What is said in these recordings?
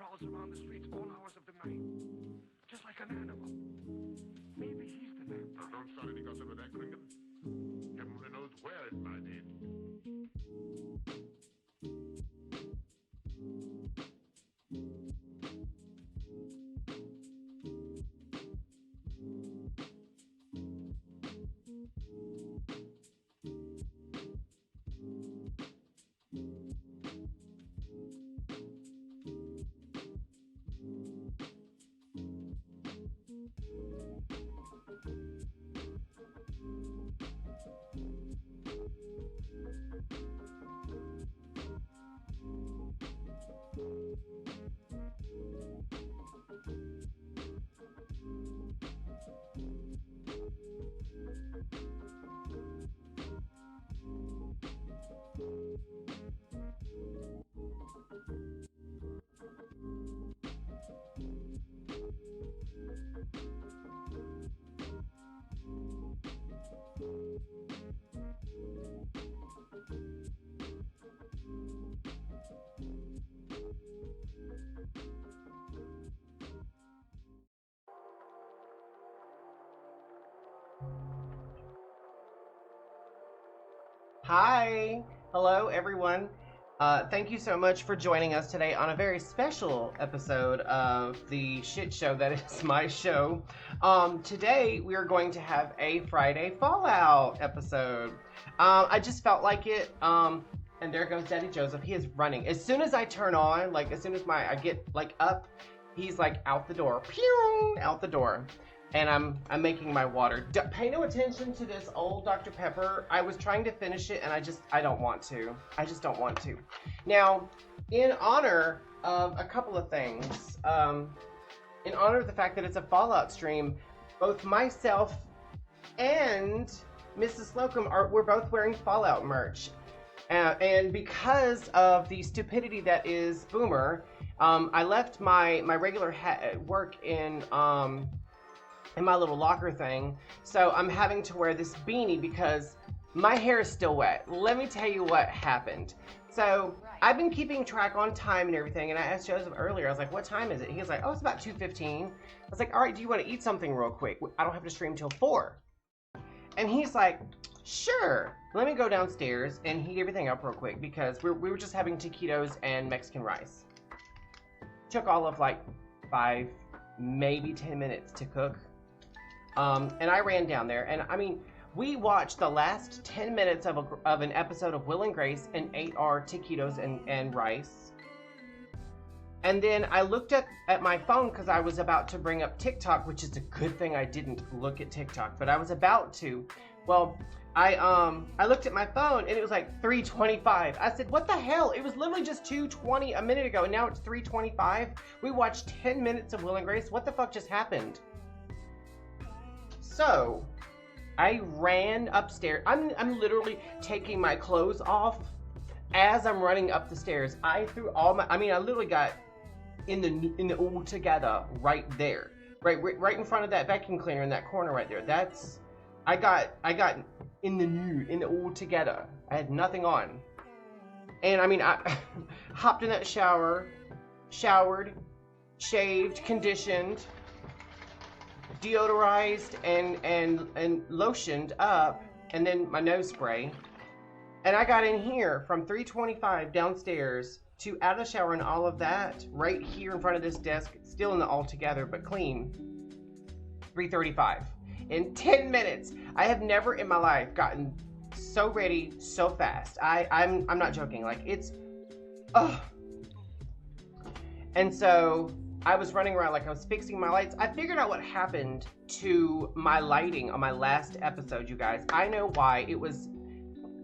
prowls around the streets all hours of the night, just like an animal. Maybe he's the vampire. Now, don't start any gossip with that, Kringle. Heaven only knows where it might end. Hi, hello everyone. Thank you so much for joining us today on a very special episode of the shit show that is my show. Today we are going to have a Friday Fallout episode. I just felt like it. And there goes Daddy Joseph. He is running. As soon as I turn on, like as soon as I get like up, he's like out the door. Pew! Out the door. And I'm making my water. Pay no attention to this old Dr. Pepper. I was trying to finish it and I don't want to. I just don't want to. Now, in honor of a couple of things, in honor of the fact that it's a Fallout stream, both myself and Mrs. Slocum we're both wearing Fallout merch. And because of the stupidity that is Boomer, I left my regular work in my little locker thing, so I'm having to wear this beanie because my hair is still wet. Let me tell you what happened. So I've been keeping track on time and everything, and I asked Joseph earlier, I was like, what time is it? He was like, oh, it's about 2:15. I was like, all right, do you want to eat something real quick? I don't have to stream till 4. And he's like, sure, let me go downstairs and heat everything up real quick because we were just having taquitos and Mexican rice. Took all of like 5, maybe 10 minutes to cook. And I ran down there, and I mean, we watched the last 10 minutes of an episode of Will and Grace and ate our taquitos and rice. And then I looked at my phone because I was about to bring up TikTok, which is a good thing I didn't look at TikTok, but I was about to. Well, I looked at my phone and it was like 3:25. I said, what the hell? It was literally just 2:20 a minute ago, and now it's 3:25. We watched 10 minutes of Will and Grace. What the fuck just happened? So, I ran upstairs. I'm literally taking my clothes off as I'm running up the stairs. I threw all my, I literally got in the all together right there. Right in front of that vacuum cleaner in that corner right there. That's, I got in the all together. I had nothing on. And I hopped in that shower, showered, shaved, conditioned, deodorized and lotioned up, and then my nose spray, and I got in here from 3:25 downstairs to out of the shower and all of that right here in front of this desk, still in the all together but clean, 3:35 in 10 minutes. I have never in my life gotten so ready so fast. I'm not joking, like it's and so I was running around like I was fixing my lights. I figured out what happened to my lighting on my last episode, you guys. I know why. It was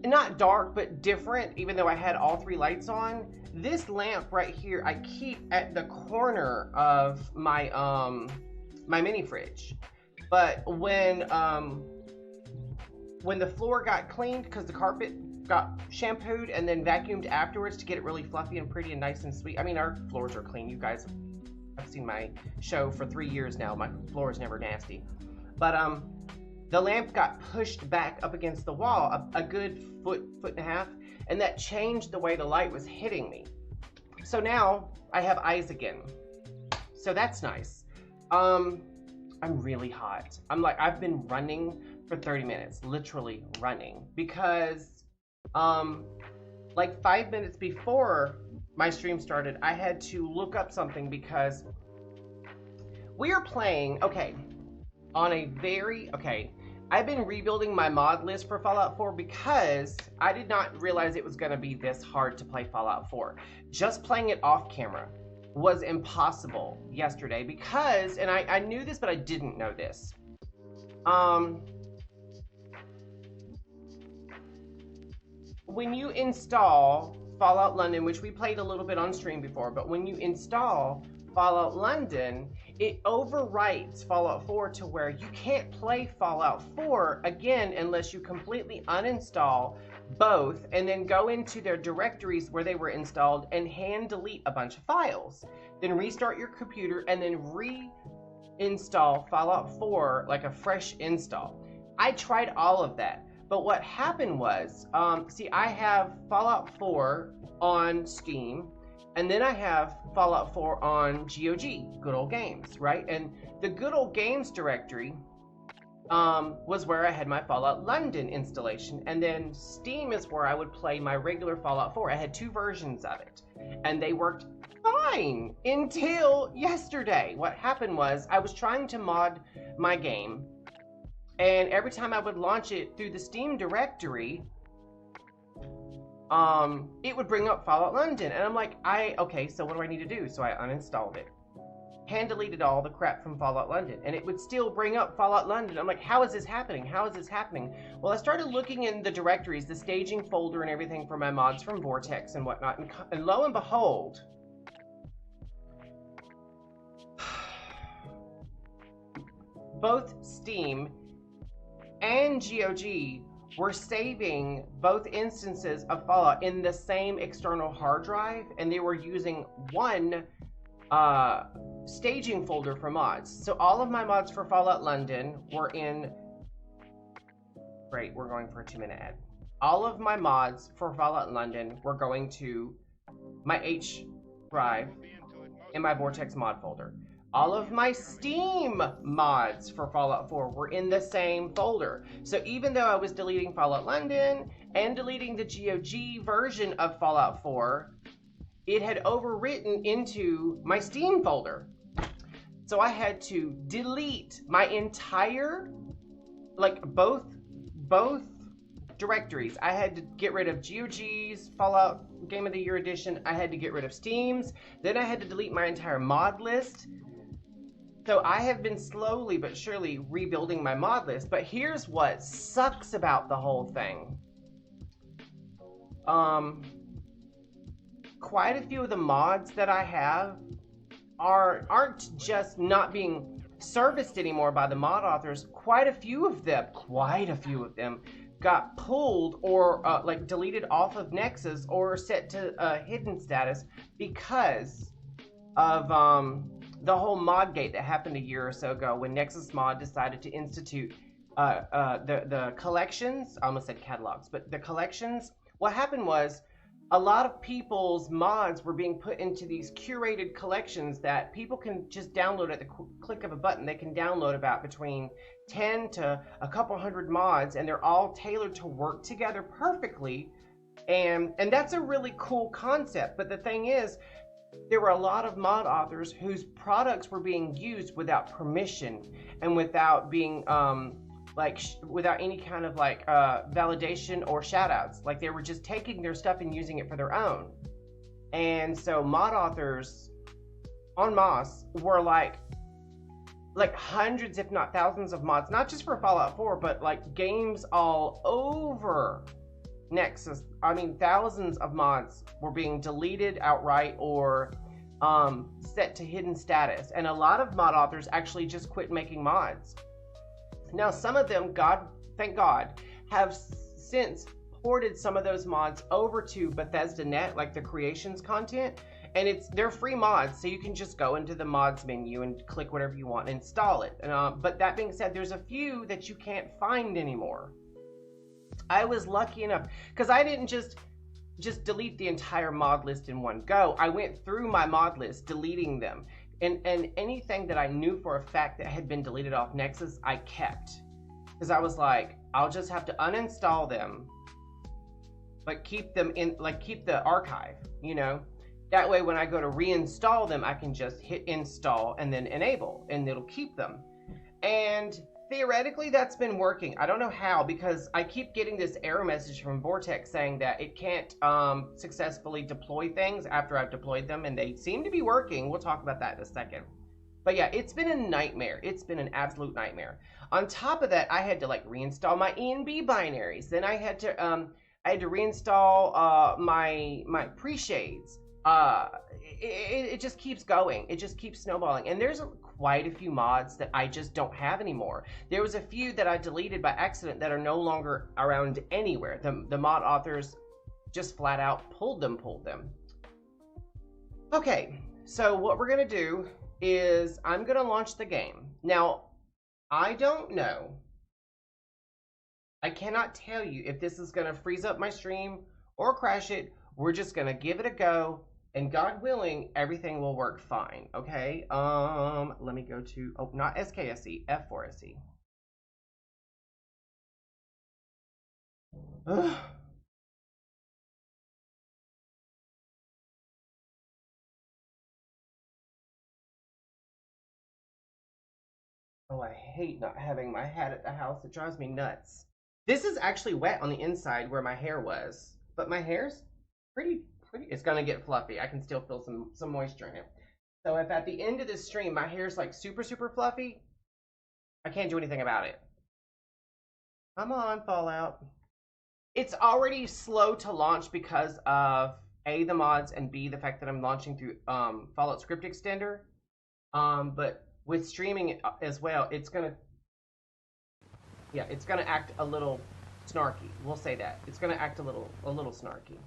not dark, but different, even though I had all 3 lights on. This lamp right here, I keep at the corner of my my mini fridge. But when the floor got cleaned, because the carpet got shampooed and then vacuumed afterwards to get it really fluffy and pretty and nice and sweet. I mean, our floors are clean, you guys. I've seen my show for 3 years now. My floor is never nasty. But the lamp got pushed back up against the wall a good foot and a half, and that changed the way the light was hitting me. So now I have eyes again. So that's nice. I'm really hot. I've been running for 30 minutes, literally running, because like 5 minutes before my stream started, I had to look up something because we are playing, okay, I've been rebuilding my mod list for Fallout 4 because I did not realize it was going to be this hard to play Fallout 4. Just playing it off camera was impossible yesterday because, and I knew this, but I didn't know this. When you install Fallout London, which we played a little bit on stream before, but when you install Fallout London, it overwrites Fallout 4 to where you can't play Fallout 4 again unless you completely uninstall both and then go into their directories where they were installed and hand delete a bunch of files. Then restart your computer and then reinstall Fallout 4 like a fresh install. I tried all of that, but what happened was, see, I have Fallout 4 on Steam, and then I have Fallout 4 on GOG, Good Old Games, right? And the Good Old Games directory was where I had my Fallout London installation. And then Steam is where I would play my regular Fallout 4. I had 2 versions of it, and they worked fine until yesterday. What happened was I was trying to mod my game, and every time I would launch it through the Steam directory, it would bring up Fallout London, and I'm like, okay, so what do I need to do? So I uninstalled it, hand deleted all the crap from Fallout London, and it would still bring up Fallout London. I'm like, how is this happening? How is this happening? Well, I started looking in the directories, the staging folder and everything for my mods from Vortex and whatnot, and lo and behold, both Steam and GOG were saving both instances of Fallout in the same external hard drive, and they were using one staging folder for mods. So all of my mods for Fallout London were in... Great, we're going for a 2-minute ad. All of my mods for Fallout London were going to my H drive in my Vortex mod folder. All of my Steam mods for Fallout 4 were in the same folder. So even though I was deleting Fallout London and deleting the GOG version of Fallout 4, it had overwritten into my Steam folder. So I had to delete my entire, like both directories. I had to get rid of GOG's Fallout Game of the Year Edition. I had to get rid of Steam's. Then I had to delete my entire mod list. So I have been slowly but surely rebuilding my mod list, but here's what sucks about the whole thing. Quite a few of the mods that I have aren't just not being serviced anymore by the mod authors. Quite a few of them got pulled or like deleted off of Nexus or set to hidden status because of the whole mod gate that happened a year or so ago when Nexus Mod decided to institute the collections. I almost said catalogs, but the collections. What happened was a lot of people's mods were being put into these curated collections that people can just download at the click of a button. They can download about between 10 to a couple hundred mods, and they're all tailored to work together perfectly. And that's a really cool concept. But the thing is, there were a lot of mod authors whose products were being used without permission and without being without any kind of validation or shoutouts. Like they were just taking their stuff and using it for their own. And so mod authors en masse were like hundreds if not thousands of mods, not just for Fallout 4, but like games all over Nexus. I mean, thousands of mods were being deleted outright or set to hidden status, and a lot of mod authors actually just quit making mods. Now, some of them, thank God, have since ported some of those mods over to Bethesda.net, like the creations content, and they're free mods, so you can just go into the mods menu and click whatever you want and install it. But that being said, there's a few that you can't find anymore. I was lucky enough, because I didn't just just delete the entire mod list in one go. I went through my mod list, deleting them. And anything that I knew for a fact that had been deleted off Nexus, I kept. Because I was like, I'll just have to uninstall them, but keep them in, like, keep the archive, you know? That way, when I go to reinstall them, I can just hit install and then enable, and it'll keep them. And theoretically, that's been working. I don't know how, because I keep getting this error message from Vortex saying that it can't successfully deploy things after I've deployed them, and they seem to be working. We'll talk about that in a second. But yeah, it's been a nightmare. It's been an absolute nightmare. On top of that, I had to like reinstall my ENB binaries. Then I had to reinstall my pre-shades. It just keeps going. It just keeps snowballing. And there's quite a few mods that I just don't have anymore. There was a few that I deleted by accident that are no longer around anywhere. The mod authors just flat out pulled them. Okay, so what we're gonna do is I'm gonna launch the game. Now, I don't know. I cannot tell you if this is gonna freeze up my stream or crash it. We're just gonna give it a go, and God willing, everything will work fine, okay? Let me go to, oh, not SKSE, F4SE. Ugh. Oh, I hate not having my hat at the house. It drives me nuts. This is actually wet on the inside where my hair was, but my hair's pretty, it's gonna get fluffy. I can still feel some moisture in it. So if at the end of this stream, my hair's like super fluffy, I can't do anything about it. Come on, Fallout. It's already slow to launch because of A, the mods, and B, the fact that I'm launching through Fallout Script Extender. But with streaming as well, it's gonna act a little snarky. We'll say that. It's gonna act a little snarky.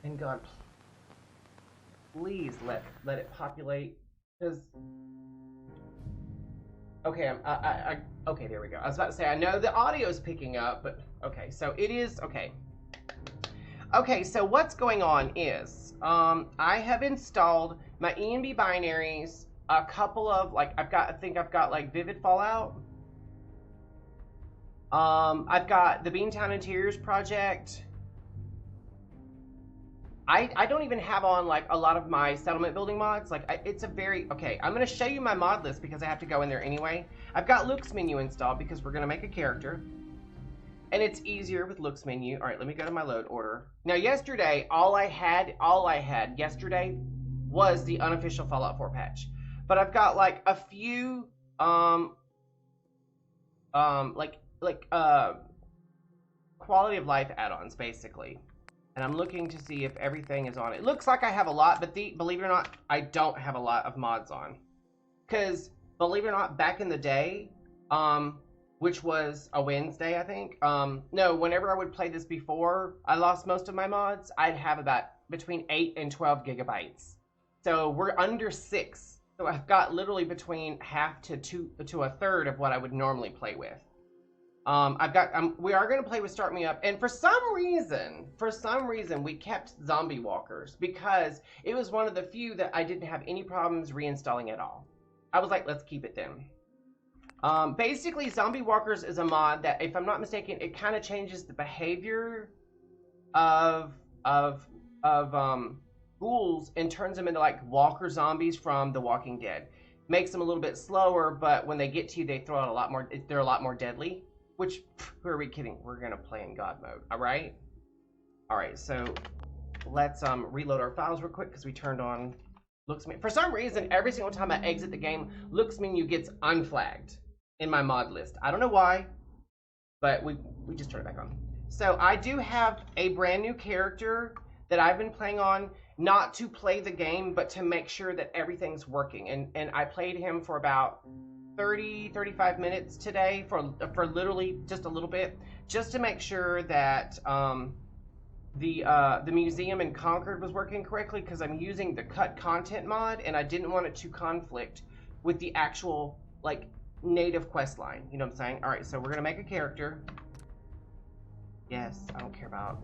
And God, please let it populate, because okay, okay, there we go. I was about to say, I know the audio's picking up, but okay, so it is okay. Okay, so what's going on is I have installed my ENB binaries, a couple of like I think I've got like Vivid Fallout. I've got the Beantown Interiors project. I don't even have on like a lot of my settlement building mods. Like it's a very, okay, I'm gonna show you my mod list because I have to go in there anyway. I've got Luke's menu installed because we're gonna make a character. And it's easier with Luke's menu. All right, let me go to my load order. Now yesterday, all I had yesterday was the unofficial Fallout 4 patch. But I've got like a few quality of life add-ons basically. And I'm looking to see if everything is on. It looks like I have a lot, but believe it or not, I don't have a lot of mods on. Because, believe it or not, back in the day, which was a Wednesday, I think. No, whenever I would play this before I lost most of my mods, I'd have about between 8 and 12 gigabytes. So we're under 6. So I've got literally between half to a third of what I would normally play with. We are going to play with Start Me Up, and for some reason, we kept Zombie Walkers because it was one of the few that I didn't have any problems reinstalling at all. I was like, let's keep it then. Basically, Zombie Walkers is a mod that, if I'm not mistaken, it kind of changes the behavior of ghouls and turns them into like walker zombies from The Walking Dead. Makes them a little bit slower, but when they get to you, they throw out a lot more. They're a lot more deadly. Which, who are we kidding? We're gonna play in God mode, all right? All right, so let's reload our files real quick because we turned on Looks menu. For some reason, every single time I exit the game, Looks menu gets unflagged in my mod list. I don't know why, but we just turned it back on. So I do have a brand new character that I've been playing on, not to play the game, but to make sure that everything's working. And I played him for about 35 minutes today for literally just a little bit, just to make sure that the museum in Concord was working correctly, because I'm using the cut content mod and I didn't want it to conflict with the actual like native quest line. You know what I'm saying? All right, so we're gonna make a character. Yes, I don't care about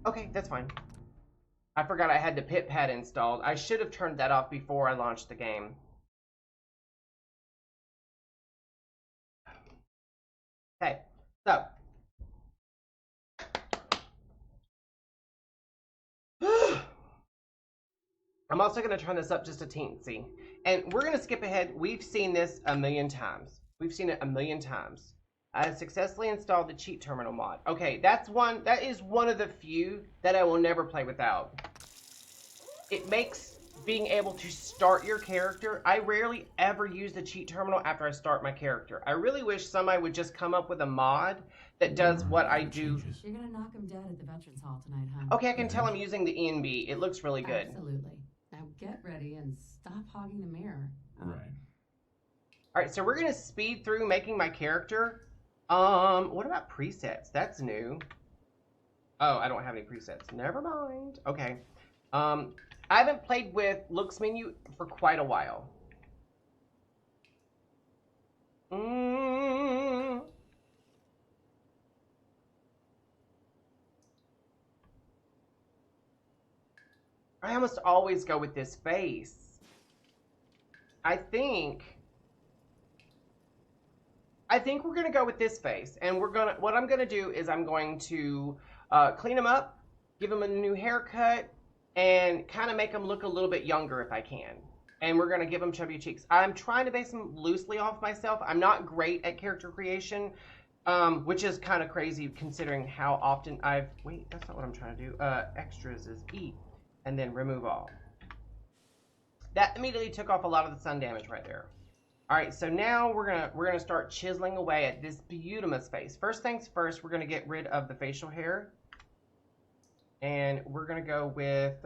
Okay, that's fine. I forgot I had the pit pad installed. I should have turned that off before I launched the game. Okay, so. I'm also going to turn this up just a teensy. And we're going to skip ahead. We've seen this a million times. We've seen it a million times. I have successfully installed the cheat terminal mod. Okay, that is one of the few that I will never play without. It makes being able to start your character. I rarely ever use the cheat terminal after I start my character. I really wish somebody would just come up with a mod that does what I do. You're gonna knock him dead at the Veterans Hall tonight, huh? Okay, I can tell I'm using the ENB. It looks really good. Absolutely. Now get ready and stop hogging the mirror. Right. All right, so we're gonna speed through making my character. What about presets? That's new. Oh, I don't have any presets. Never mind. Okay. I haven't played with looks menu for quite a while. I almost always go with this face. I think we're gonna go with this face, and what I'm gonna do is I'm going to clean him up, give him a new haircut, and kind of make him look a little bit younger if I can. And we're gonna give him chubby cheeks. I'm trying to base him loosely off myself. I'm not great at character creation, which is kind of crazy considering how often wait, that's not what I'm trying to do. Extras is eat, and then remove all. That immediately took off a lot of the sun damage right there. All right, so now we're gonna start chiseling away at this beautimous face. First things first, we're gonna get rid of the facial hair, and we're gonna go with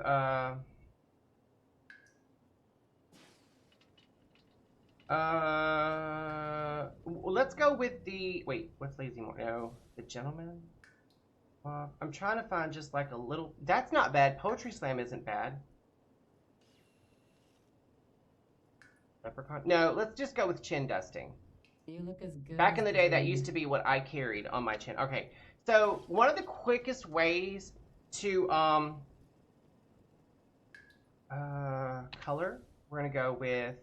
let's go with the what's lazy more? No, the gentleman. I'm trying to find just like a little. That's not bad. Poetry slam isn't bad. Leprechaun. No, let's just go with chin dusting. You look as good. Back in the day, that used to be what I carried on my chin. Okay, so one of the quickest ways to color, we're gonna go with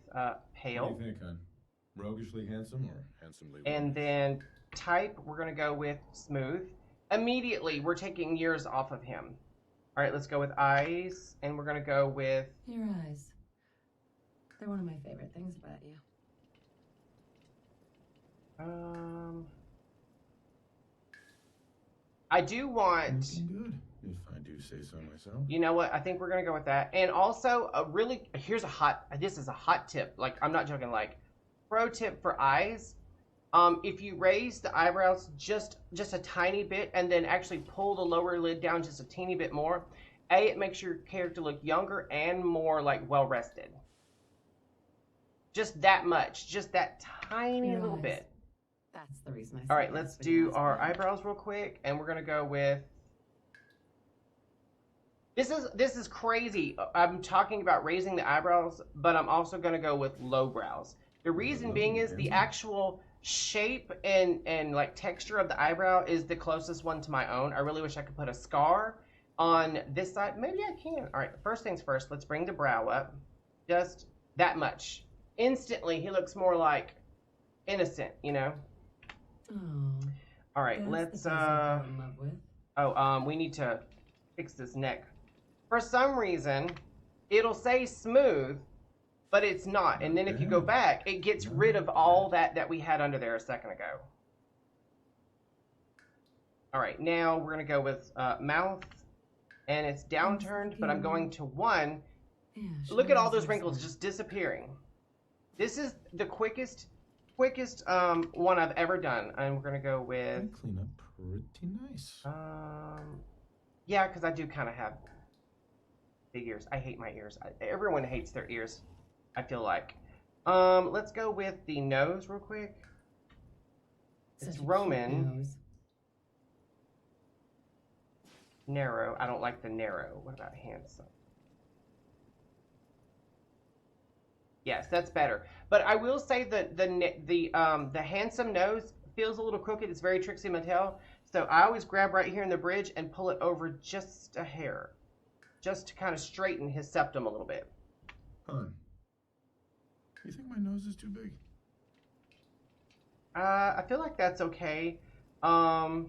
pale. What do you think, hon? Roguishly handsome or handsomely? And then type, we're gonna go with smooth. Immediately, we're taking years off of him. All right, let's go with eyes, and we're gonna go with Your eyes. They're one of my favorite things about you. I do want. Looking good, if I do say so myself. You know what? I think we're gonna go with that. And also, this is a hot tip. Like, I'm not joking. Like, pro tip for eyes. If you raise the eyebrows just a tiny bit, and then actually pull the lower lid down just a teeny bit more, it makes your character look younger and more like well rested. Just that much, just that tiny little bit. That's the reason I. All right, let's do our eyebrows real quick, and we're gonna go with. This is crazy. I'm talking about raising the eyebrows, but I'm also gonna go with low brows. The reason being is the actual shape and like texture of the eyebrow is the closest one to my own. I really wish I could put a scar on this side. Maybe I can. All right, first things first. Let's bring the brow up, just that much. Instantly, he looks more like innocent, you know. Oh. All right, let's. In love with. We need to fix this neck. For some reason, it'll say smooth, but it's not. And then if you go back, it gets rid of all that we had under there a second ago. All right, now we're gonna go with mouth, and it's downturned, but I'm going to 1. Yeah, Look at all those wrinkles just disappearing. This is the quickest one I've ever done, and we're gonna go with. I clean up pretty nice. Yeah, because I do kind of have big ears. I hate my ears. Everyone hates their ears, I feel like. Let's go with the nose real quick. It's Roman. Narrow. I don't like the narrow. What about handsome? Yes, that's better. But I will say that the handsome nose feels a little crooked. It's very Trixie Mattel. So I always grab right here in the bridge and pull it over just a hair. Just to kind of straighten his septum a little bit. Hon, you think my nose is too big? I feel like that's okay. Oh,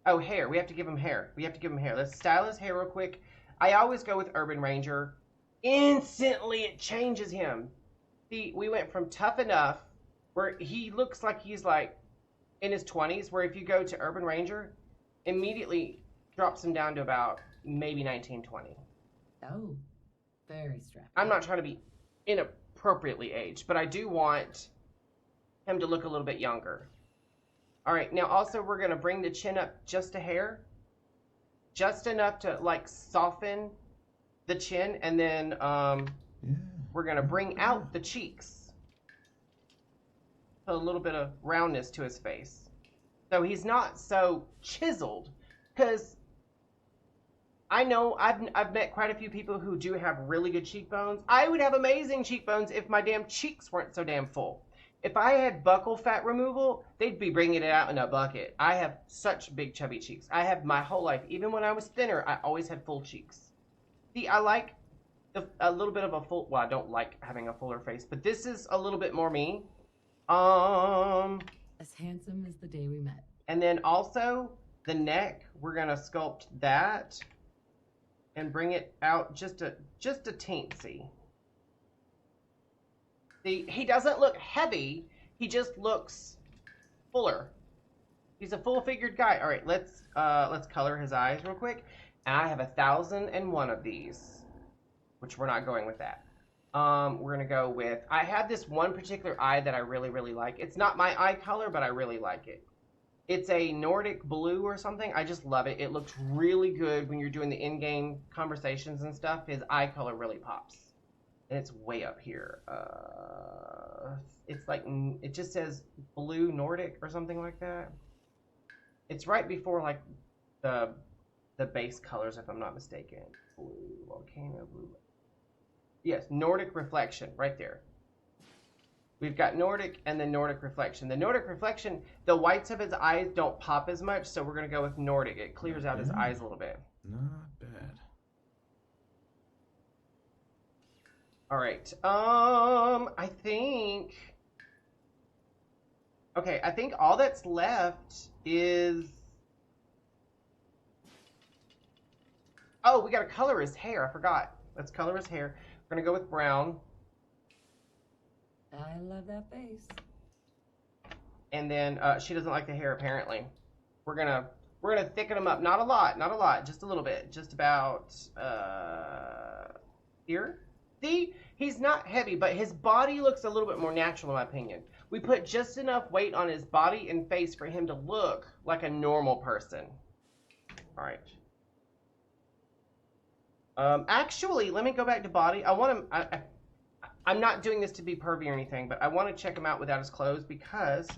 hair. We have to give him hair. Let's style his hair real quick. I always go with Urban Ranger. Instantly, it changes him. See, we went from Tough Enough, where he looks like he's like in his 20s, where if you go to Urban Ranger, immediately drops him down to about maybe 19, 20. Oh, very strapping. I'm not trying to be inappropriately aged, but I do want him to look a little bit younger. All right, now also we're going to bring the chin up just a hair. Just enough to like soften the chin, and then we're going to bring out the cheeks. Put a little bit of roundness to his face. So he's not so chiseled, because I know I've met quite a few people who do have really good cheekbones. I would have amazing cheekbones if my damn cheeks weren't so damn full. If I had buccal fat removal, they'd be bringing it out in a bucket. I have such big chubby cheeks. I have my whole life. Even when I was thinner, I always had full cheeks. See, I like a little bit of a full, well, I don't like having a fuller face, but this is a little bit more me. As handsome as the day we met. And then also the neck, we're gonna sculpt that and bring it out just a teensy. See, he doesn't look heavy. He just looks fuller. He's a full-figured guy. All right, let's color his eyes real quick. And I have 1,001 of these, which we're not going with that. We're gonna go with. I have this one particular eye that I really, really like. It's not my eye color, but I really like it. It's a Nordic blue or something. I just love it. It looks really good when you're doing the in-game conversations and stuff. His eye color really pops. And it's way up here. It's like, it just says blue Nordic or something like that. It's right before like the base colors, if I'm not mistaken. Blue, volcano, blue. Yes, Nordic Reflection, right there. We've got Nordic and then Nordic Reflection. The Nordic Reflection, the whites of his eyes don't pop as much, so we're going to go with Nordic. It clears out his eyes a little bit. Not bad. All right. I think... Okay, I think all that's left is... Oh, we got to color his hair. I forgot. Let's color his hair. We're going to go with brown. I love that face. And then she doesn't like the hair, apparently. We're gonna thicken him up. Not a lot, just a little bit. Just about here. See, he's not heavy, but his body looks a little bit more natural, in my opinion. We put just enough weight on his body and face for him to look like a normal person. All right. Actually, let me go back to body. I want him. I'm not doing this to be pervy or anything, but I want to check him out without his clothes because...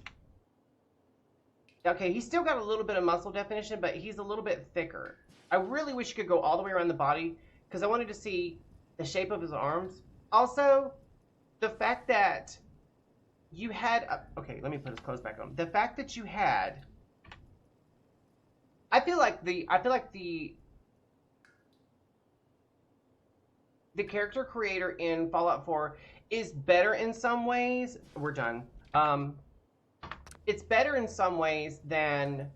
Okay, he's still got a little bit of muscle definition, but he's a little bit thicker. I really wish you could go all the way around the body because I wanted to see the shape of his arms. Also, the fact that you had... okay, let me put his clothes back on. The fact that you had... I feel like the character creator in Fallout 4 is better in some ways. We're done. It's better in some ways than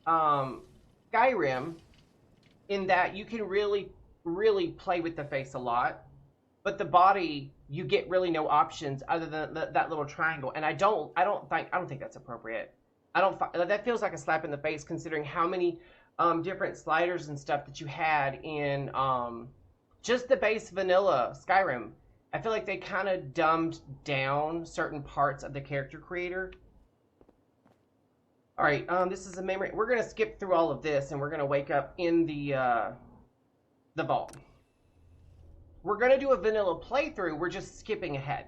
Skyrim in that you can really, really play with the face a lot. But the body, you get really no options other than that little triangle. And I don't think that's appropriate. That feels like a slap in the face considering how many different sliders and stuff that you had in just the base vanilla Skyrim. I feel like they kind of dumbed down certain parts of the character creator. All right, this is a memory. We're gonna skip through all of this, and we're gonna wake up in the vault. We're gonna do a vanilla playthrough. We're just skipping ahead.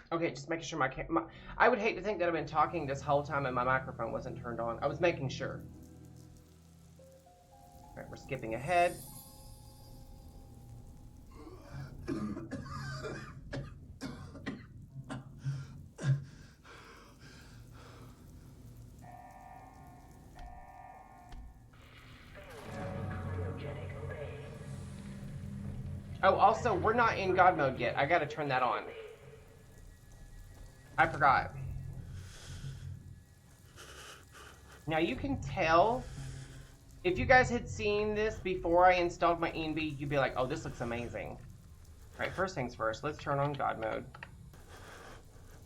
Okay, just making sure my I would hate to think that I've been talking this whole time and my microphone wasn't turned on. I was making sure. Alright, we're skipping ahead. Oh, also, we're not in God mode yet. I gotta turn that on. I forgot. Now you can tell, if you guys had seen this before I installed my ENB, you'd be like, oh, this looks amazing. Alright, first things first, let's turn on God mode.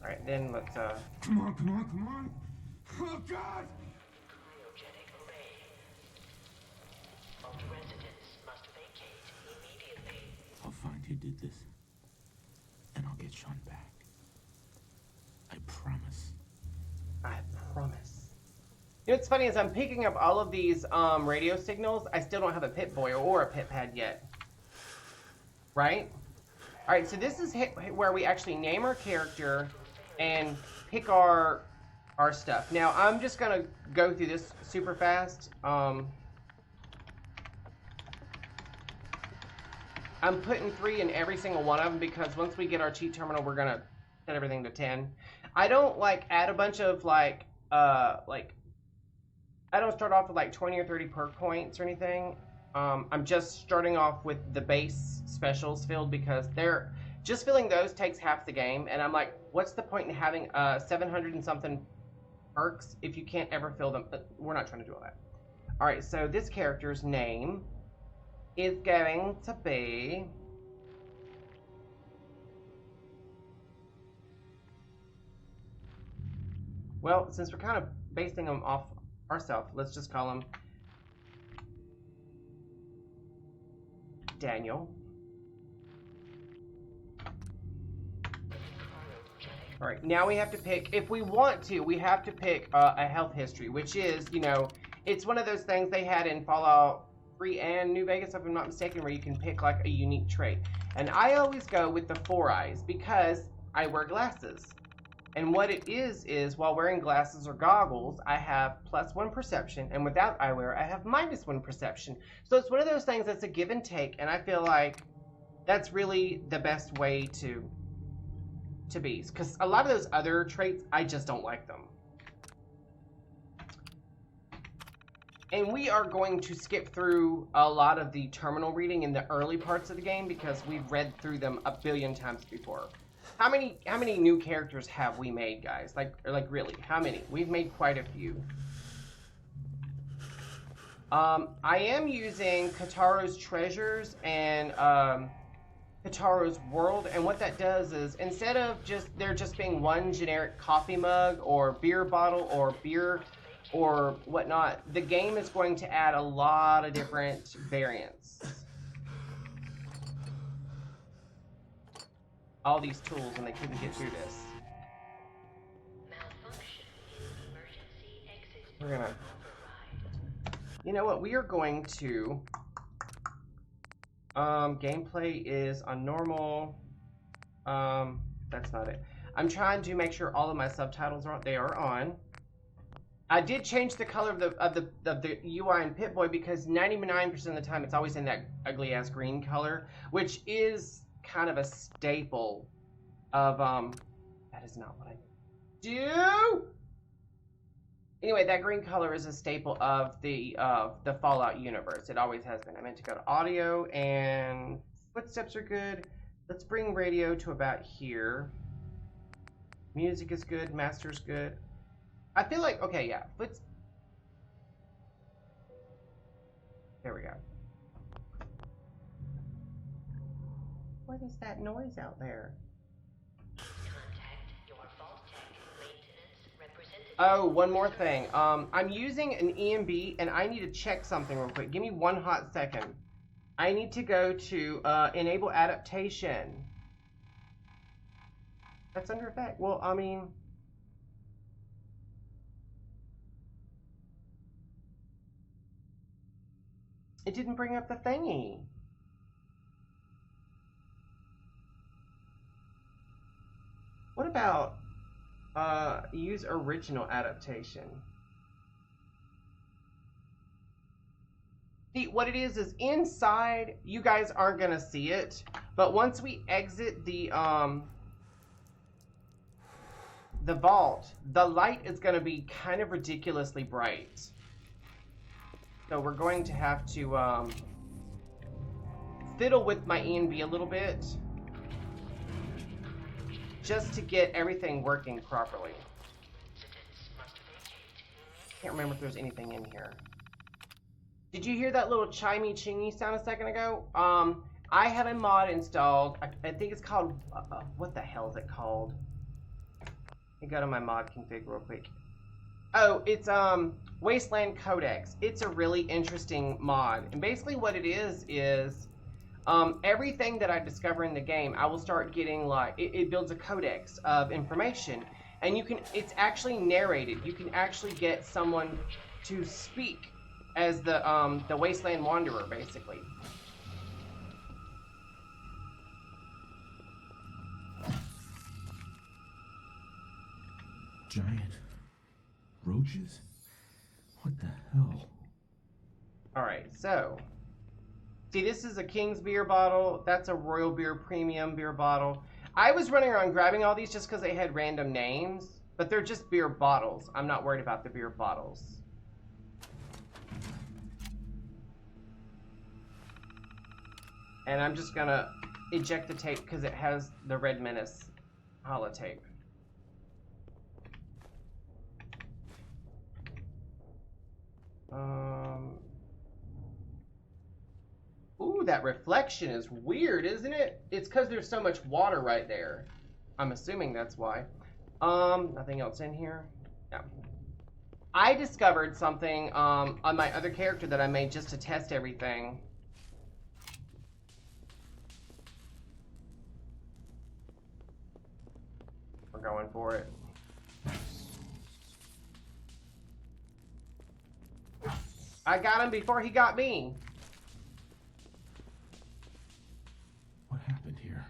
Alright, then let's, Come on, come on, come on! Oh, God! Cryogenic array. Vault residents must vacate immediately. I'll find who did this, and I'll get Sean back. I promise. I promise. You know what's funny is I'm picking up all of these radio signals. I still don't have a Pip-Boy or a Pip-Pad yet. Right? Alright, so this is where we actually name our character and pick our stuff. Now, I'm just going to go through this super fast. I'm putting 3 in every single one of them because once we get our cheat terminal, we're going to set everything to 10. I don't, like, add a bunch of, like, I don't start off with like 20 or 30 perk points or anything. I'm just starting off with the base specials filled because they're just filling those takes half the game, and I'm like, what's the point in having 700 and something perks if you can't ever fill them? But we're not trying to do all that. All right, so this character's name is going to be well, since we're kind of basing them off ourselves, let's just call him Daniel. All right, now we have to pick, if we want to, we have to pick a health history, which is, you know, it's one of those things they had in Fallout 3 and New Vegas, if I'm not mistaken, where you can pick like a unique trait. And I always go with the 4 eyes because I wear glasses. And what it is while wearing glasses or goggles, I have +1 perception, and without eyewear, I have -1 perception. So it's one of those things that's a give and take, and I feel like that's really the best way to be. Because a lot of those other traits, I just don't like them. And we are going to skip through a lot of the terminal reading in the early parts of the game because we've read through them a billion times before. How many new characters have we made, guys? Like really, how many? We've made quite a few. I am using Kataro's Treasures and Kataro's World, and what that does is instead of there just being one generic coffee mug or beer bottle or beer or whatnot, the game is going to add a lot of different variants. All these tools, and they couldn't get through this. We're gonna, you know what, we are going to, gameplay is on normal, that's not it. I'm trying to make sure all of my subtitles are on. I did change the color of the UI in Pip-Boy because 99% of the time it's always in that ugly ass green color, which is kind of a staple of that is not what I do. Anyway, that green color is a staple of the Fallout universe. It always has been. I meant to go to audio, and footsteps are good. Let's bring radio to about here. Music is good. Master's good. I feel like, okay, yeah. There we go. What is that noise out there? Oh, one more thing. I'm using an EMB, and I need to check something real quick. Give me one hot second. I need to go to enable adaptation. That's under effect. Well, I mean, it didn't bring up the thingy. What about use original adaptation? See, what it is inside, you guys aren't gonna see it, but once we exit the vault, the light is gonna be kind of ridiculously bright. So we're going to have to fiddle with my ENB a little bit just to get everything working properly. Can't remember if there's anything in here. Did you hear that little chimey chingy sound a second ago? I have a mod installed. I think it's called, what the hell is it called? Let me go to my mod config real quick. Oh, it's Wasteland Codex. It's a really interesting mod. And basically what it is everything that I discover in the game, I will start getting like, it builds a codex of information. And you can, it's actually narrated. You can actually get someone to speak as the Wasteland Wanderer, basically. Giant roaches? What the hell? Alright, so see, this is a King's beer bottle. That's a Royal Beer Premium beer bottle. I was running around grabbing all these just because they had random names, but they're just beer bottles. I'm not worried about the beer bottles. And I'm just gonna eject the tape because it has the Red Menace holotape. Ooh, that reflection is weird, isn't it? It's because there's so much water right there. I'm assuming that's why. Nothing else in here? No. I discovered something on my other character that I made just to test everything. We're going for it. I got him before he got me. What happened here?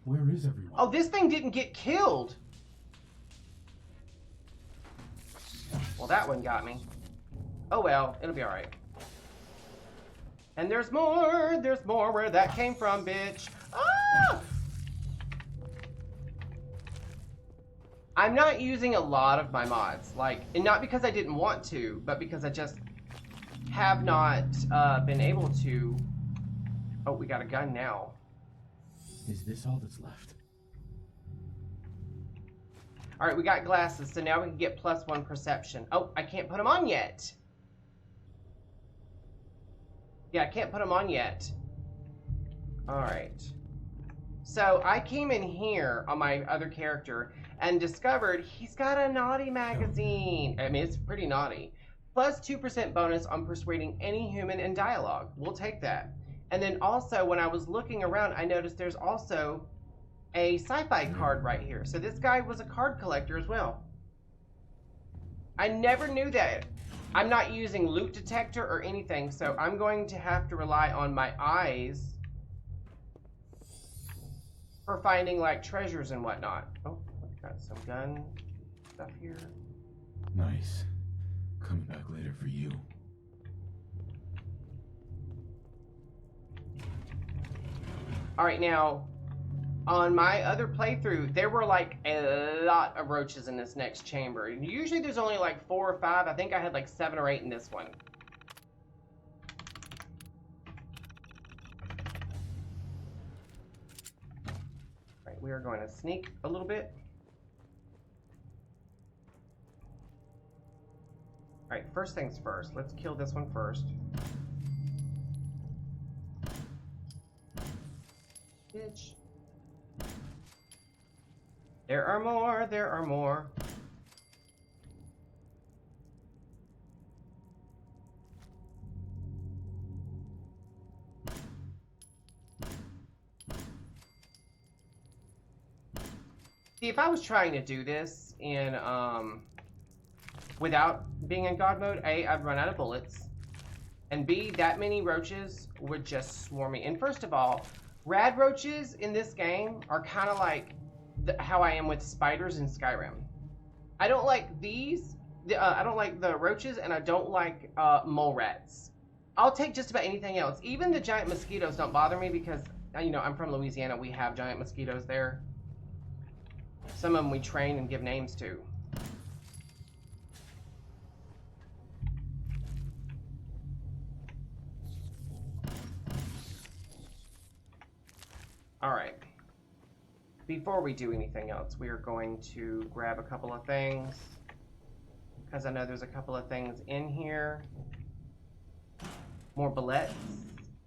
Where is everyone? Oh, this thing didn't get killed. Well, that one got me. Oh well, it'll be alright. And there's more where that came from, bitch. Ah! I'm not using a lot of my mods, like, and not because I didn't want to, but because I just have not been able to. Oh, we got a gun now. Is this all that's left? Alright, we got glasses, so now we can get +1 perception. Oh, I can't put them on yet. Yeah, I can't put them on yet. Alright. So, I came in here on my other character and discovered he's got a naughty magazine. I mean, it's pretty naughty. +2% bonus on persuading any human in dialogue. We'll take that. And then also, when I was looking around, I noticed there's also a sci-fi card right here. So this guy was a card collector as well. I never knew that. I'm not using loot detector or anything, so I'm going to have to rely on my eyes for finding like treasures and whatnot. Oh, got some gun stuff here. Nice. Coming back later for you. Alright, now, on my other playthrough, there were like a lot of roaches in this next chamber. Usually there's only like 4 or 5. I think I had like 7 or 8 in this one. Alright, we are going to sneak a little bit. Alright, first things first. Let's kill this one first. Bitch. There are more, there are more. See, if I was trying to do this in, without being in God mode, A, I'd run out of bullets, and B, that many roaches would just swarm me. And first of all, rad roaches in this game are kind of like how I am with spiders in Skyrim. I don't like these. I don't like the roaches, and I don't like mole rats. I'll take just about anything else. Even the giant mosquitoes don't bother me because, you know, I'm from Louisiana. We have giant mosquitoes there. Some of them we train and give names to. All right. Before we do anything else, we are going to grab a couple of things because I know there's a couple of things in here. More bullets.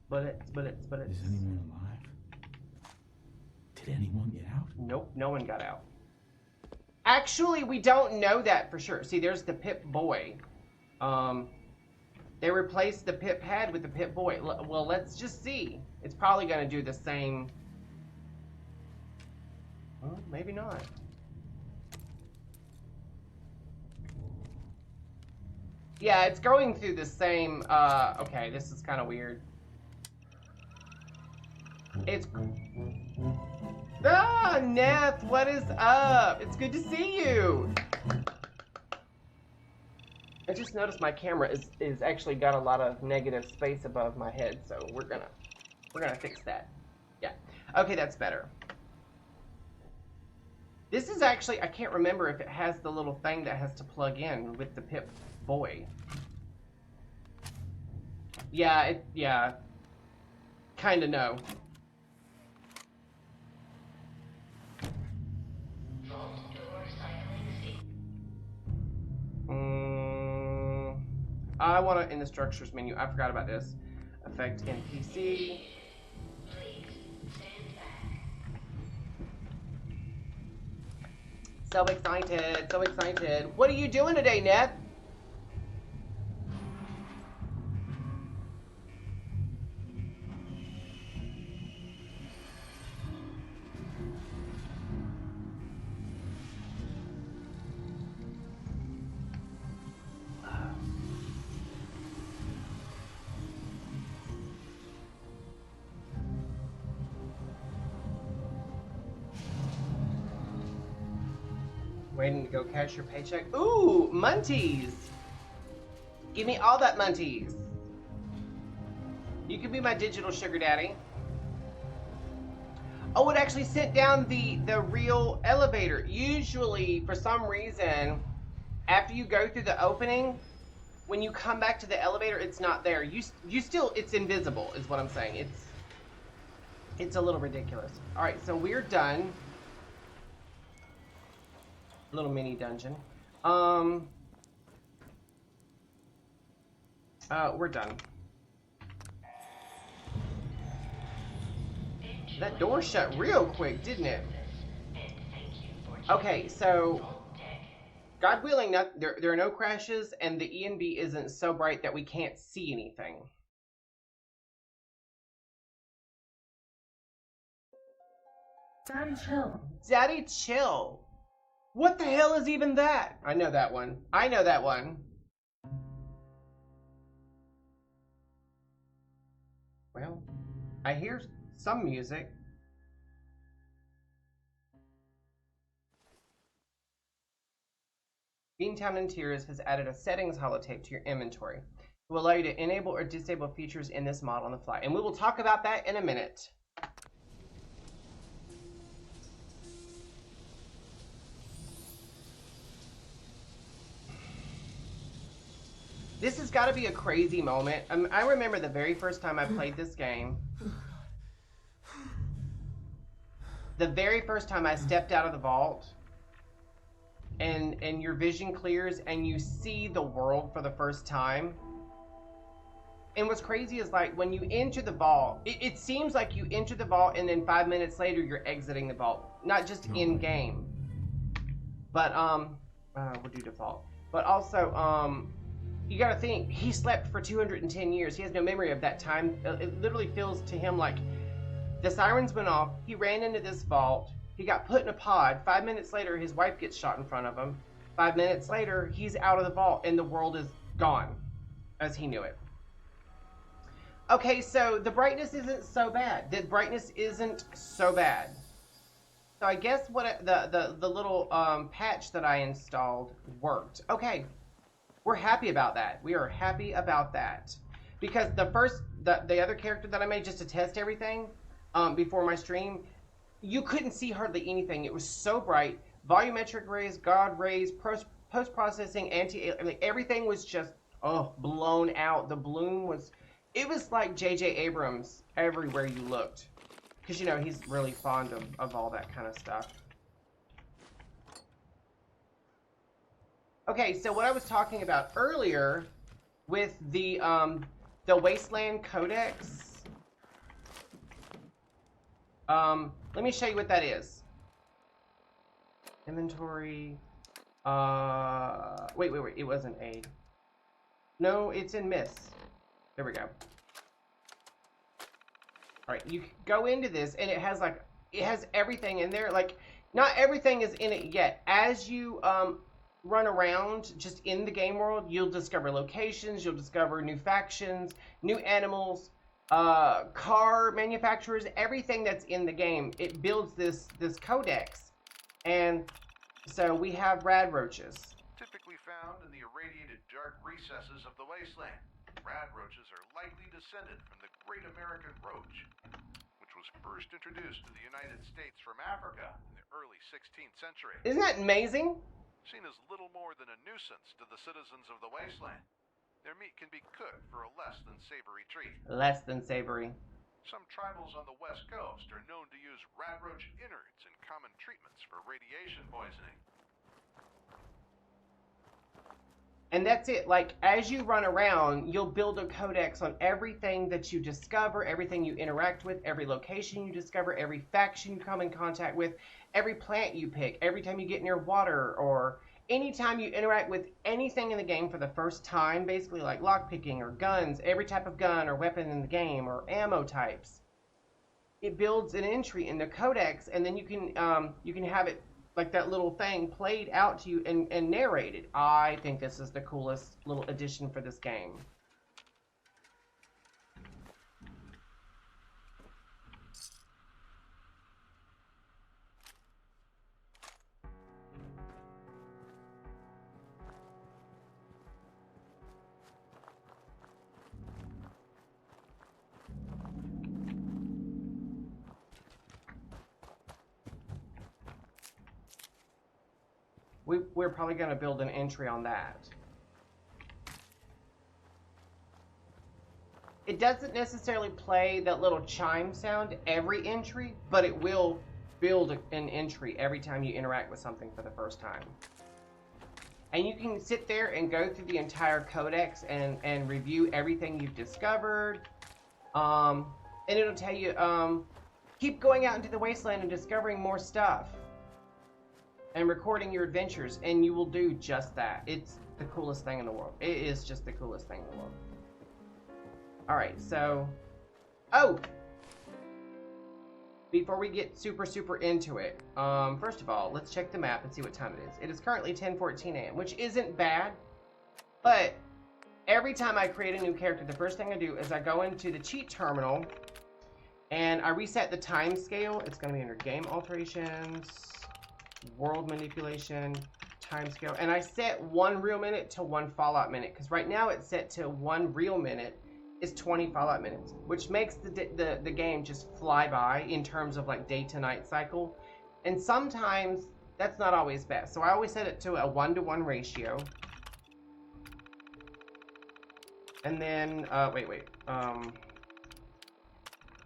Bullets. Is anyone alive? Did anyone get out? Nope, no one got out. Actually, we don't know that for sure. See, there's the Pip Boy. They replaced the Pip head with the Pip Boy. Well, let's just see. It's probably going to do the same. Well, maybe not. Yeah, it's going through the same, okay, this is kind of weird. It's... Ah, Neth, what is up? It's good to see you. I just noticed my camera is actually got a lot of negative space above my head, so we're gonna fix that. Yeah. Okay, that's better. This is actually, I can't remember if it has the little thing that has to plug in with the Pip Boy. Yeah, yeah. Kinda no. I want to, in the structures menu, I forgot about this. Affect NPC. So excited, so excited. What are you doing today, Neth? Waiting to go cash your paycheck. Ooh, Munties. Give me all that Munties. You can be my digital sugar daddy. Oh, it actually sent down the real elevator. Usually, for some reason, after you go through the opening, when you come back to the elevator, it's not there. You still, it's invisible, is what I'm saying. It's a little ridiculous. All right, so we're done. Little mini dungeon. We're done. That door shut real quick, didn't it? Okay, so God willing, there are no crashes, and the ENB isn't so bright that we can't see anything. Daddy, chill. Daddy, chill. What the hell is even that? I know that one. I know that one. Well, I hear some music. Beantown Interiors has added a settings holotape to your inventory. It will allow you to enable or disable features in this mod on the fly. And we will talk about that in a minute. This has got to be a crazy moment. I remember the very first time I played this game. The very first time I stepped out of the vault. And your vision clears and you see the world for the first time. And what's crazy is, like, when you enter the vault, it seems like you enter the vault and then 5 minutes later you're exiting the vault. Not just in game. But, we'll do default. But also, you gotta think, he slept for 210 years. He has no memory of that time. It literally feels to him like the sirens went off. He ran into this vault. He got put in a pod. 5 minutes later, his wife gets shot in front of him. 5 minutes later, he's out of the vault and the world is gone as he knew it. Okay, so the brightness isn't so bad. The brightness isn't so bad. So I guess what the little patch that I installed worked. Okay. We're happy about that. We are happy about that. because the other character that I made just to test everything before my stream, you couldn't see hardly anything. It was so bright. Volumetric rays, God rays, post-processing, like everything was just blown out. The bloom was, it was like J.J. Abrams everywhere you looked, because you know he's really fond of all that kind of stuff. Okay, so what I was talking about earlier with the Wasteland Codex, let me show you what that is. Inventory, wait, it wasn't aid. No, it's in Miss. There we go. Alright, you go into this, and it has everything in there. Like, not everything is in it yet. As you, run around just in the game world, you'll discover locations, you'll discover new factions, new animals, car manufacturers, everything that's in the game. It builds this codex. And so we have rad roaches. Typically found in the irradiated dark recesses of the wasteland. Rad roaches are likely descended from the Great American Roach, which was first introduced to the United States from Africa in the early 16th century. Isn't that amazing? Seen as little more than a nuisance to the citizens of the wasteland, their meat can be cooked for a less than savory treat. Less than savory. Some tribals on the west coast are known to use rat roach innards in common treatments for radiation poisoning. And that's it. Like, as you run around, you'll build a codex on everything that you discover, everything you interact with, every location you discover, every faction you come in contact with, every plant you pick, every time you get near water, or anytime you interact with anything in the game for the first time, basically like lockpicking or guns, every type of gun or weapon in the game, or ammo types. It builds an entry in the codex, and then you can have it, like that little thing, played out to you and narrated. I think this is the coolest little addition for this game. We're probably going to build an entry on that. It doesn't necessarily play that little chime sound every entry, but it will build an entry every time you interact with something for the first time. And you can sit there and go through the entire codex and review everything you've discovered. And it'll tell you, keep going out into the wasteland and discovering more stuff. And recording your adventures, and you will do just that. It's the coolest thing in the world. It is just the coolest thing in the world. Alright, so... Oh! Before we get super into it, first of all, let's check the map and see what time it is. It is currently 10:14 a.m., which isn't bad, but every time I create a new character, the first thing I do is I go into the cheat terminal, and I reset the time scale. It's going to be under Game Alterations... World Manipulation, Timescale, and I set 1 real minute to 1 Fallout minute, because right now it's set to 1 real minute is 20 Fallout minutes, which makes the game just fly by in terms of like day to night cycle, and sometimes that's not always best. So I always set it to a 1-to-1 ratio, and then I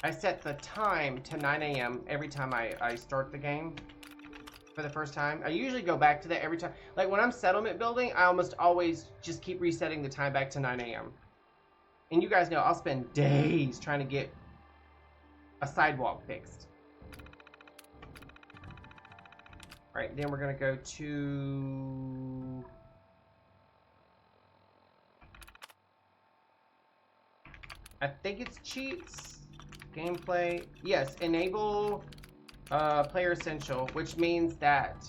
set the time to 9 a.m. every time I start the game. For the first time. I usually go back to that every time. Like when I'm settlement building, I almost always just keep resetting the time back to 9 a.m. And you guys know I'll spend days trying to get a sidewalk fixed. Alright, then we're going to go to... I think it's cheats. Gameplay. Yes, enable... player essential, which means that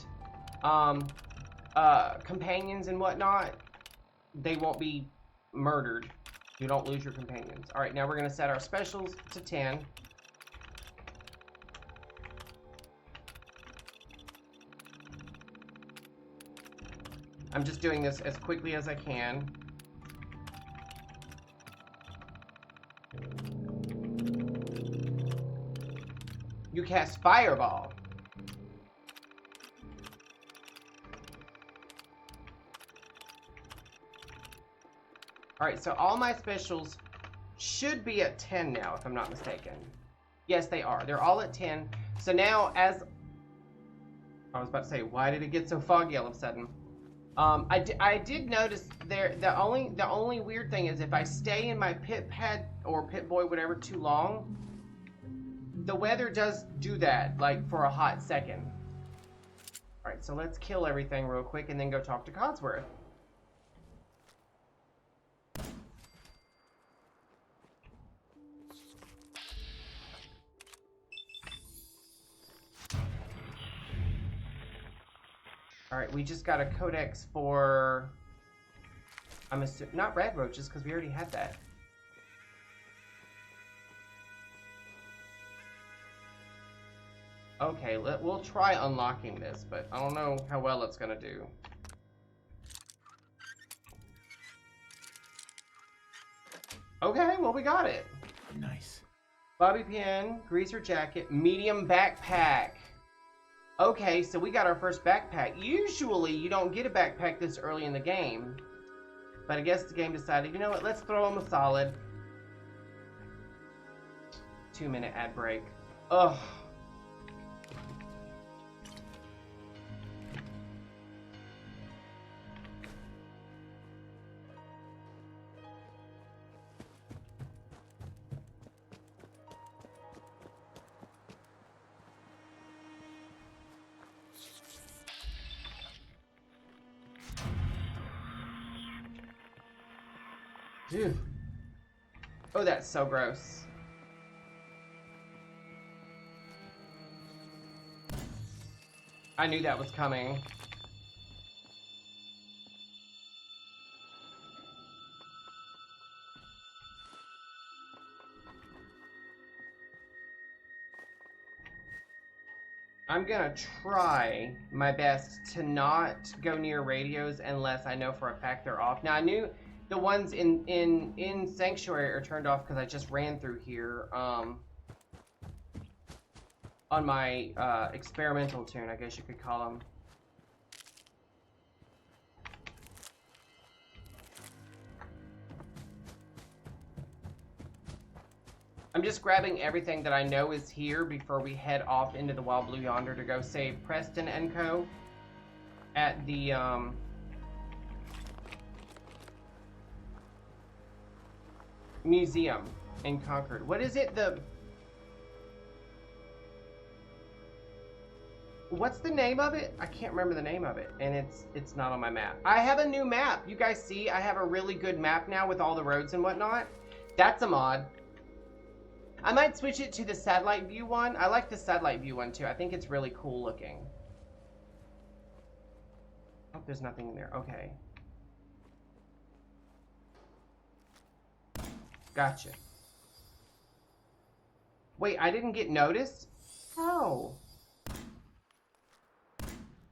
companions and whatnot, they won't be murdered. You don't lose your companions. Alright, now we're going to set our specials to 10. I'm just doing this as quickly as I can. You cast Fireball. Alright, so all my specials should be at 10 now, if I'm not mistaken. Yes, they are. They're all at 10. So now, as... I was about to say, why did it get so foggy all of a sudden? I did notice there, the only weird thing is if I stay in my pit pad, or pit boy, whatever, too long, the weather does do that, like, for a hot second. Alright, so let's kill everything real quick and then go talk to Codsworth. Alright, we just got a codex for... I'm assuming... Not red roaches, because we already had that. Okay, we'll try unlocking this, but I don't know how well it's gonna do. Okay, well, we got it. Nice. Bobby pin, greaser jacket, medium backpack. Okay, so we got our first backpack. Usually, you don't get a backpack this early in the game. But I guess the game decided, you know what, let's throw them a solid. 2-minute ad break. Ugh. Dude. Oh, that's so gross. I knew that was coming. I'm gonna try my best to not go near radios unless I know for a fact they're off. Now, I knew the ones in Sanctuary are turned off because I just ran through here on my experimental tune, I guess you could call them. I'm just grabbing everything that I know is here before we head off into the Wild Blue Yonder to go save Preston and Co. at the museum in Concord. What is it? What's the name of it? I can't remember the name of it, and it's not on my map. I have a new map. You guys see, I have a really good map now with all the roads and whatnot. That's a mod. I might switch it to the satellite view one. I like the satellite view one too. I think it's really cool looking. Oh, there's nothing in there. Okay. Gotcha. Wait, I didn't get noticed? Oh.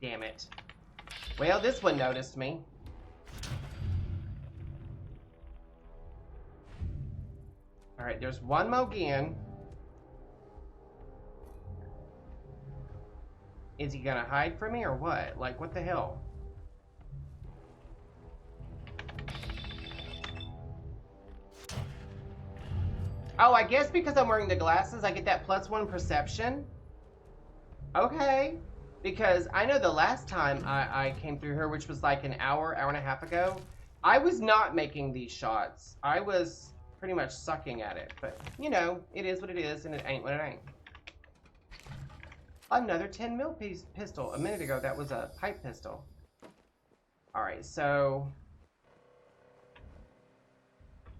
Damn it. Well, this one noticed me. Alright, there's one Mogan. Is he gonna hide from me or what? Like, what the hell? Oh, I guess because I'm wearing the glasses, I get that +1 perception. Okay. Because I know the last time I came through here, which was like an hour and a half ago, I was not making these shots. I was pretty much sucking at it. But, you know, it is what it is, and it ain't what it ain't. Another 10 mil pistol. A minute ago, that was a pipe pistol. Alright, so...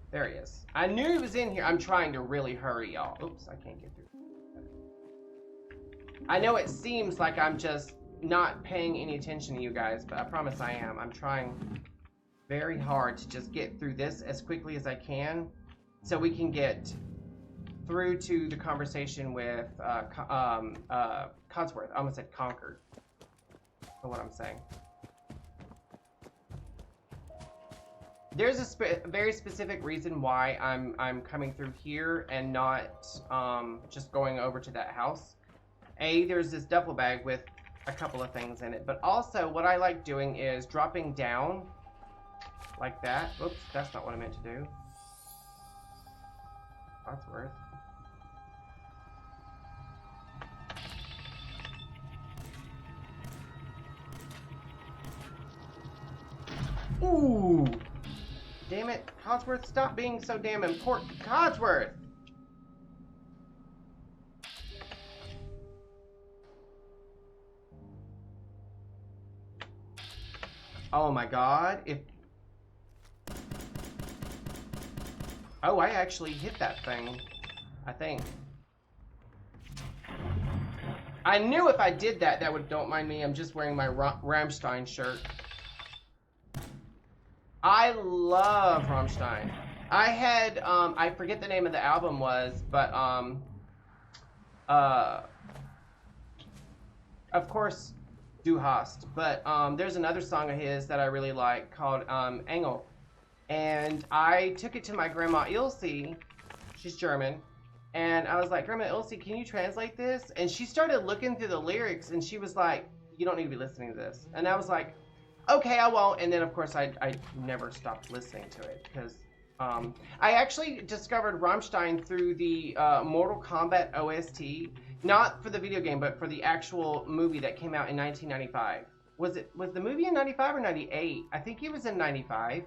there he is. I knew he was in here. I'm trying to really hurry, y'all. Oops, I can't get through. I know it seems like I'm just not paying any attention to you guys, but I promise I am. I'm trying very hard to just get through this as quickly as I can so we can get through to the conversation with Codsworth. I almost said Concord. For what I'm saying. There's a very specific reason why I'm coming through here and not just going over to that house. There's this duffel bag with a couple of things in it, but also what I like doing is dropping down like that. Oops, that's not what I meant to do. Codsworth. Ooh! Damn it, Codsworth, stop being so damn important. Codsworth! Oh my god, if... Oh, I actually hit that thing, I think. I knew if I did that, that would... Don't mind me, I'm just wearing my Rammstein shirt. I love Rammstein. I had, I forget the name of the album was, but, of course, Du Hast. But, there's another song of his that I really like called, Engel. And I took it to my grandma Ilse, she's German, and I was like, Grandma Ilse, can you translate this? And she started looking through the lyrics, and she was like, you don't need to be listening to this. And I was like, okay, I won't. And then, of course, I never stopped listening to it because I actually discovered Rammstein through the Mortal Kombat OST, not for the video game, but for the actual movie that came out in 1995. Was the movie in 95 or 98? I think it was in 95.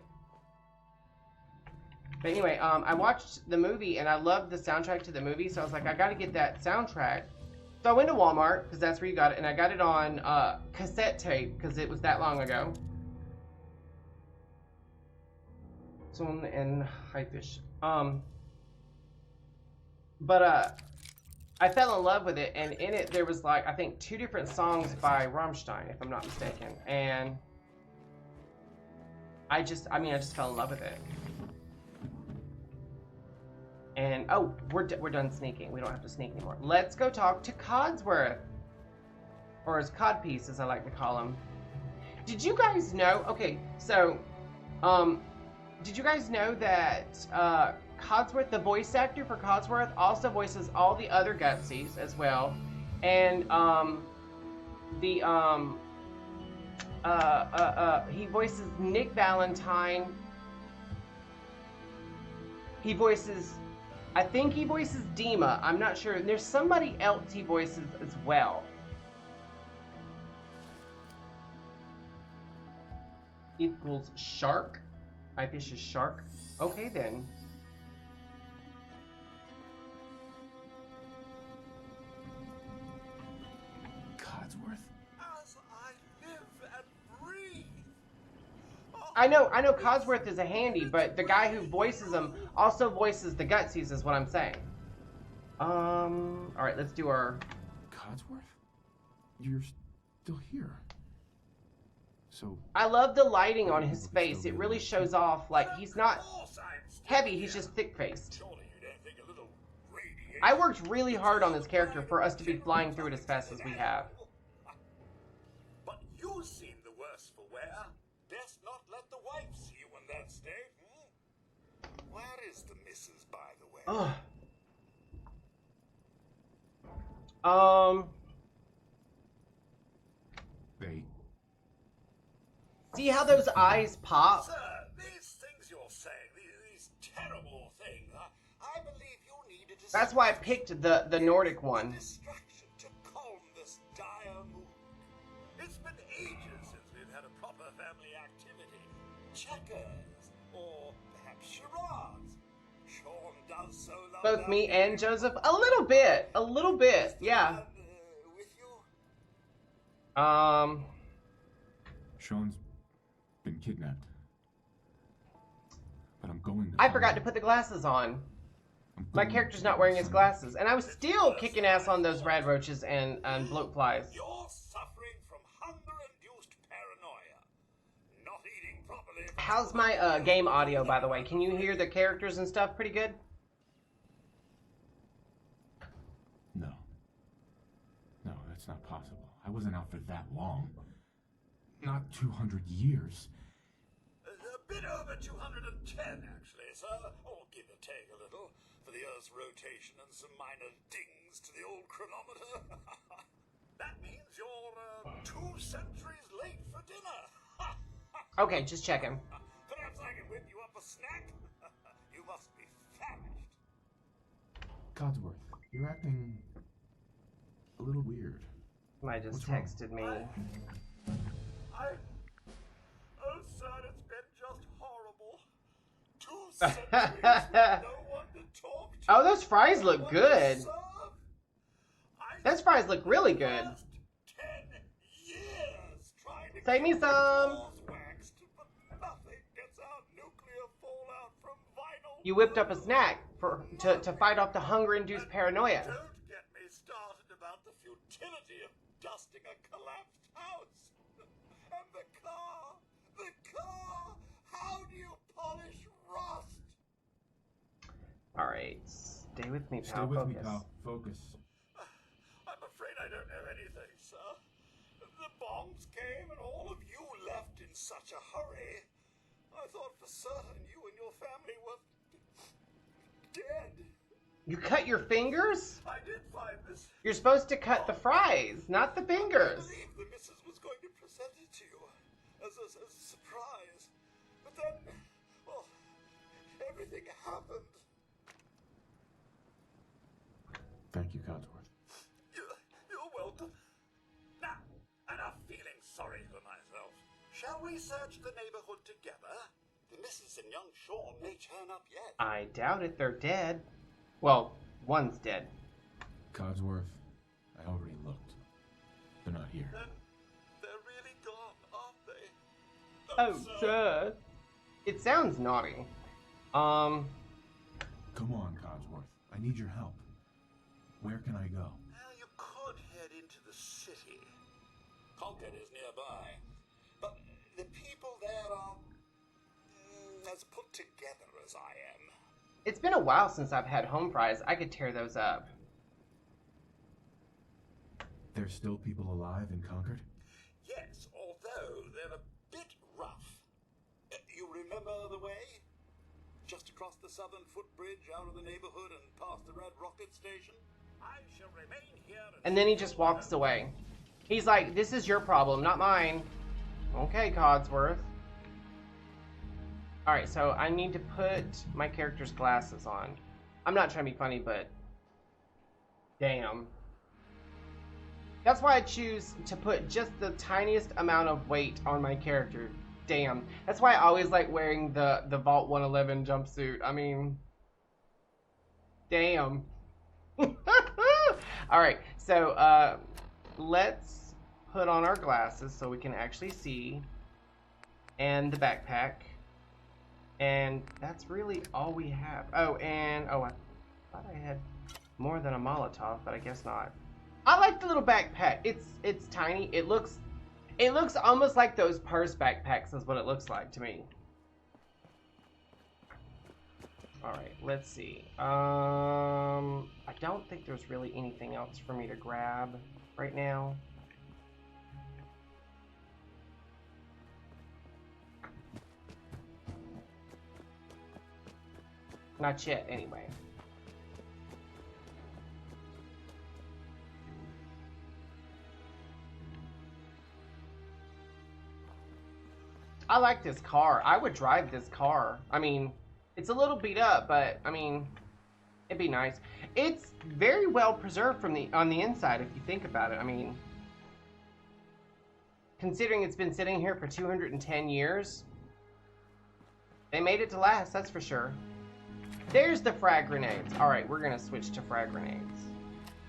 But anyway, I watched the movie and I loved the soundtrack to the movie, so I was like, I got to get that soundtrack. So I went to Walmart, because that's where you got it, and I got it on cassette tape, because it was that long ago. Swim and Highfish. But I fell in love with it, and in it there was like, I think 2 different songs by Rammstein, if I'm not mistaken. And I just fell in love with it. And, oh, we're done sneaking. We don't have to sneak anymore. Let's go talk to Codsworth. Or his Codpiece, as I like to call him. Did you guys know... Okay, so... did you guys know that Codsworth, the voice actor for Codsworth, also voices all the other Gutsies as well? And, he voices Nick Valentine. He voices... I think he voices Dima. I'm not sure. There's somebody else he voices as well. Equals shark. I fish is shark. Okay then. Codsworth? As I live and breathe. I know Codsworth is a handy, but the guy who voices him also voices the Gutsies, is what I'm saying. Alright, let's do our... Codsworth? You're still here. So... I love the lighting on his face. It really shows off, like, he's not heavy, he's just thick-faced. I worked really hard on this character for us to be flying through it as fast as we have. But you seem the worse for wear. Best not let the wife see you in that state. Where is the missus, by the way? They... See how those eyes pop? Sir, these things you're saying, these terrible things, I believe you need a That's why I picked the Nordic one. distraction to calm this dire mood. It's been ages since we've had a proper family activity. Checkers, or perhaps charades. Sean does so love Both that. me and Joseph, a little bit, yeah. With you? Sean's been kidnapped. But I'm going to... I forgot to put the glasses on. My character's not wearing his glasses, and I was still kicking ass on those rad roaches and bloat flies. You're suffering from hunger-induced paranoia. Not eating properly. How's my game audio, by the way? Can you hear the characters and stuff pretty good? No. No, that's not possible. I wasn't out for that long. Not 200 years. A bit over 210, actually, sir. Or give or take a little, for the Earth's rotation and some minor dings according to the old chronometer. That means you're 2 centuries late for dinner. Okay, just checking. Perhaps I can whip you up a snack? You must be famished. Codsworth, you're acting a little weird. Somebody just What's wrong? texted me. Oh, sir, it's been just horrible. 2 centuries with no one to talk to. Oh, those fries look no one good. to serve. Those fries look really good. Last 10 years trying to Save me keep the some. walls waxed, but nothing gets out nuclear fallout from vinyl. You whipped up a snack to fight off the hunger-induced paranoia. Don't get me started about the futility of dusting a collapsed house. And the car! How do you polish rust? Alright, stay with me, pal. Stay with me, Focus. pal. Focus. I'm afraid I don't know anything, sir. The bombs came and all of you left in such a hurry. I thought for certain you and your family were dead. You cut your fingers? I did find this. You're supposed to cut the fries, not the I fingers. believe the missus was going to present it to you as a surprise. But then, well, everything happened. Thank you, Codsworth. You're welcome. Now, enough feeling sorry for myself. Shall we search the neighborhood together? The missus and young Sean may turn up yet. I doubt it. They're dead. Well, one's dead. Codsworth, I already looked. They're not here. Then they're really gone, aren't they? Oh, sir. It sounds naughty. Come on, Codsworth. I need your help. Where can I go? Well, you could head into the city. Concord is nearby. But the people there are as put together as I am. It's been a while since I've had home fries. I could tear those up. There's still people alive in Concord? Yes, although they're a bit rough. You remember the way? Just across the southern footbridge, out of the neighborhood, and past the Red Rocket Station? I shall remain here. And then he just walks away. He's like, this is your problem, not mine. Okay, Codsworth. Alright, so I need to put my character's glasses on. I'm not trying to be funny, but... damn. That's why I choose to put just the tiniest amount of weight on my character. Damn. That's why I always like wearing the Vault 111 jumpsuit. I mean... damn. Alright, so let's put on our glasses so we can actually see. And the backpack. And that's really all we have. Oh, and I thought I had more than a Molotov, but I guess not. I like the little backpack. It's tiny. It looks almost like those purse backpacks is what it looks like to me. Alright, let's see. I don't think there's really anything else for me to grab right now. Not yet, anyway. I like this car. I would drive this car. I mean, it's a little beat up, but I mean, it'd be nice. It's very well preserved on the inside, if you think about it. I mean, considering it's been sitting here for 210 years, they made it to last, that's for sure. There's the frag grenades. All right, we're gonna switch to frag grenades.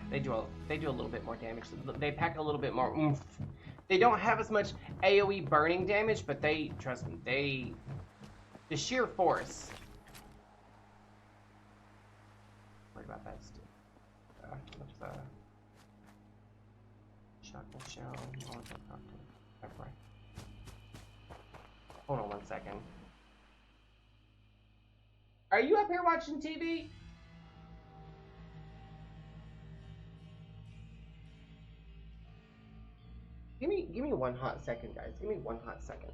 They do a little bit more damage. They pack a little bit more oomph. They don't have as much AOE burning damage, but they, trust me, the sheer force. Worry about that still. What's shotgun shell, Molotov cocktail. Okay. Hold on one second. Are you up here watching TV? Give me one hot second, guys. Give me one hot second.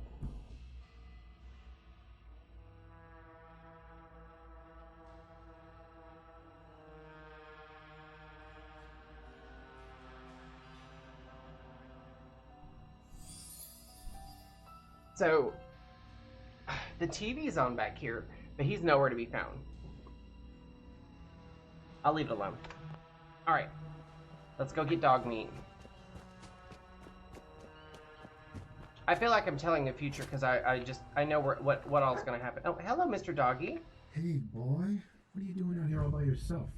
So, the TV's on back here, but he's nowhere to be found. I'll leave it alone. Alright. Let's go get dog meat. I feel like I'm telling the future because I know what all is going to happen. Oh, hello, Mr. Doggy. Hey, boy. What are you doing out here all by yourself?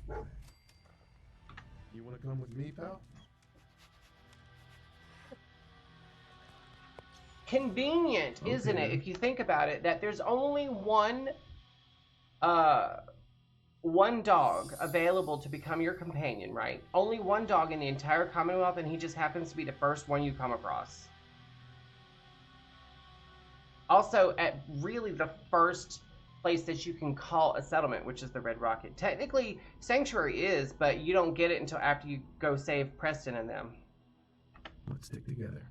You want to come with me, pal? Convenient, isn't Okay, it? then. If you think about it, that there's only one dog available to become your companion, right? Only one dog in the entire Commonwealth, and he just happens to be the first one you come across. Also, at really the first place that you can call a settlement, which is the Red Rocket. Technically, Sanctuary is, but you don't get it until after you go save Preston and them. Let's stick together.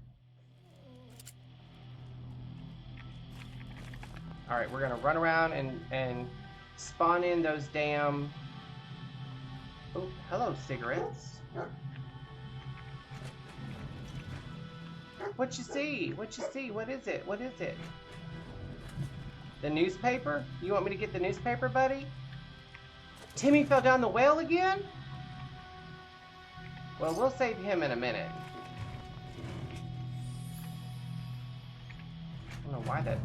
Alright, we're gonna run around and spawn in those damn... Oh, hello, cigarettes. What you see? What you see? What is it? What is it? The newspaper? You want me to get the newspaper, buddy? Timmy fell down the well again? Well, we'll save him in a minute. I don't know why that...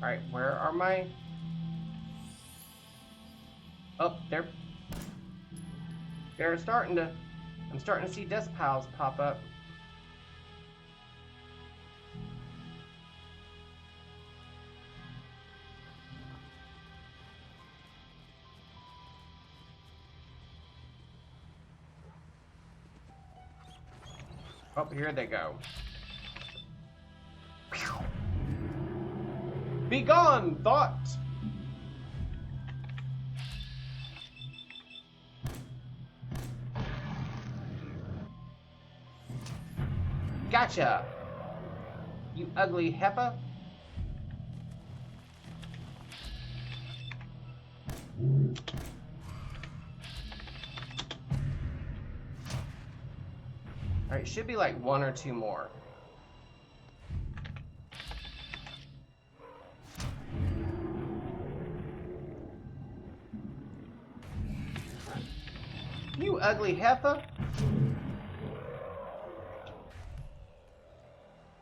Alright, where are my... Oh, they're starting to... I'm starting to see dust piles pop up. Oh, here they go. Be gone, thought! Gotcha! You ugly heifer. Alright, should be like one or two more. You ugly heifer.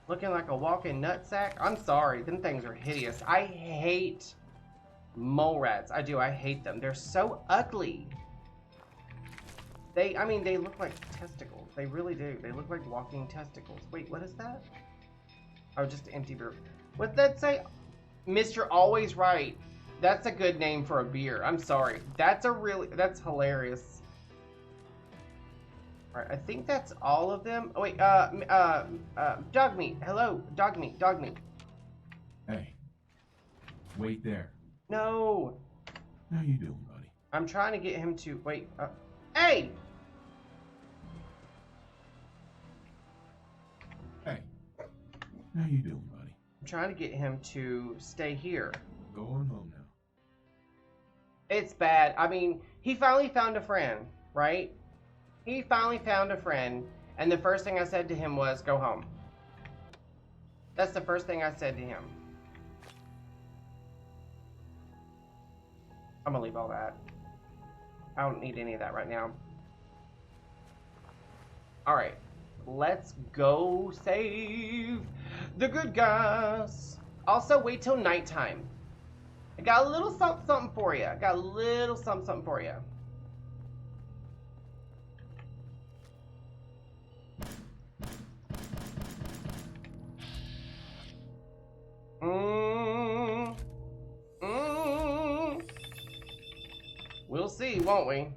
Looking like a walking nutsack. I'm sorry, them things are hideous. I hate mole rats. I do, I hate them. They're so ugly. I mean, they look like testicles. They really do. They look like walking testicles. Wait, what is that? Oh, just empty beer. What'd that say? Mr. Always Right. That's a good name for a beer. I'm sorry. That's hilarious. Alright, I think that's all of them. Oh, wait, dog meat. Hello, dog meat, dog meat. Hey. Wait there. No. How you doing, buddy? I'm trying to get him to, wait, hey! Hey. How you doing, buddy? I'm trying to get him to stay here. Going home now. It's bad. I mean, he finally found a friend, right? He finally found a friend, and the first thing I said to him was, go home. That's the first thing I said to him. I'm gonna leave all that. I don't need any of that right now. Alright. Let's go save the good guys. Also, wait till nighttime. I got a little something for you. I got a little something for you. We'll see, won't we?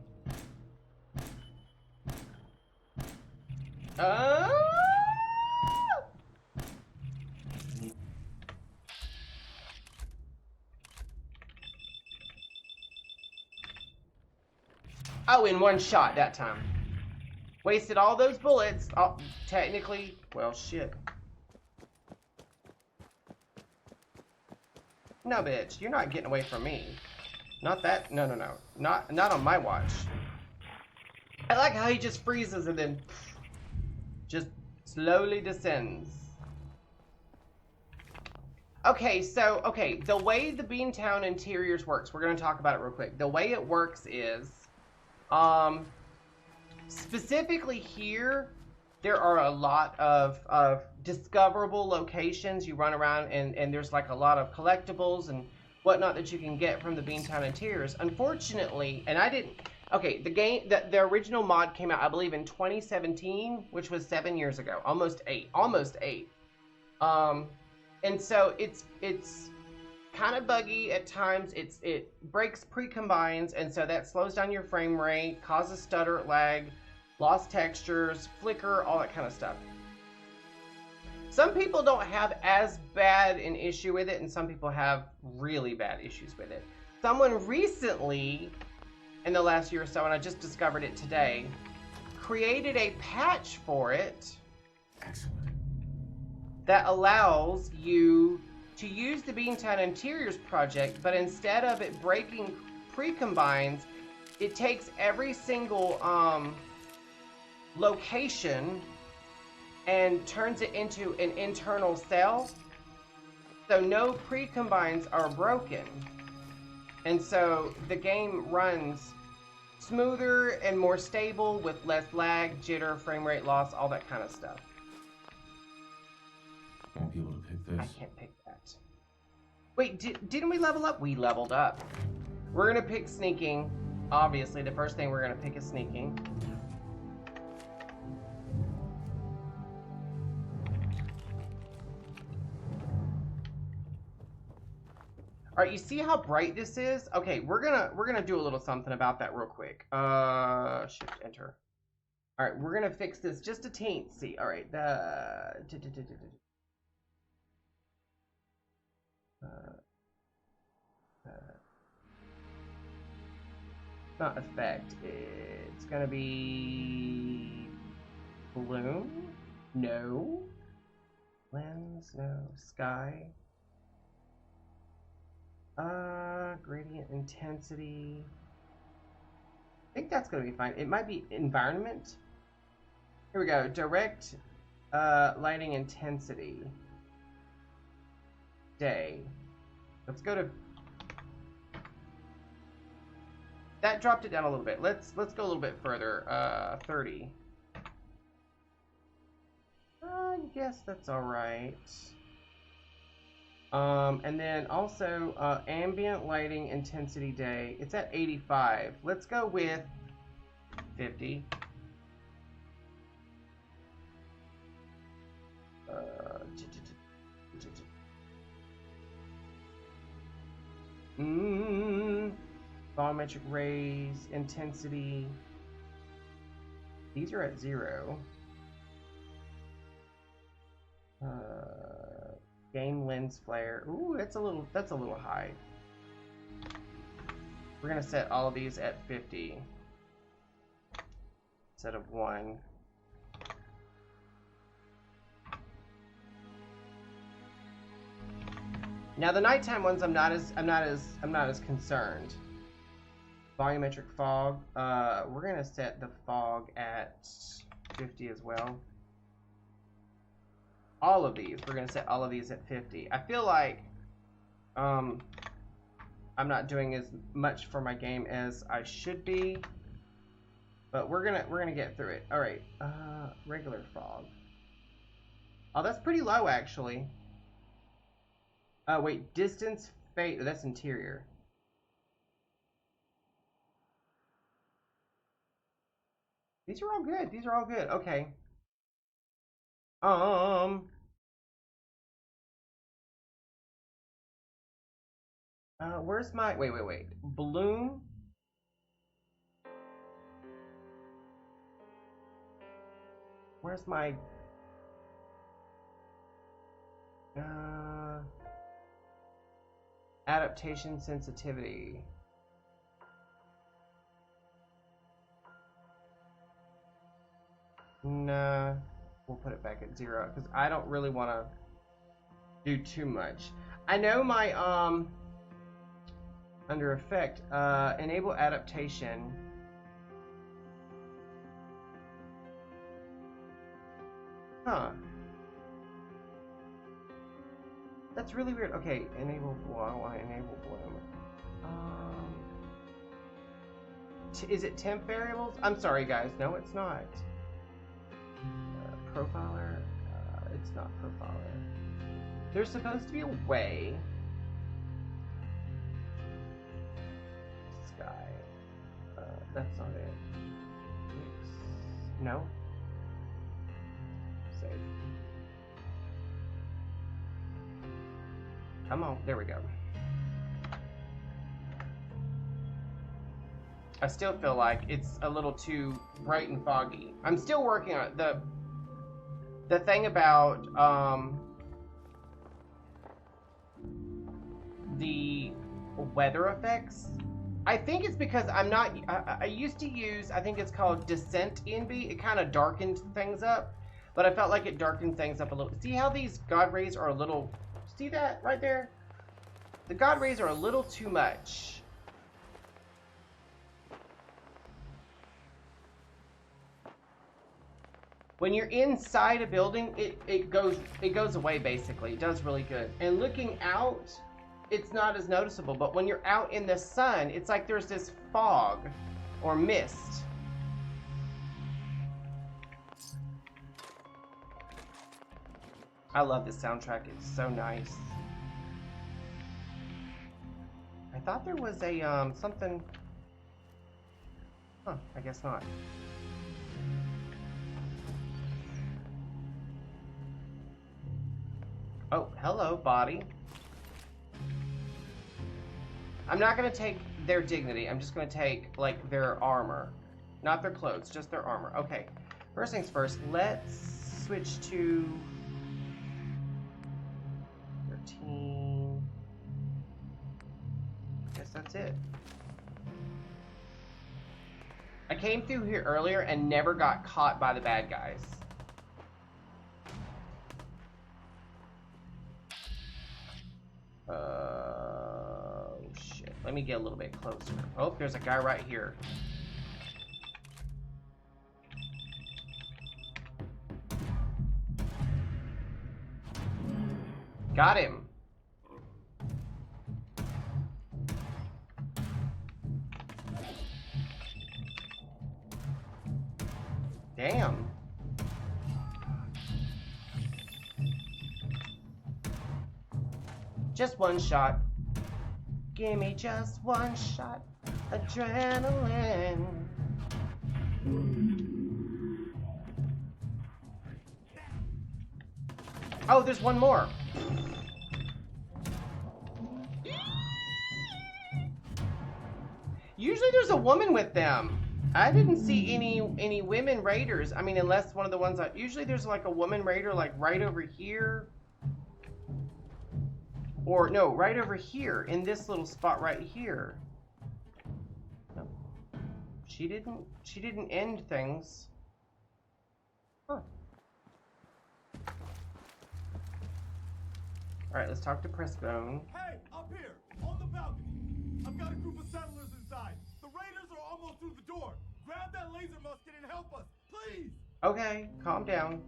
Oh, in one shot that time. Wasted all those bullets. Oh, technically, well, shit. No, bitch, you're not getting away from me. Not that. No. Not on my watch. I like how he just freezes and then just Slowly descends. Okay, so, the way the Beantown Interiors works, we're going to talk about it real quick. The way it works is, specifically here, there are a lot of discoverable locations. You run around and there's like a lot of collectibles and whatnot that you can get from the Beantown Interiors. Unfortunately, and I didn't... Okay, the original mod came out, I believe, in 2017, which was 7 years ago. Almost eight. And so it's kind of buggy at times. It breaks pre-combines, and so that slows down your frame rate, causes stutter, lag, lost textures, flicker, all that kind of stuff. Some people don't have as bad an issue with it, and some people have really bad issues with it. Someone recently, in the last year or so, and I just discovered it today, created a patch for it. Excellent. That allows you to use the Beantown Interiors project, but instead of it breaking pre-combines, it takes every single location and turns it into an internal cell. So no pre-combines are broken. And so the game runs smoother and more stable with less lag, jitter, frame rate loss, all that kind of stuff. Won't be able to pick this. I can't pick that. Wait, didn't we level up? We leveled up. We're gonna pick sneaking. Obviously, the first thing we're gonna pick is sneaking. All right, you see how bright this is? Okay, we're gonna do a little something about that real quick. Shift Enter. All right, we're gonna fix this just a teensy. All right, not effect. It's gonna be bloom. No. Lens. No. Sky. Gradient intensity. I think that's gonna be fine. It might be environment. Here we go. Direct lighting intensity. Day. Let's go to... That dropped it down a little bit. Let's go a little bit further. 30. I guess that's all right. And then also ambient lighting intensity day. It's at 85. Let's go with 50. Volumetric rays, intensity. These are at 0. Game lens flare. Ooh, that's a little high. We're gonna set all of these at 50 instead of 1. Now the nighttime ones, I'm not as concerned. Volumetric fog. We're gonna set the fog at 50 as well. All of these, we're gonna set all of these at 50. I feel like I'm not doing as much for my game as I should be, but we're gonna get through it. All right, regular fog. Oh, that's pretty low actually. Wait, distance fade. Oh, that's interior. These are all good. These are all good. Okay. Where's my... Wait. Bloom? Where's my... adaptation sensitivity. Nah, we'll put it back at 0 because I don't really want to do too much. I know my under effect, enable adaptation. Huh. That's really weird. Okay, enable. Well, I want to enable bloom. Is it temp variables? I'm sorry, guys. No, it's not. Profiler. It's not profiler. There's supposed to be a way. Sky. That's not it. No. Save. Come on. There we go. I still feel like it's a little too bright and foggy. I'm still working on it. The thing about the weather effects, I think it's because I'm not, I used to use, I think it's called Descent Envy. It kind of darkened things up, but I felt like it darkened things up a little. See how these God rays are a little, see that right there? The God rays are a little too much. When you're inside a building, it goes away basically. It does really good. And looking out, it's not as noticeable. But when you're out in the sun, it's like there's this fog or mist. I love this soundtrack. It's so nice. I thought there was a something. Huh, I guess not. Oh, hello, body. I'm not going to take their dignity. I'm just going to take, like, their armor. Not their clothes, just their armor. Okay. First things first, let's switch to 13. Guess that's it. I came through here earlier and never got caught by the bad guys. Shit. Let me get a little bit closer. Oh, there's a guy right here. Got him. Damn. Just one shot. Give me just one shot. Adrenaline. Oh, there's one more. Usually there's a woman with them. I didn't see any women raiders. I mean, unless one of the ones that usually there's like a woman raider like right over here. Or no, right over here in this little spot right here. No. She didn't end things. Huh. Alright, let's talk to Pressbone. Hey, up here, on the balcony. I've got a group of settlers inside. The raiders are almost through the door. Grab that laser musket and help us, please. Okay, calm down.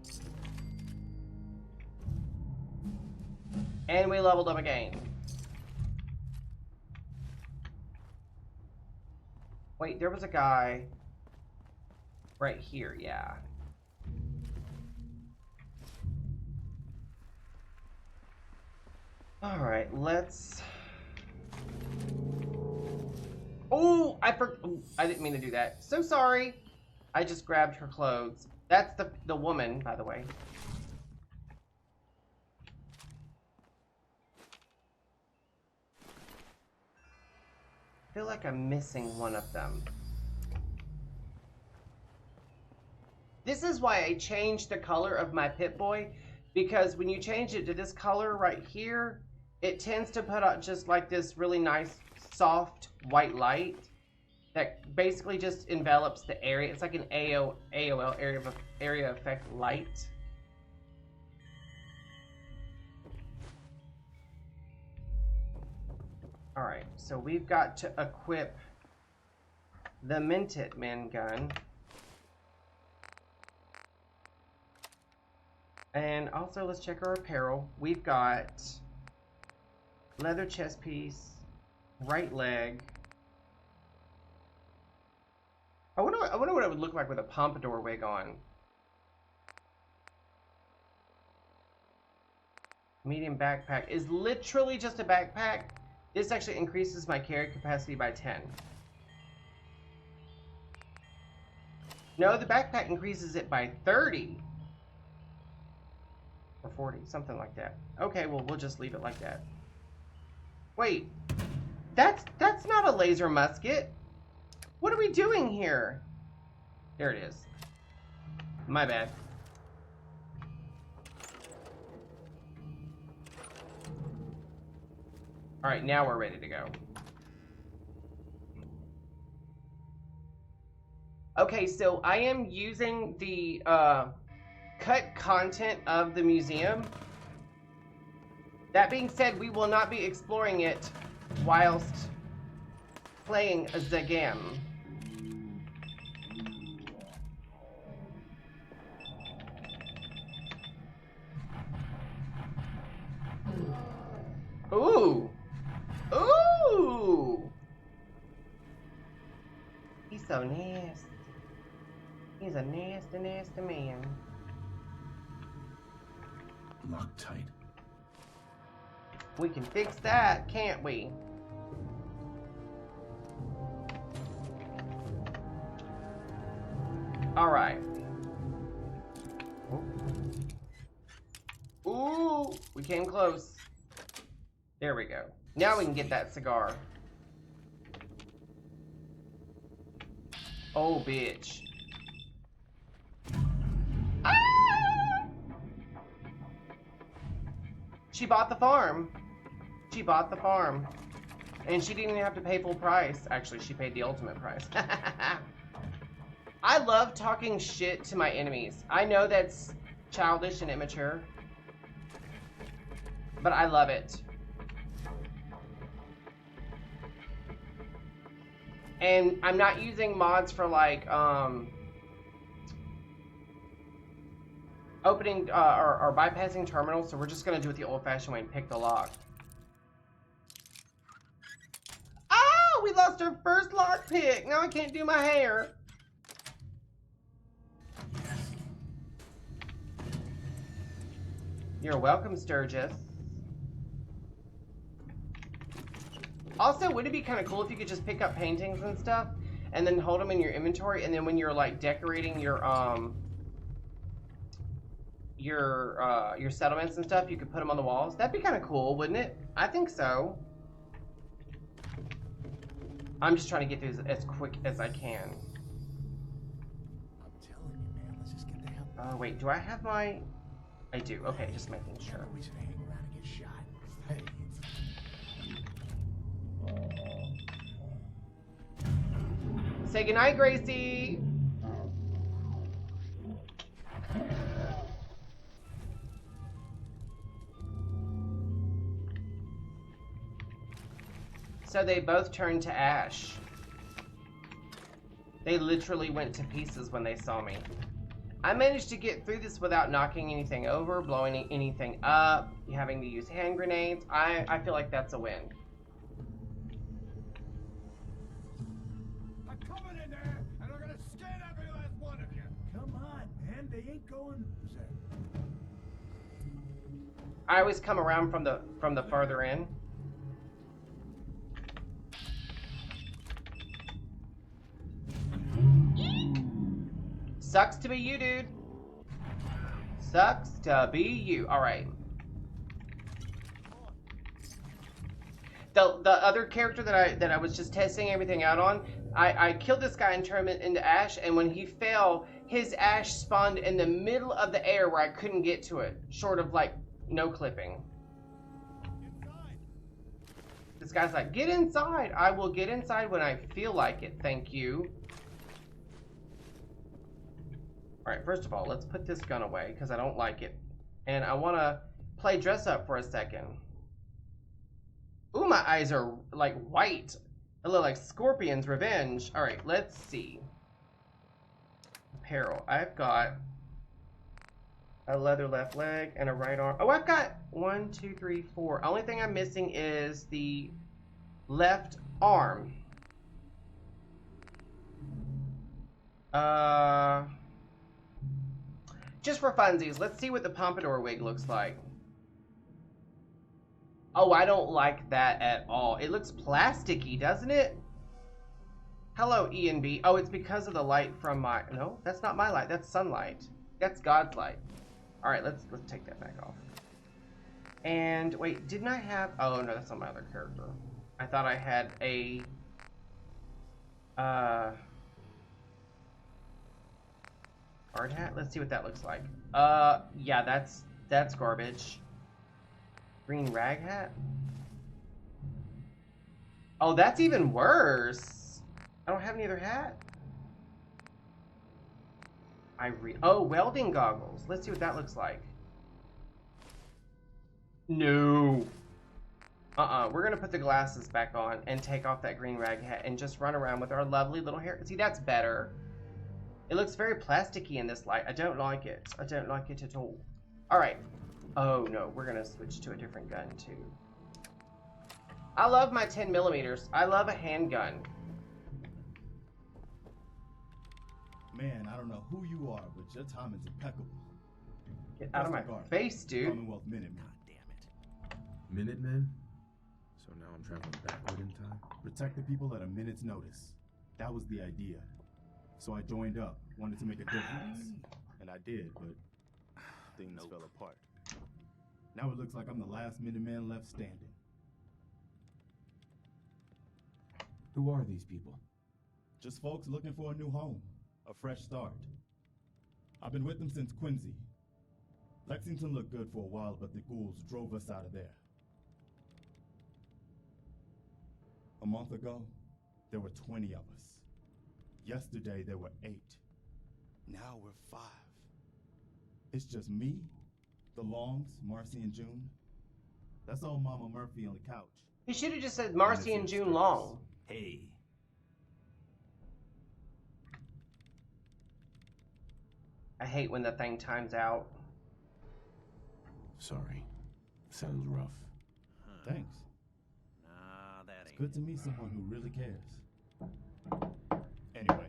And we leveled up again. Wait, there was a guy right here, yeah. Alright, let's... Oh, I didn't mean to do that. So sorry. I just grabbed her clothes. That's the woman, by the way. I feel like I'm missing one of them. This is why I changed the color of my Pip-Boy, because when you change it to this color right here, it tends to put out just like this really nice soft white light that basically just envelops the area. It's like an AOL area effect light. Alright, so we've got to equip the Minted Man gun. And also, let's check our apparel. We've got leather chest piece, right leg. I wonder what it would look like with a pompadour wig on. Medium backpack is literally just a backpack. This actually increases my carry capacity by 10. No, the backpack increases it by 30. Or 40, something like that. Okay, well, we'll just leave it like that. Wait, that's not a laser musket. What are we doing here? There it is. My bad. All right, now we're ready to go. Okay, so I am using the cut content of the museum. That being said, we will not be exploring it whilst playing the game. Ooh! Ooh! He's so nasty. He's a nasty, nasty man. Loctite. We can fix that, can't we? Alright. Ooh! We came close. There we go. Now we can get that cigar. Oh, bitch. Ah! She bought the farm. She bought the farm. And she didn't even have to pay full price. Actually, she paid the ultimate price. I love talking shit to my enemies. I know that's childish and immature, but I love it. And I'm not using mods for like opening or bypassing terminals, so we're just gonna do it the old-fashioned way and pick the lock. Oh, we lost our first lock pick. Now I can't do my hair. You're welcome, Sturgis. Also, wouldn't it be kind of cool if you could just pick up paintings and stuff and then hold them in your inventory, and then when you're like decorating your settlements and stuff, you could put them on the walls? That'd be kind of cool, wouldn't it? I think so. I'm just trying to get through as quick as I can. I'm telling you, man, let's just get the hell. Oh, wait, do I have my... I do. Okay, just making sure. No reason to hang around and get shot. Hey. Say goodnight, Gracie. So they both turned to ash. They literally went to pieces when they saw me. I managed to get through this without knocking anything over, blowing anything up, having to use hand grenades. I feel like that's a win. I'm coming in there, and I'm gonna skin every last one of you. Come on, man, they ain't going. I always come around from the farther end. Sucks to be you, dude. Sucks to be you. All right. The other character that I was just testing everything out on, I killed this guy and turned him into ash, and when he fell, his ash spawned in the middle of the air where I couldn't get to it, short of like no clipping. This guy's like, get inside. I will get inside when I feel like it. Thank you. Alright, first of all, let's put this gun away because I don't like it. And I want to play dress up for a second. Ooh, my eyes are like white. They look like Scorpion's Revenge. Alright, let's see. Apparel. I've got a leather left leg, and a right arm. Oh, I've got 1, 2, 3, 4. Only thing I'm missing is the left arm. Just for funsies, let's see what the pompadour wig looks like. Oh, I don't like that at all. It looks plasticky, doesn't it? Hello, E and B. Oh, it's because of the light from my... No, that's not my light. That's sunlight. That's God's light. All right, let's take that back off. And wait, didn't I have... Oh, no, that's not my other character. I thought I had a... hard hat? Let's see what that looks like. Yeah, that's garbage. Green rag hat? Oh, that's even worse. I don't have any other hat. Oh, welding goggles. Let's see what that looks like. No. We're gonna put the glasses back on and take off that green rag hat and just run around with our lovely little hair. See, that's better. It looks very plasticky in this light. I don't like it. I don't like it at all. Alright. Oh no, we're gonna switch to a different gun too. I love my 10mm. I love a handgun. Man, I don't know who you are, but your timing's impeccable. Get out of my face, dude. Commonwealth Minutemen. God damn it. Minutemen? So now I'm traveling backward in time? Protect the people at a minute's notice. That was the idea. So I joined up, wanted to make a difference. And I did, but things fell apart. Now it looks like I'm the last Minuteman left standing. Who are these people? Just folks looking for a new home, a fresh start. I've been with them since Quincy. Lexington looked good for a while, but the ghouls drove us out of there. A month ago, there were 20 of us. Yesterday, there were 8. Now we're 5. It's just me, the Longs, Marcy and June. That's old Mama Murphy on the couch. You should have just said Marcy and June Long. Hey. I hate when the thing times out. Sorry. Sounds rough. Thanks. Nah, that It's ain't good to meet someone who really cares. Anyway,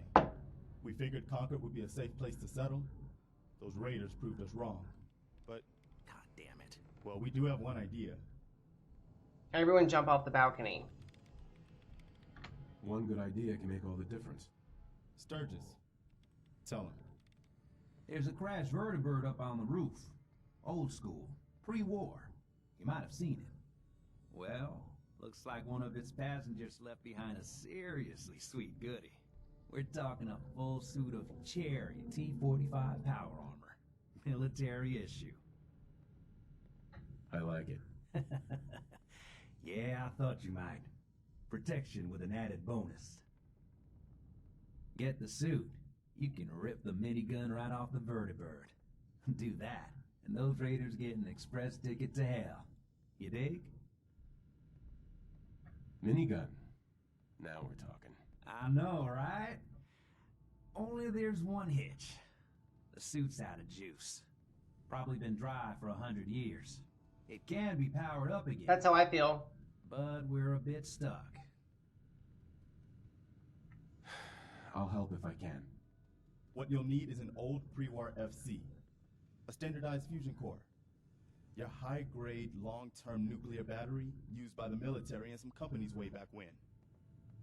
we figured Concord would be a safe place to settle. Those raiders proved us wrong. But, God damn it. well, we do have one idea. Everyone jump off the balcony. One good idea can make all the difference. Sturgis, tell him. There's a crashed vertibird up on the roof. Old school. Pre-war. You might have seen it. Well, looks like one of its passengers left behind a seriously sweet goodie. We're talking a full suit of cherry T-45 power armor. Military issue. I like it. Yeah, I thought you might. Protection with an added bonus. Get the suit. You can rip the minigun right off the vertibird. Do that, and those raiders get an express ticket to hell. You dig? Minigun. Now we're talking. I know, right? Only there's one hitch. The suit's out of juice. Probably been dry for 100 years. It can be powered up again. That's how I feel. But we're a bit stuck. I'll help if I can. What you'll need is an old pre-war FC, a standardized fusion core, your high-grade, long-term nuclear battery used by the military and some companies way back when.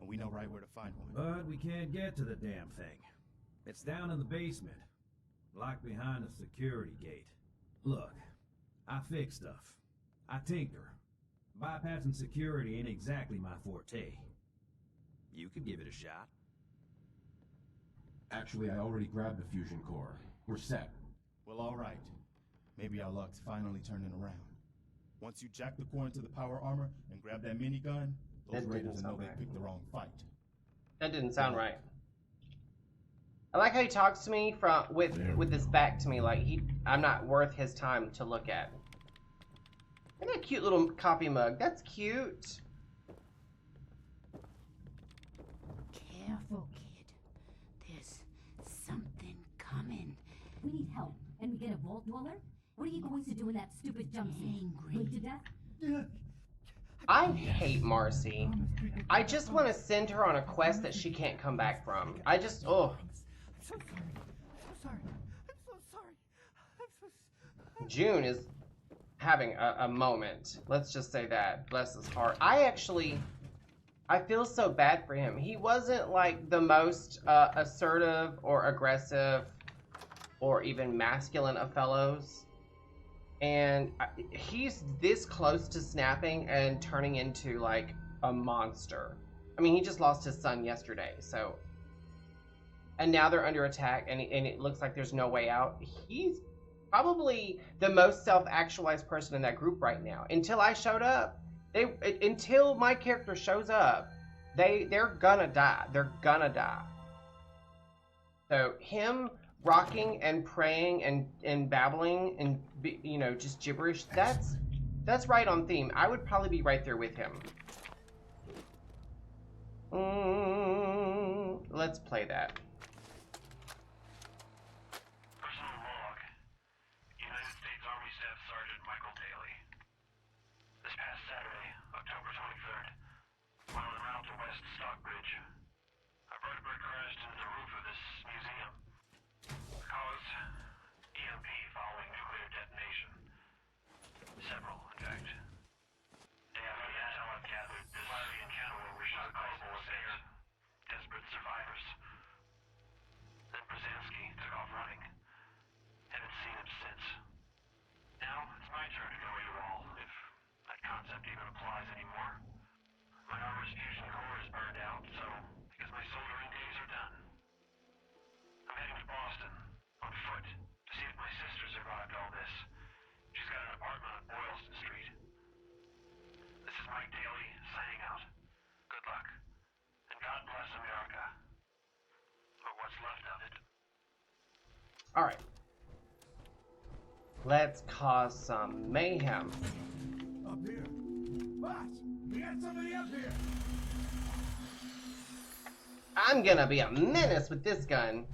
And we know right where to find one. But we can't get to the damn thing. It's down in the basement, locked behind a security gate. Look, I fix stuff. I tinker. Bypassing security ain't exactly my forte. You could give it a shot. Actually, I already grabbed the fusion core. We're set. Well, all right. Maybe our luck's finally turning around. Once you jack the core into the power armor and grab that minigun, those raiders will know they picked the wrong fight. That didn't sound right. I like how he talks to me with his back to me, like I'm not worth his time to look at. Look at that cute little coffee mug. That's cute. Careful, kid. There's something coming. We need help, and we get a vault vault dweller? What are you going to do in that stupid jumpsuit? Bleed to death? I hate Marcy. I just want to send her on a quest that she can't come back from. I just, oh. I'm so sorry. I'm so sorry. I'm so sorry. I'm so sorry. June is having a moment. Let's just say that. Bless his heart. I feel so bad for him. He wasn't like the most assertive or aggressive or even masculine of fellows. And he's this close to snapping and turning into like a monster. I mean, he just lost his son yesterday, so. And now they're under attack, and it looks like there's no way out. He's probably the most self-actualized person in that group right now. Until I showed up, until my character shows up, they're gonna die. They're gonna die. So him rocking and praying and babbling and you know, just gibberish, that's right on theme. I would probably be right there with him. Let's play that. Personal log. United States Army Staff Sergeant Michael Daly. This past Saturday, October 23rd, while en route to West Stockbridge, a vertebrate crashed into the roof of this museum. Cause EMP following nuclear detonation. Several, in fact. Day after the intel I've gathered, this Larry and Cannaway were shot by desperate survivors. Then Brzezinski took off running. Haven't seen him since. Now it's my turn to go AWOL, if that concept even applies anymore. My armor's fusion core is burned out, so because my soldering days are done. I'm heading to Boston, on foot, to see if my sister survived all this. She's got an apartment on Boylston Street. This is Mike Daly, signing out. Good luck. And God bless America. Or what's left of it. Alright. Let's cause some mayhem. Up here. Boss, we got somebody up here. I'm gonna be a menace with this gun.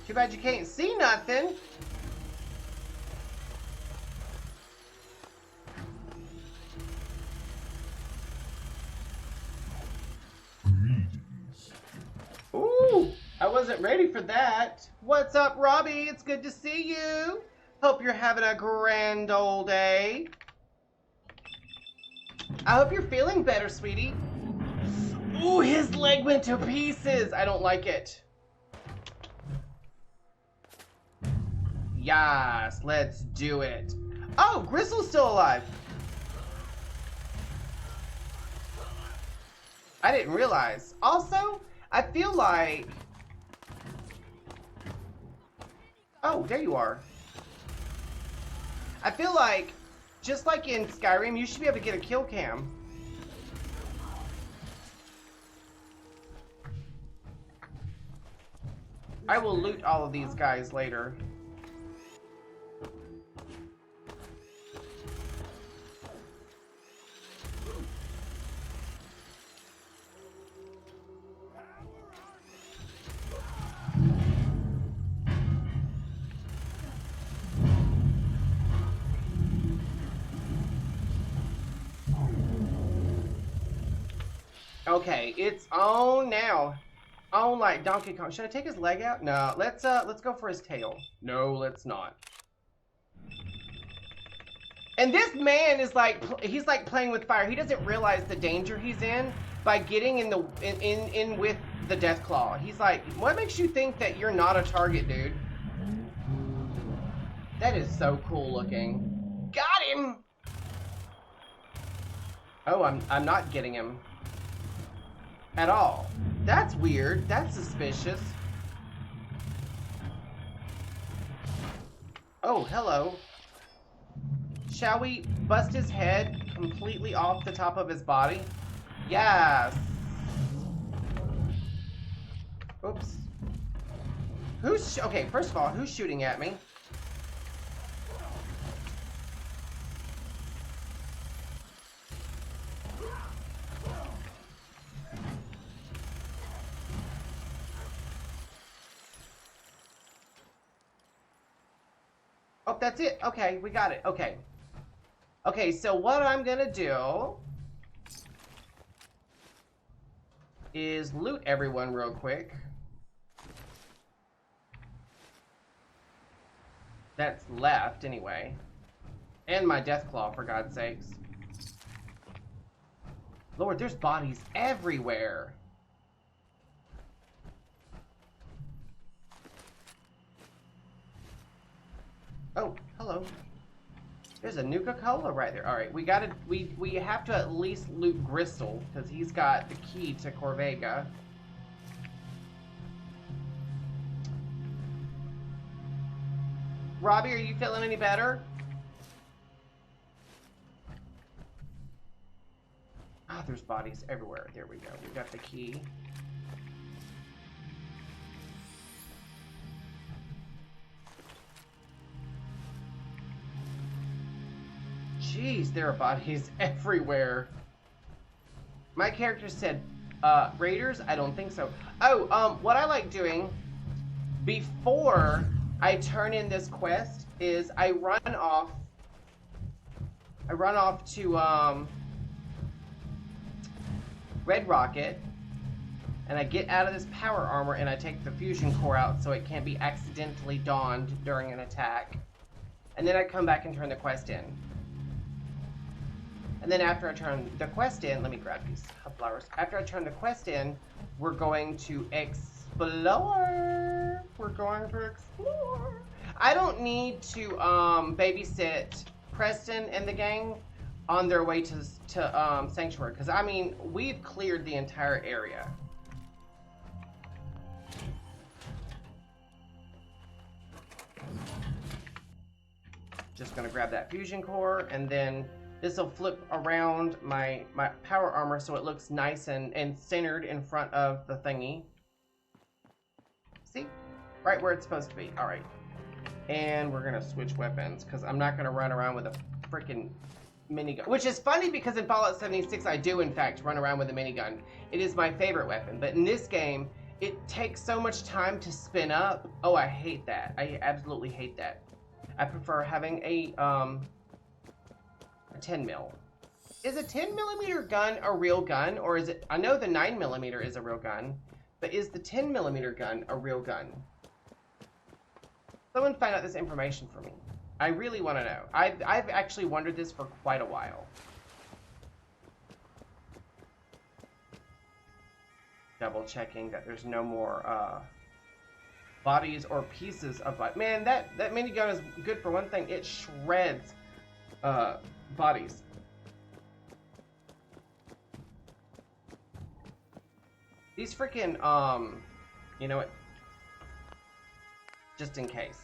Too bad you can't see nothing. Ooh, I wasn't ready for that. What's up, Robbie? It's good to see you. Hope you're having a grand old day. I hope you're feeling better, sweetie. Ooh, his leg went to pieces. I don't like it. Yes, let's do it. Oh, Gristle's still alive. I didn't realize. Also, I feel like... Oh, there you are. I feel like, just like in Skyrim, you should be able to get a kill cam. I will loot all of these guys later. Okay, it's on now. On like Donkey Kong. Should I take his leg out? No, let's go for his tail. No, let's not. And this man is like, he's like playing with fire. He doesn't realize the danger he's in by getting in with the death claw. He's like, what makes you think that you're not a target, dude? That is so cool looking. Got him. Oh, I'm not getting him. At all. That's weird. That's suspicious. Oh, hello. Shall we bust his head completely off the top of his body? Yes. Oops. Okay, first of all, who's shooting at me? Oh, that's it. Okay, we got it. Okay. Okay, so what I'm gonna do is loot everyone real quick. That's left, anyway. And my Deathclaw, for God's sakes. Lord, there's bodies everywhere. Oh, hello. There's a Nuka-Cola right there. All right, we have to at least loot Gristle because he's got the key to Corvega. Robbie, are you feeling any better? Ah, there's bodies everywhere. There we go. We got the key. Jeez, there are bodies everywhere. My character said, raiders? I don't think so. Oh, what I like doing before I turn in this quest is I run off to, Red Rocket, and I get out of this power armor and I take the fusion core out so it can't be accidentally donned during an attack. And then I come back and turn the quest in. And then after I turn the quest in, let me grab these flowers. After I turn the quest in, we're going to explore. We're going to explore. I don't need to babysit Preston and the gang on their way to Sanctuary, because I mean, we've cleared the entire area. Just gonna grab that fusion core, and then this will flip around my power armor so it looks nice and centered in front of the thingy. See? Right where it's supposed to be. All right. And we're gonna switch weapons because I'm not gonna run around with a freaking minigun. Which is funny because in Fallout 76 I do in fact run around with a minigun. It is my favorite weapon, but in this game it takes so much time to spin up. Oh, I hate that. I absolutely hate that. I prefer having a 10 mil. Is a 10mm gun a real gun, or is it? I know the 9mm is a real gun, but is the 10mm gun a real gun? Someone find out this information for me. I really want to know. I've actually wondered this for quite a while. Double checking that there's no more bodies or pieces of body. Man, that minigun is good for one thing. It shreds bodies. These freaking you know what? Just in case.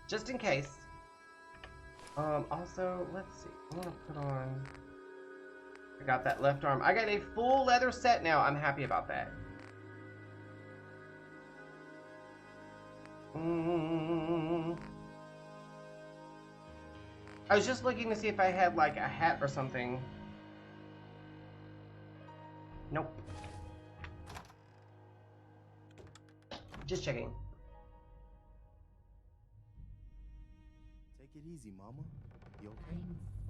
Just in case. Also, let's see. I'm gonna put on. I got that left arm. I got a full leather set now. I'm happy about that. I was just looking to see if I had like a hat or something. Nope. Just checking. Take it easy, Mama. You okay?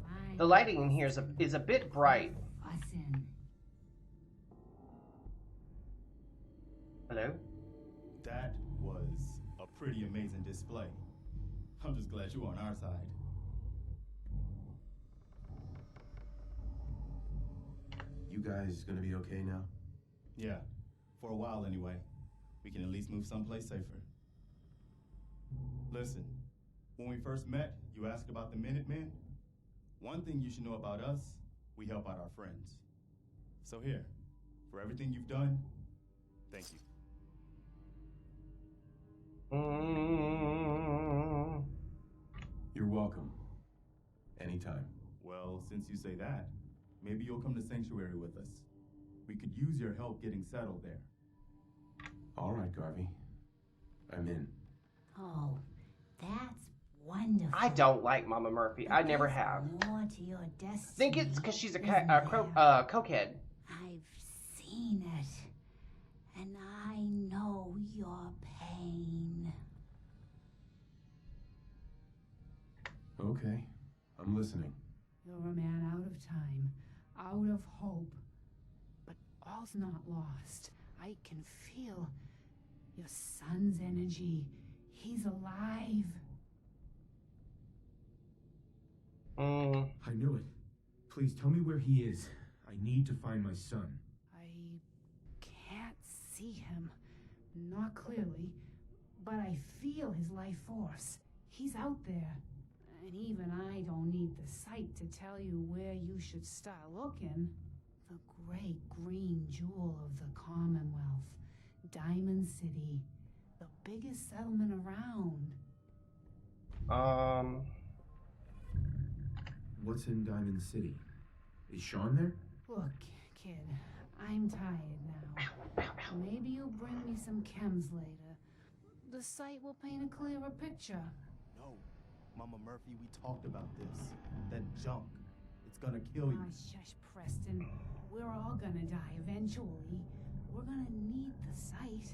Fine. The lighting in here is a bit bright. Listen. Hello? That was a pretty amazing display. I'm just glad you're on our side. You guys gonna be okay now? Yeah, for a while anyway. We can at least move someplace safer. Listen, when we first met, you asked about the Minutemen. One thing you should know about us, we help out our friends. So here, for everything you've done, thank you. You're welcome. Anytime. Well, since you say that, maybe you'll come to Sanctuary with us. We could use your help getting settled there. All right, Garvey. I'm in. Oh, that's wonderful. I don't like Mama Murphy. But I never there's have. more to your destiny. I think it's because she's a isn't there? cokehead. I've seen it, and I know your pain. Okay, I'm listening. You're a man out of time, out of hope. But all's not lost. I can feel your son's energy. He's alive. I knew it. Please tell me where he is. I need to find my son. I can't see him, not clearly, but I feel his life force. He's out there. And even I don't need the sight to tell you where you should start looking. The great green jewel of the Commonwealth, Diamond City, the biggest settlement around. What's in Diamond City? Is Sean there? Look, kid, I'm tired now. Maybe you'll bring me some chems later. The sight will paint a clearer picture. No, Mama Murphy, we talked about this. That junk, it's gonna kill you. Ah, shush, Preston. We're all gonna die eventually. We're gonna need the sight.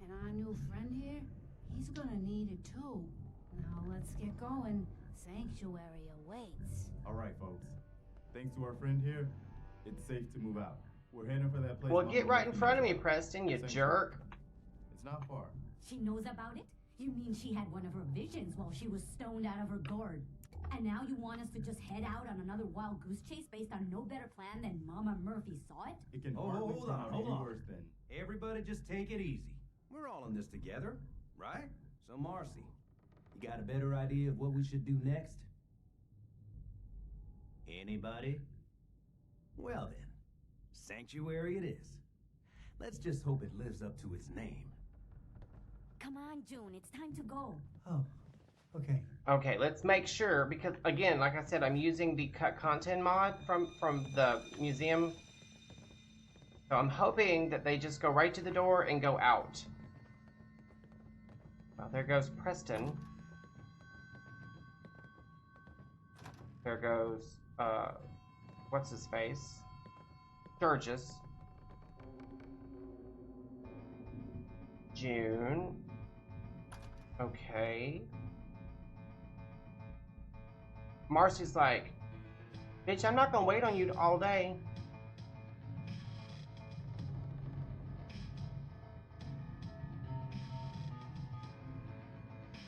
And our new friend here, he's gonna need it too. Now let's get going. Sanctuary awaits. All right, folks. Thanks to our friend here, it's safe to move out. We're heading for that place. Well, Mama get right in Murphy front of me, mentioned. Preston, you Thanks. jerk. It's not far. She knows about it? You mean she had one of her visions while she was stoned out of her gourd? And now you want us to just head out on another wild goose chase based on no better plan than Mama Murphy saw it? It can Oh, hardly hold turn on, out hold any on. worse than. Everybody just take it easy. We're all in this together, right? So, Marcy, you got a better idea of what we should do next? Anybody? Well then, Sanctuary it is. Let's just hope it lives up to its name. Come on, June, it's time to go. Oh, okay. Okay, let's make sure, because again, like I said, I'm using the cut content mod from the museum. So I'm hoping that they just go right to the door and go out. Well, there goes Preston. There goes, what's his face? Sturgis. June. Okay. Marcy's like, bitch, I'm not gonna wait on you all day.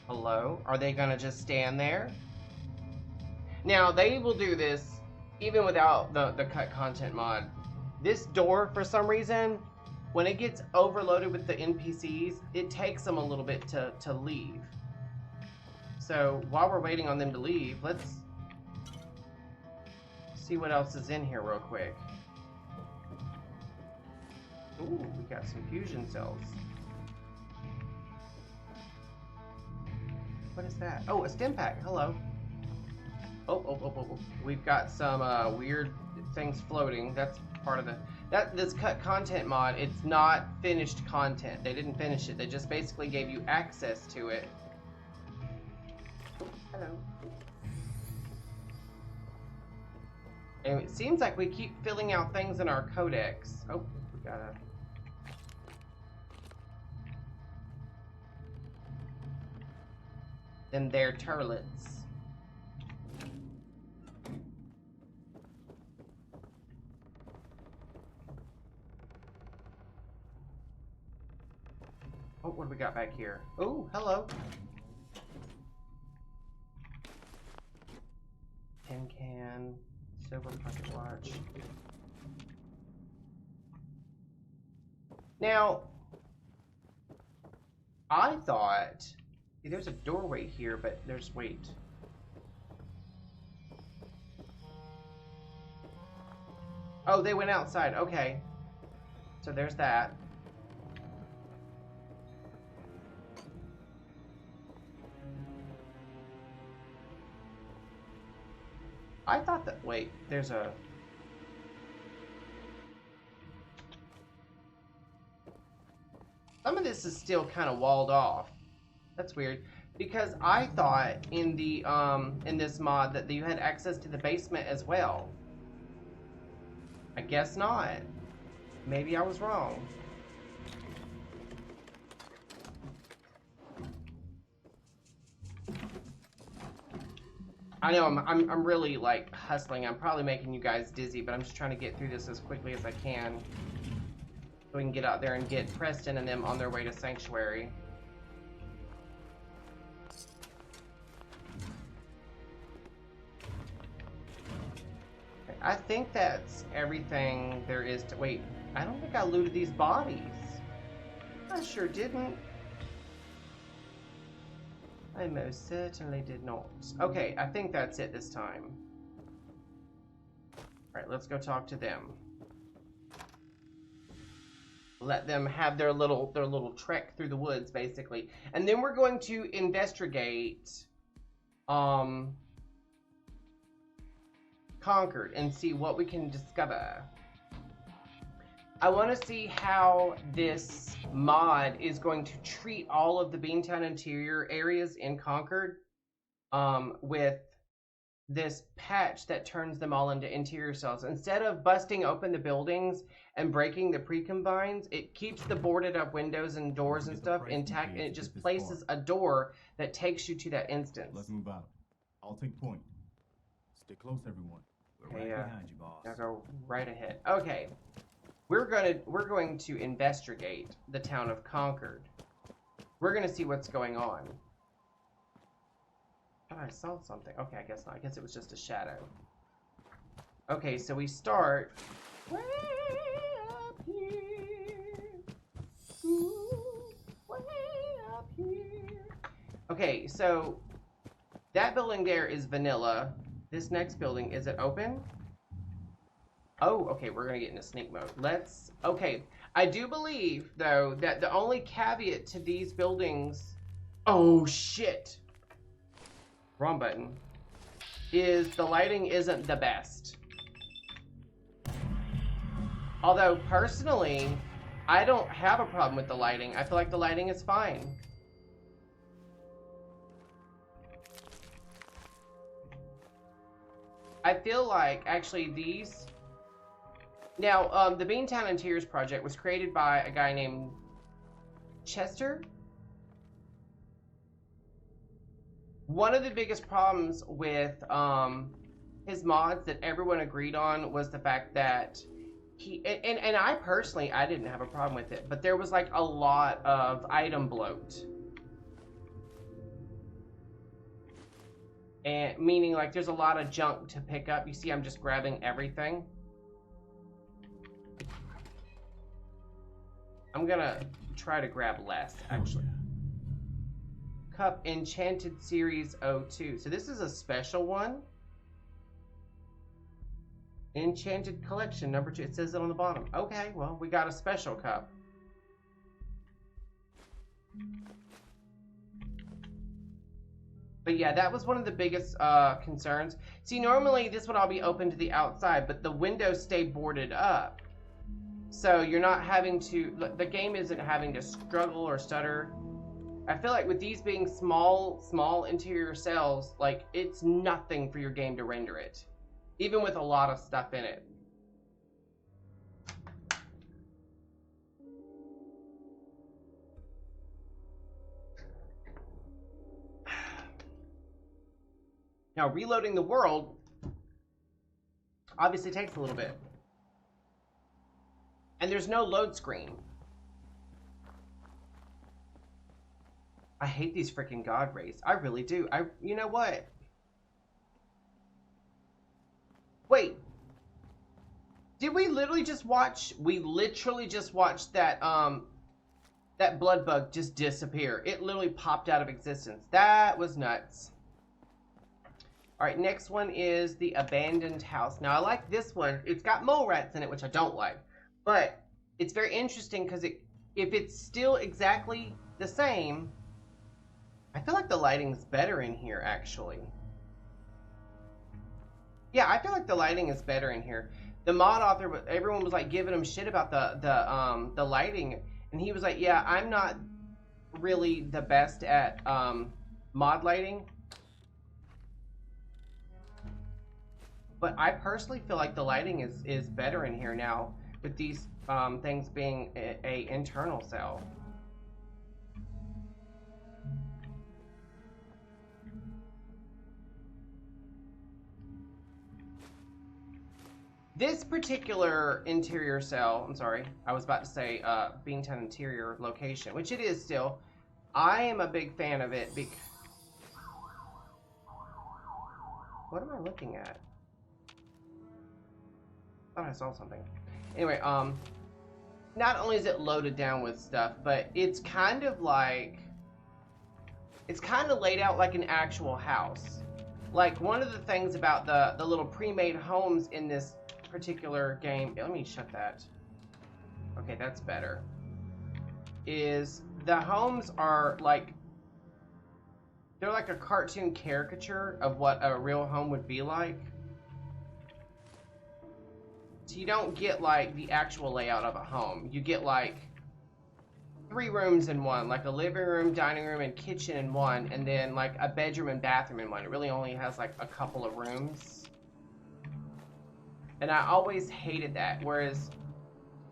Hello? Are they gonna just stand there? Now, they will do this even without the cut content mod. This door, for some reason, when it gets overloaded with the NPCs, it takes them a little bit to leave. So, while we're waiting on them to leave, let's see what else is in here real quick. Ooh, we got some fusion cells. What is that? Oh, a stim pack. Hello. Oh. We've got some weird things floating. That's part of the... This cut content mod, it's not finished content. They didn't finish it. They just basically gave you access to it. Hello. And it seems like we keep filling out things in our codex. Oh, we gotta... Then they're turlets. Oh, what do we got back here? Oh, hello. Tin can, silver pocket watch. Now, I thought there's a doorway here, but there's wait. Oh, they went outside. Okay. So there's that. I thought that, wait, there's a... Some of this is still kind of walled off. That's weird. Because I thought in the in this mod that you had access to the basement as well. I guess not. Maybe I was wrong. I know I'm really like hustling. I'm probably making you guys dizzy, but I'm just trying to get through this as quickly as I can. So we can get out there and get Preston and them on their way to Sanctuary. Okay, I think that's everything there is to... Wait, I don't think I looted these bodies. I sure didn't. I most certainly did not. Okay, I think that's it this time. Alright, let's go talk to them. Let them have their little trek through the woods, basically. And then we're going to investigate Concord and see what we can discover. I want to see how this mod is going to treat all of the Beantown interior areas in Concord with this patch that turns them all into interior cells. Instead of busting open the buildings and breaking the pre-combines, it keeps the boarded up windows and doors and stuff intact, and it just places a door that takes you to that instance. Let's move out. I'll take point. Stay close, everyone. We're right behind you, boss. I'll go right ahead. Okay. We're going to investigate the town of Concord. We're gonna see what's going on. Oh, I saw something. Okay, I guess not. I guess it was just a shadow. Okay, so we start way up here. Ooh, way up here. Okay, so that building there is vanilla. This next building, is it open? Oh, okay, we're gonna get into sneak mode. Okay, I do believe, though, that the only caveat to these buildings... Oh, shit! Wrong button. Is the lighting isn't the best. Although, personally, I don't have a problem with the lighting. I feel like the lighting is fine. I feel like, actually, these... Now, the Beantown Interiors project was created by a guy named Chester. One of the biggest problems with his mods that everyone agreed on was the fact that he, and I personally, I didn't have a problem with it, but there was like a lot of item bloat. And meaning like there's a lot of junk to pick up. You see, I'm just grabbing everything. I'm gonna try to grab less, actually. Cup Enchanted Series 02. So this is a special one. Enchanted Collection number 2. It says it on the bottom. Okay, well, we got a special cup. But yeah, that was one of the biggest concerns. See, normally this would all be open to the outside, but the windows stay boarded up. So you're not having to, the game isn't having to struggle or stutter. I feel like with these being small interior cells, like it's nothing for your game to render it. Even with a lot of stuff in it. Now reloading the world obviously takes a little bit. And there's no load screen. I hate these freaking God rays. I really do. You know what? Wait. Did we literally just watch? We literally just watched that that blood bug just disappear. It literally popped out of existence. That was nuts. All right, next one is the abandoned house. Now I like this one. It's got mole rats in it, which I don't like. But it's very interesting because if it's still exactly the same, I feel like the lighting's better in here, actually. Yeah, I feel like the lighting is better in here. The mod author, everyone was like giving him shit about the lighting, And he was like, yeah, I'm not really the best at mod lighting, but I personally feel like the lighting is better in here now with these things being a internal cell. This particular interior cell, I'm sorry, I was about to say Beantown interior location, which it is still. I am a big fan of it because... What am I looking at? I thought I saw something. Anyway, not only is it loaded down with stuff, but it's kind of like... It's kind of laid out like an actual house. Like, one of the things about the little pre-made homes in this particular game, let me shut that. Okay, that's better. Is the homes are like, they're like a cartoon caricature of what a real home would be like. So you don't get like the actual layout of a home. You get like 3 rooms in one, like a living room, dining room, and kitchen in one, and then like a bedroom and bathroom in one. It really only has like a couple of rooms. And I always hated that, whereas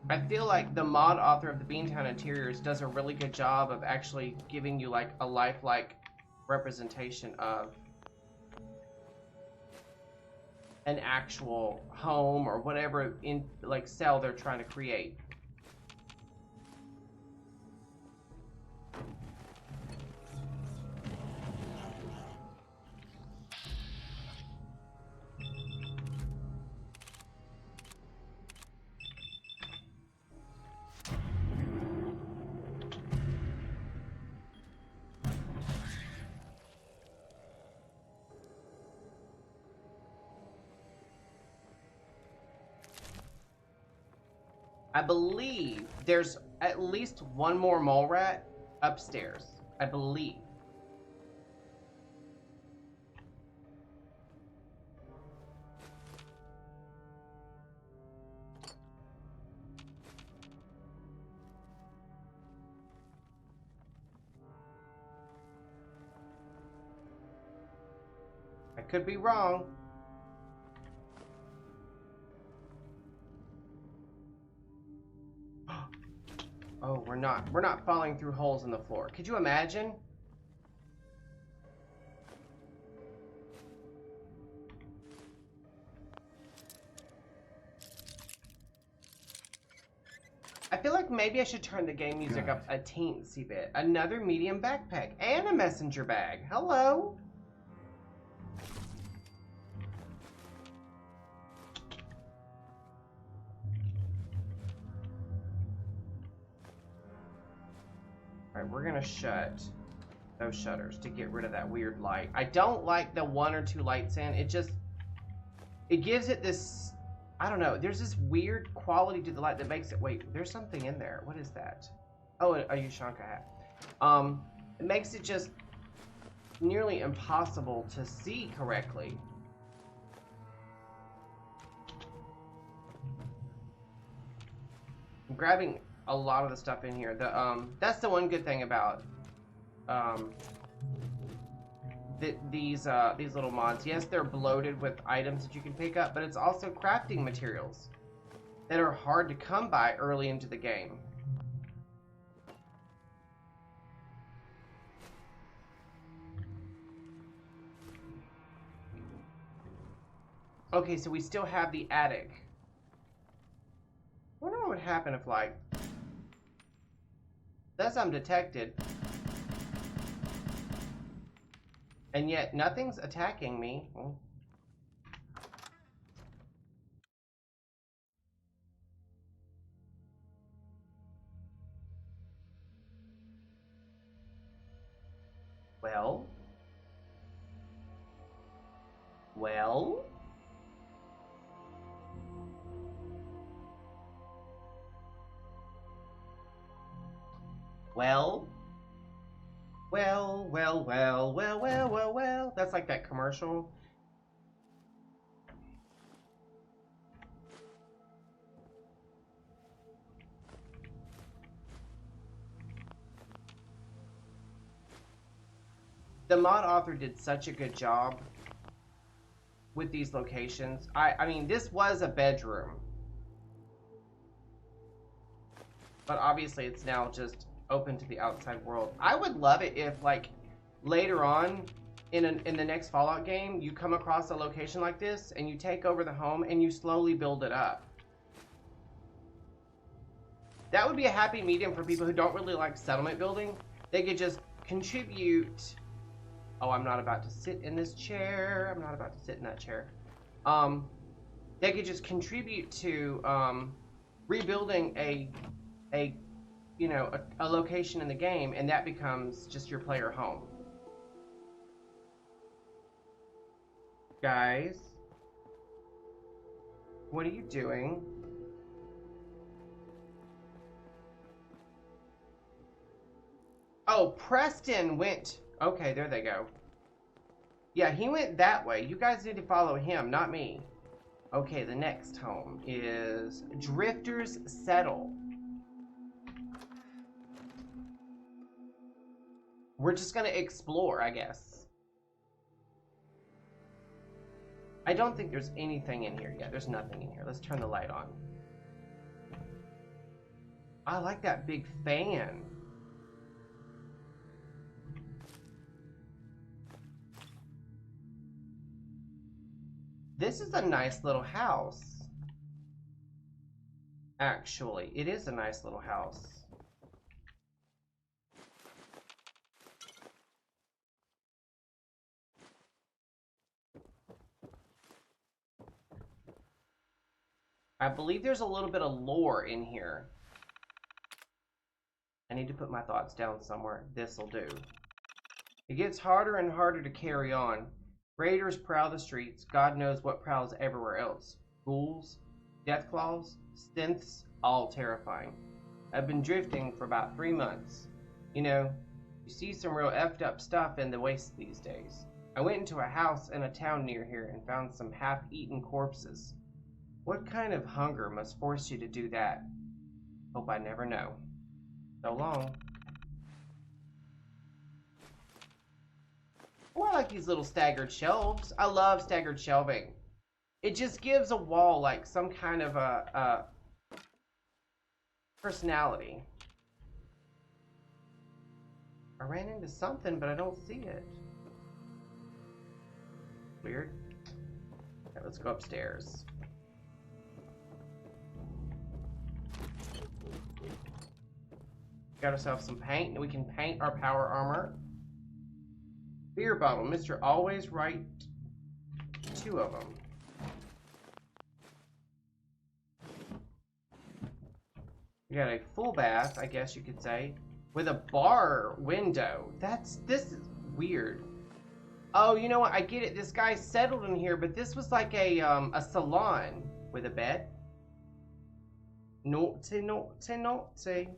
I feel like the mod author of the Beantown Interiors does a really good job of actually giving you like a lifelike representation of an actual home or whatever in like cell they're trying to create. I believe there's at least one more mole rat upstairs. I believe. I could be wrong. Oh, we're not falling through holes in the floor. Could you imagine? I feel like maybe I should turn the game music up a teensy bit. Another medium backpack and a messenger bag. Hello? Alright, we're gonna shut those shutters to get rid of that weird light. I don't like the 1 or 2 lights in. It gives it this, I don't know, there's this weird quality to the light that makes it, wait, there's something in there. What is that? Oh, a Ushanka hat. It makes it just nearly impossible to see correctly. I'm grabbing a lot of the stuff in here. That's the one good thing about these little mods. Yes, they're bloated with items that you can pick up, but it's also crafting materials that are hard to come by early into the game. Okay, so we still have the attic. I wonder what would happen if, like, that's undetected, and yet nothing's attacking me. Well? Well? Well? Well, well, well, well, well, well, well. That's like that commercial. The mod author did such a good job with these locations. I mean, this was a bedroom. But obviously it's now just open to the outside world. I would love it if, like, later on in the next Fallout game, you come across a location like this and you take over the home and you slowly build it up. That would be a happy medium for people who don't really like settlement building. They could just contribute. Oh, I'm not about to sit in this chair. I'm not about to sit in that chair. They could just contribute to rebuilding a you know, a location in the game, and that becomes just your player home. Guys, what are you doing? Oh, Preston went... Okay, there they go. Yeah, he went that way. You guys need to follow him, not me. Okay, the next home is Drifters Settle. We're just gonna explore, I guess. I don't think there's anything in here yet. There's nothing in here. Let's turn the light on. I like that big fan. This is a nice little house. Actually, it is a nice little house. I believe there's a little bit of lore in here. I need to put my thoughts down somewhere. This'll do. It gets harder and harder to carry on. Raiders prowl the streets. God knows what prowls everywhere else. Ghouls, deathclaws, synths, all terrifying. I've been drifting for about 3 months. You know, you see some real effed up stuff in the waste these days. I went into a house in a town near here and found some half-eaten corpses. What kind of hunger must force you to do that? Hope I never know. So long. Oh, I like these little staggered shelves. I love staggered shelving. It just gives a wall like some kind of a personality. I ran into something, but I don't see it. Weird. Okay, let's go upstairs. Got ourselves some paint, and we can paint our power armor. Beer bottle, Mr. Always Right. 2 of them. We got a full bath, I guess you could say, with a bar window. This is weird. Oh, you know what? I get it. This guy settled in here, but this was like a salon with a bed. Naughty, naughty, naughty.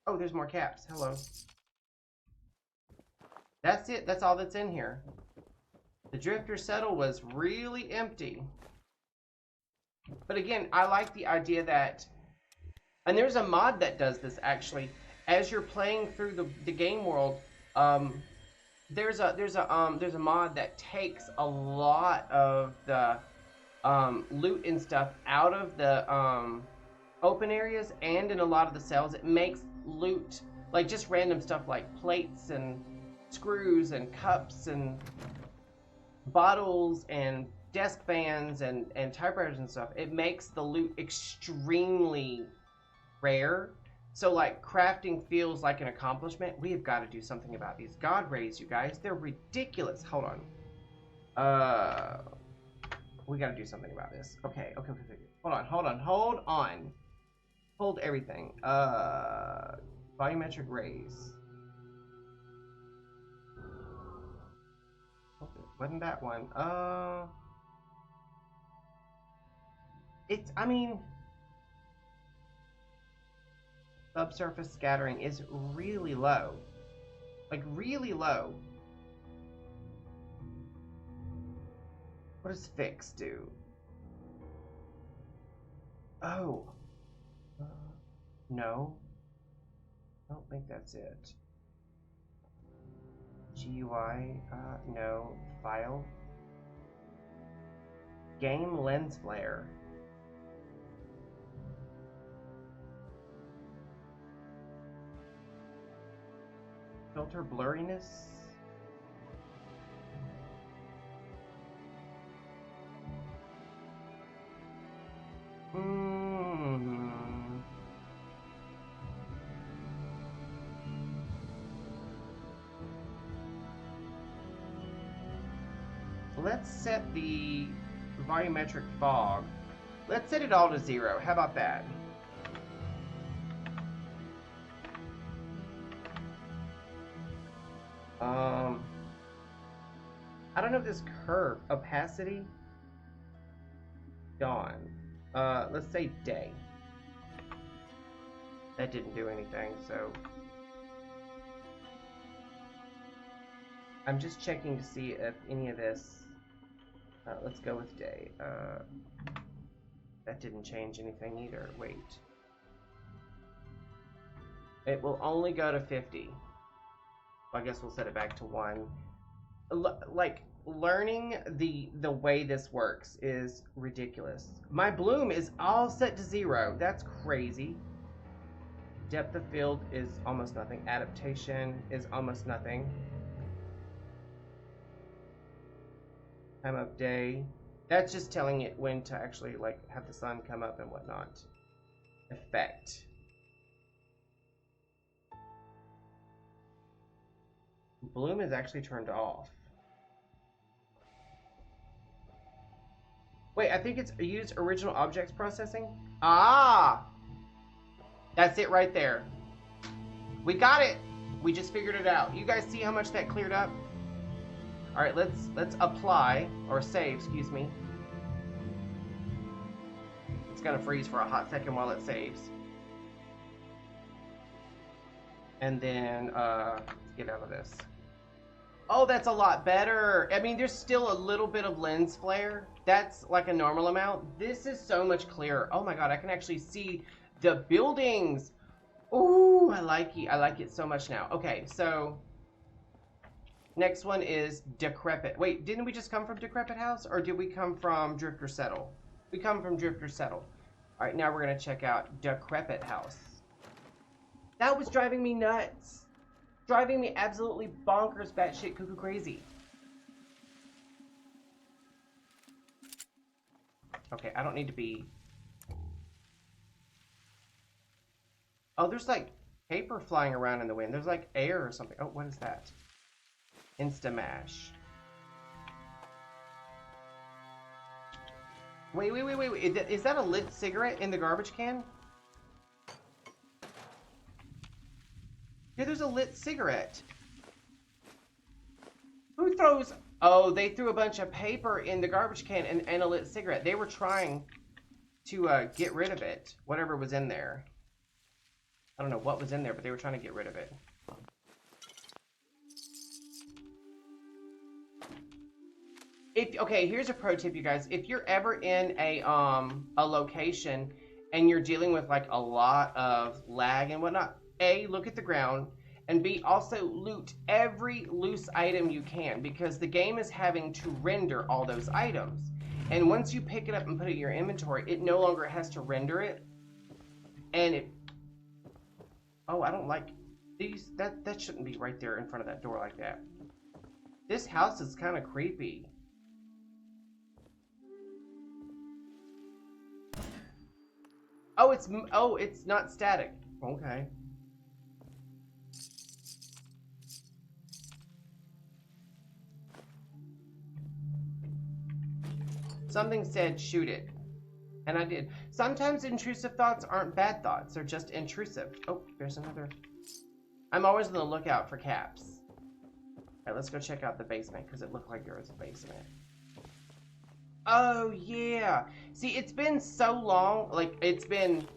Oh, there's more caps. Hello. That's it. That's all that's in here. The Drifter Settle was really empty. But again, I like the idea that... And there's a mod that does this, actually. As you're playing through the game world, there's a mod that takes a lot of the loot and stuff out of the open areas and in a lot of the cells. It makes loot, like just random stuff like plates and screws and cups and bottles and desk fans and typewriters and stuff. It makes the loot extremely rare. So like crafting feels like an accomplishment. We have got to do something about these God rays, you guys. They're ridiculous. Hold on. We got to do something about this. Okay. Hold on. Hold everything. Volumetric rays. Okay, wasn't that one? I mean, subsurface scattering is really low. Like, really low. What does fix do? Oh. No. I don't think that's it. GUI, no. File. Game lens flare. Filter blurriness. Let's set the volumetric fog. Let's set it all to 0. How about that? I don't know if this curve, opacity, dawn. Let's say day. That didn't do anything, so I'm just checking to see if any of this. Let's go with day. That didn't change anything either. Wait. It will only go to 50. I guess we'll set it back to 1. Like, learning the way this works is ridiculous. My bloom is all set to 0. That's crazy. Depth of field is almost nothing. Adaptation is almost nothing. Time of day. That's just telling it when to actually, like, have the sun come up and whatnot. Effect. Bloom is actually turned off. Wait, I think it's used original objects processing. Ah! That's it right there. We got it! We just figured it out. You guys see how much that cleared up? Alright, let's apply, or save, excuse me. It's gonna freeze for a hot second while it saves. And then, let's get out of this. Oh, that's a lot better. I mean, there's still a little bit of lens flare. That's like a normal amount. This is so much clearer. Oh my god, I can actually see the buildings. Ooh, I like it. I like it so much now. Okay, so next one is Decrepit. Wait, didn't we just come from Decrepit House? Or did we come from Drifter Settle? We come from Drifter Settle. Alright, now we're going to check out Decrepit House. That was driving me nuts. Driving me absolutely bonkers, batshit cuckoo crazy. Okay, I don't need to be... Oh, there's like paper flying around in the wind. There's like air or something. Oh, what is that? Instamash. Wait. Is that a lit cigarette in the garbage can? Yeah, there's a lit cigarette. Who throws... Oh, they threw a bunch of paper in the garbage can and a lit cigarette. They were trying to get rid of it. Whatever was in there. I don't know what was in there, but they were trying to get rid of it. Okay, here's a pro tip, you guys. If you're ever in a location and you're dealing with like a lot of lag and whatnot, A, look at the ground, and B, also loot every loose item you can, because the game is having to render all those items. And once you pick it up and put it in your inventory, it no longer has to render it. And it... Oh, I don't like these. That shouldn't be right there in front of that door like that. This house is kind of creepy. Oh, it's not static. Okay. Something said shoot it. And I did. Sometimes intrusive thoughts aren't bad thoughts. They're just intrusive. Oh, there's another. I'm always on the lookout for caps. Alright, let's go check out the basement, because it looked like there was a basement. Oh, yeah. See, it's been so long. Like, it's been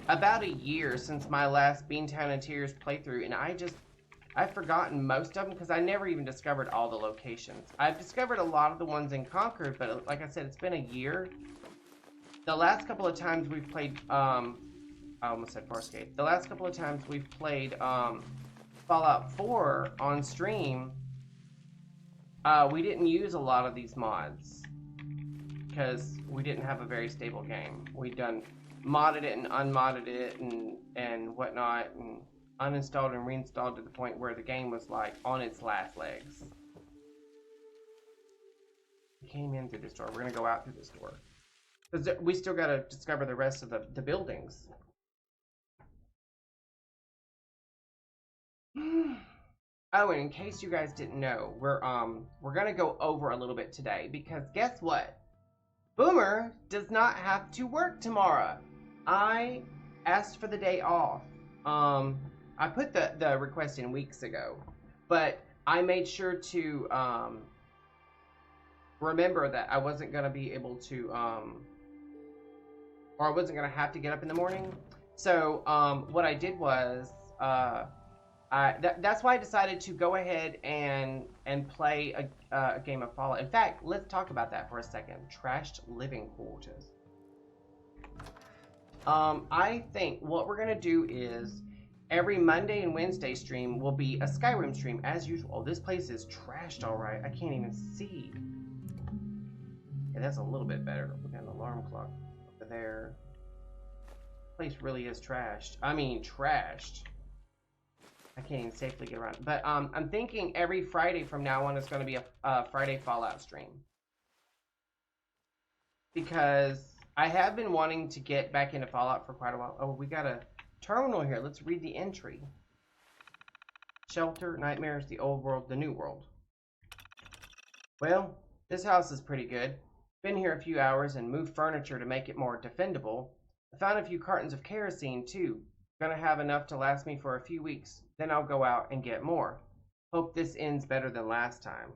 about a year since my last Beantown Interiors playthrough, and I've forgotten most of them, because I never even discovered all the locations. I've discovered a lot of the ones in Concord, but like I said, it's been a year. the last couple of times we've played, I almost said Farscape. The last couple of times we've played, Fallout 4 on stream, we didn't use a lot of these mods because we didn't have a very stable game. We'd done modded it and unmodded it and whatnot, and uninstalled and reinstalled to the point where the game was like on its last legs. We came in through this door. We're gonna go out through this door because we still gotta discover the rest of the buildings. Oh, and in case you guys didn't know, we're gonna go over a little bit today because guess what? Boomer does not have to work tomorrow. I asked for the day off. I put the request in weeks ago, but I made sure to remember that I wasn't gonna be able to or I wasn't gonna have to get up in the morning. So what I did was that's why I decided to go ahead and play a game of Fallout. In fact, let's talk about that for a second. Trashed living quarters. I think what we're gonna do is every Monday and Wednesday stream will be a Skyrim stream as usual. Oh, this place is trashed, all right. I can't even see. Yeah, that's a little bit better. We got an alarm clock over there. This place really is trashed. I mean, trashed. I can't even safely get around. But I'm thinking every Friday from now on is going to be a Friday Fallout stream. Because I have been wanting to get back into Fallout for quite a while. Oh, we got a terminal here. Let's read the entry. Shelter, nightmares, the old world, the new world. Well, this house is pretty good. Been here a few hours and moved furniture to make it more defendable. I found a few cartons of kerosene too. Gonna have enough to last me for a few weeks. Then I'll go out and get more. Hope this ends better than last time.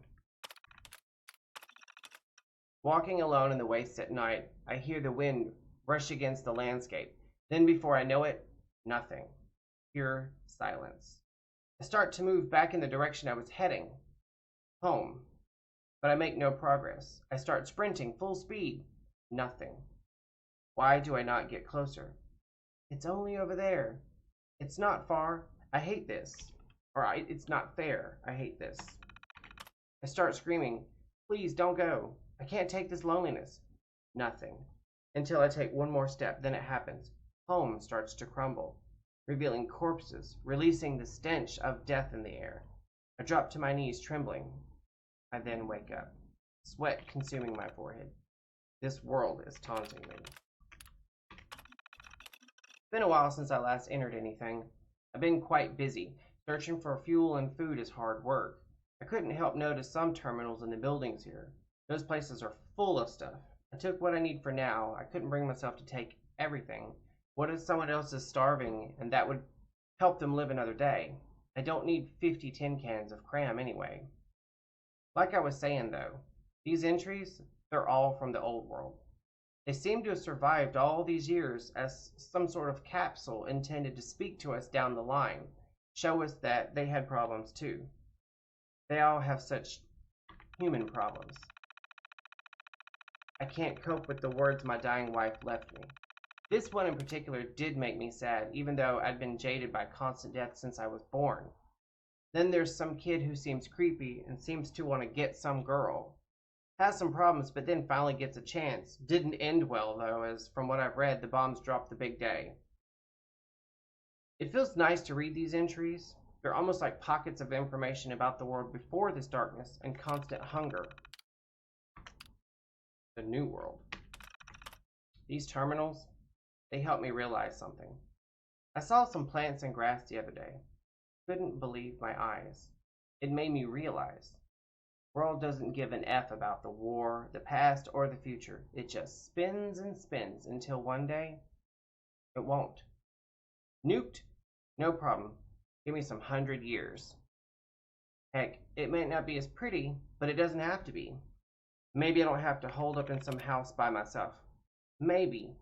Walking alone in the wastes at night, I hear the wind rush against the landscape. Then before I know it, nothing. Pure silence. I start to move back in the direction I was heading. Home. But I make no progress. I start sprinting full speed. Nothing. Why do I not get closer? It's only over there. It's not far. I hate this. It's not fair. I hate this. I start screaming, please don't go. I can't take this loneliness. Nothing. Until I take one more step, then it happens. Home starts to crumble, revealing corpses, releasing the stench of death in the air. I drop to my knees, trembling. I then wake up, sweat consuming my forehead. This world is taunting me. It's been a while since I last entered anything. I've been quite busy. Searching for fuel and food is hard work. I couldn't help notice some terminals in the buildings here. Those places are full of stuff. I took what I need for now. I couldn't bring myself to take everything. What if someone else is starving and that would help them live another day? I don't need 50 tin cans of cram anyway. Like I was saying though, these entries, they're all from the old world. They seem to have survived all these years as some sort of capsule intended to speak to us down the line, show us that they had problems too. They all have such human problems. I can't cope with the words my dying wife left me. This one in particular did make me sad, even though I'd been jaded by constant death since I was born. Then there's some kid who seems creepy and seems to want to get some girl. Has some problems, but then finally gets a chance. Didn't end well, though, as from what I've read, the bombs dropped the big day. It feels nice to read these entries. They're almost like pockets of information about the world before this darkness and constant hunger. The new world. These terminals, they help me realize something. I saw some plants and grass the other day. Couldn't believe my eyes. It made me realize. The world doesn't give an F about the war, the past, or the future. It just spins and spins until one day, it won't. Nuked? No problem. Give me some 100 years. Heck, it may not be as pretty, but it doesn't have to be. Maybe I don't have to hold up in some house by myself. Maybe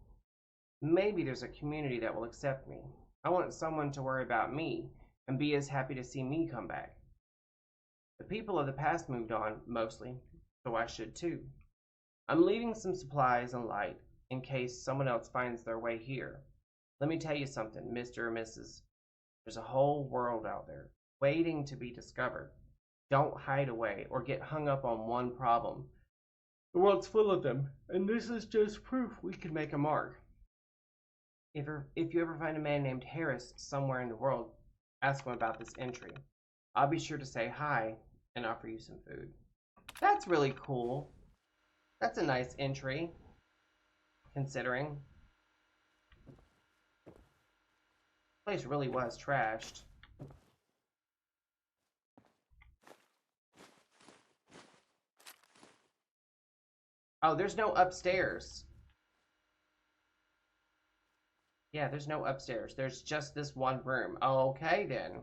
there's a community that will accept me. I want someone to worry about me and be as happy to see me come back. The people of the past moved on, mostly, so I should too. I'm leaving some supplies and light. in case someone else finds their way here. Let me tell you something, Mr. or Mrs. There's a whole world out there waiting to be discovered. Don't hide away or get hung up on one problem. The world's full of them, and this is just proof we can make a mark. If you ever find a man named Harris somewhere in the world, ask him about this entry. I'll be sure to say hi and offer you some food. That's really cool. That's a nice entry, considering. The place really was trashed. Oh, there's no upstairs. Yeah, there's no upstairs. There's just this one room. Okay, then.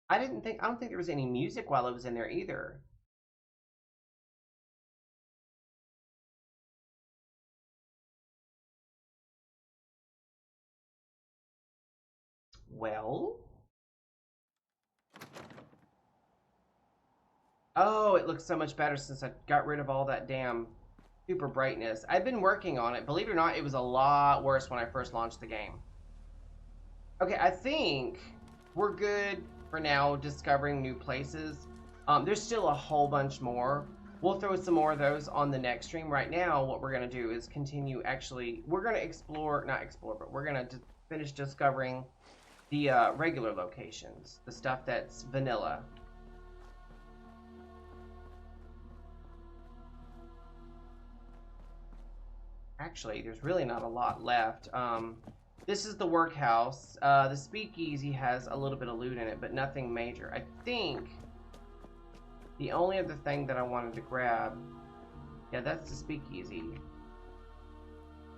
I don't think there was any music while I was in there either. Well? Oh, it looks so much better since I got rid of all that damn super brightness. I've been working on it. Believe it or not, it was a lot worse when I first launched the game. Okay, I think we're good for now discovering new places. There's still a whole bunch more. We'll throw some more of those on the next stream. Right now, what we're going to do is continue, actually, we're going to explore, not explore, but we're going to finish discovering the regular locations, the stuff that's vanilla. Actually, there's really not a lot left. This is the workhouse. The speakeasy has a little bit of loot in it, but nothing major. I think the only other thing that I wanted to grab, yeah, that's the speakeasy.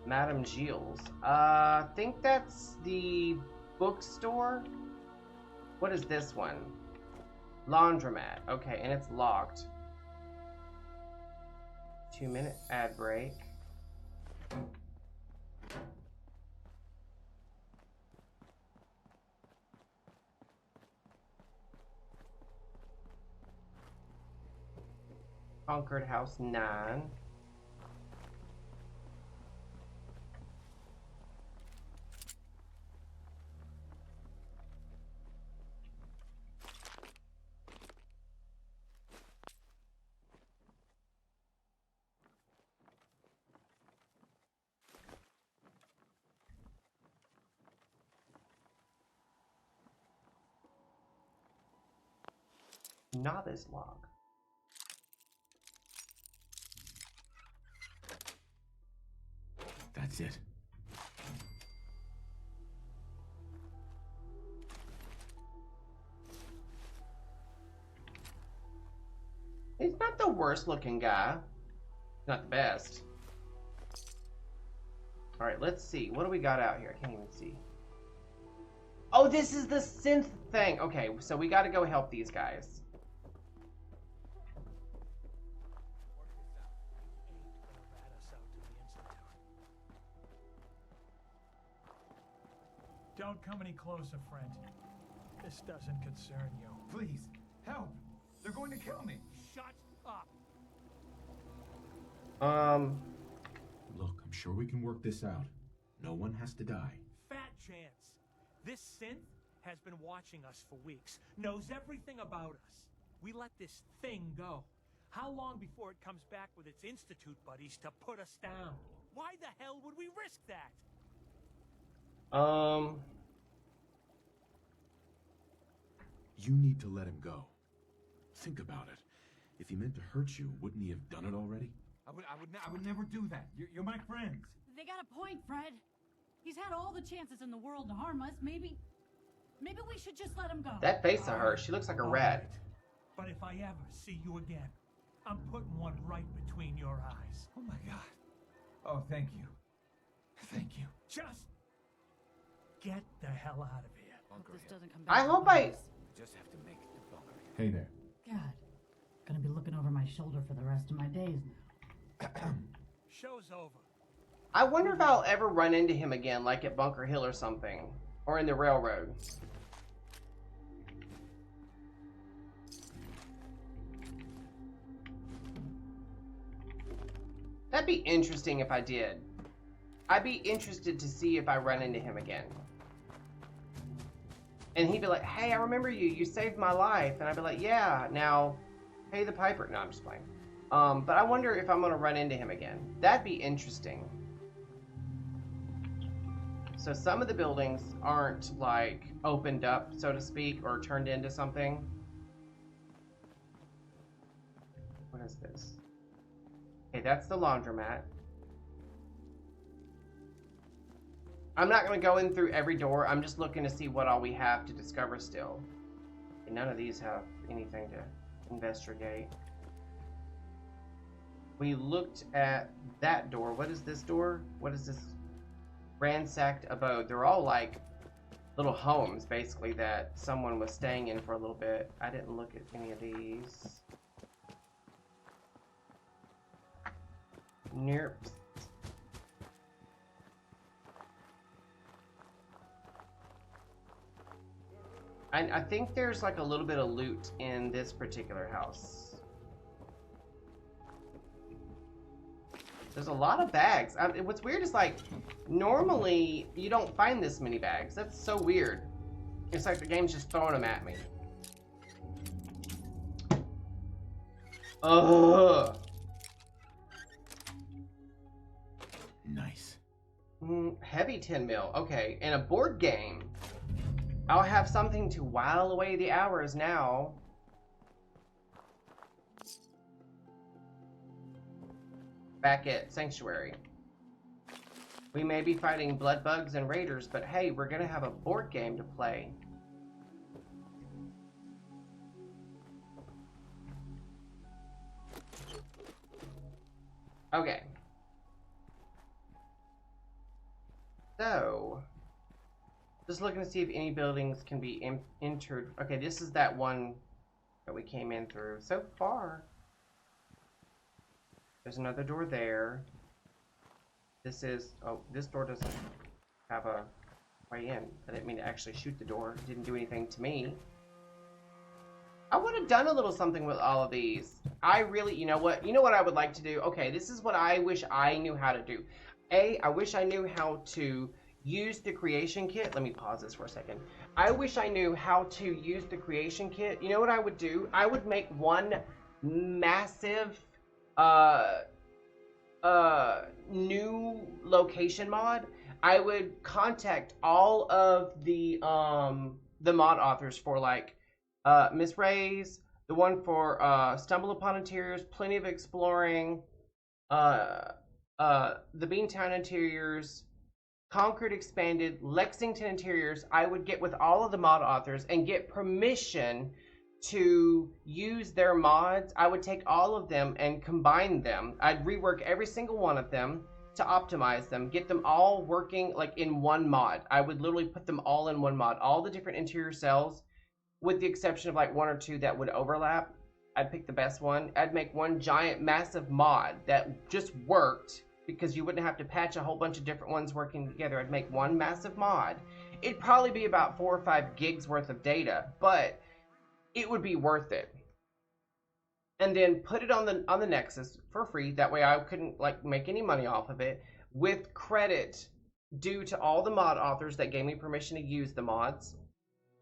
Madame Gilles. I think that's the bookstore. What is this one? Laundromat. Okay, and it's locked. 2-minute ad break. Concord House 9. Novice log. That's it. He's not the worst looking guy. Not the best. Alright, let's see. What do we got out here? I can't even see. Oh, this is the synth thing. Okay, so we gotta go help these guys. Don't come any closer, friend. This doesn't concern you. Please, help! They're going to kill me! Shut up! Look, I'm sure we can work this out. No one has to die. Fat chance. This synth has been watching us for weeks, knows everything about us. We let this thing go. How long before it comes back with its Institute buddies to put us down? Why the hell would we risk that? You need to let him go. Think about it. If he meant to hurt you, wouldn't he have done it already? I would never do that. You're my friends. They got a point, Fred. He's had all the chances in the world to harm us. Maybe we should just let him go. That face of her, she looks like a rat. But if I ever see you again, I'm putting one right between your eyes. Oh my God. Oh, thank you. Thank you. Just get the hell out of here. This doesn't come back. I hope I... Just have to make it to bunker. Hey there. God, gonna be looking over my shoulder for the rest of my days now. Show's over. I wonder if I'll ever run into him again, like at Bunker Hill or something. Or in the railroad. That'd be interesting if I did. I'd be interested to see if I run into him again. And he'd be like, hey, I remember you. You saved my life. And I'd be like, yeah, now pay the piper. No, I'm just playing. But I wonder if I'm going to run into him again. That'd be interesting. So some of the buildings aren't, like, opened up, so to speak, or turned into something. What is this? Okay, that's the laundromat. I'm not going to go in through every door. I'm just looking to see what all we have to discover still. And none of these have anything to investigate. We looked at that door. What is this door? What is this? Ransacked abode. They're all like little homes, basically, that someone was staying in for a little bit. I didn't look at any of these. Nerp. I think there's like a little bit of loot in this particular house. There's a lot of bags. What's weird is, like, normally you don't find this many bags. That's so weird. It's like the game's just throwing them at me. Ugh. Nice. Heavy 10 mil. Okay, and a board game. I'll have something to while away the hours now. Back at Sanctuary. We may be fighting blood bugs and raiders, but hey, we're gonna have a board game to play. Okay. So, just looking to see if any buildings can be entered. Okay, this is that one that we came in through. So far, there's another door there. This is, oh, this door doesn't have a way in. I didn't mean to actually shoot the door. It didn't do anything to me. I would have done a little something with all of these. I really, you know what I would like to do? Okay, this is what I wish I knew how to do. I wish I knew how to use the creation kit. Let me pause this for a second. I wish I knew how to use the creation kit. You know what I would do? I would make one massive new location mod. I would contact all of the mod authors for, like, Miss Ray's, the one for Stumble Upon Interiors, Plenty of Exploring, the Beantown Interiors, Concord Expanded, Lexington Interiors. I would get with all of the mod authors and get permission to use their mods. I would take all of them and combine them. I'd rework every single one of them to optimize them, get them all working like in one mod. I would literally put them all in one mod, all the different interior cells, with the exception of like one or two that would overlap. I'd pick the best one. I'd make one giant massive mod that just worked, because you wouldn't have to patch a whole bunch of different ones working together. I'd make one massive mod. It'd probably be about 4 or 5 gigs worth of data, but it would be worth it. And then put it on the Nexus for free. That way I couldn't like make any money off of it, with credit due to all the mod authors that gave me permission to use the mods.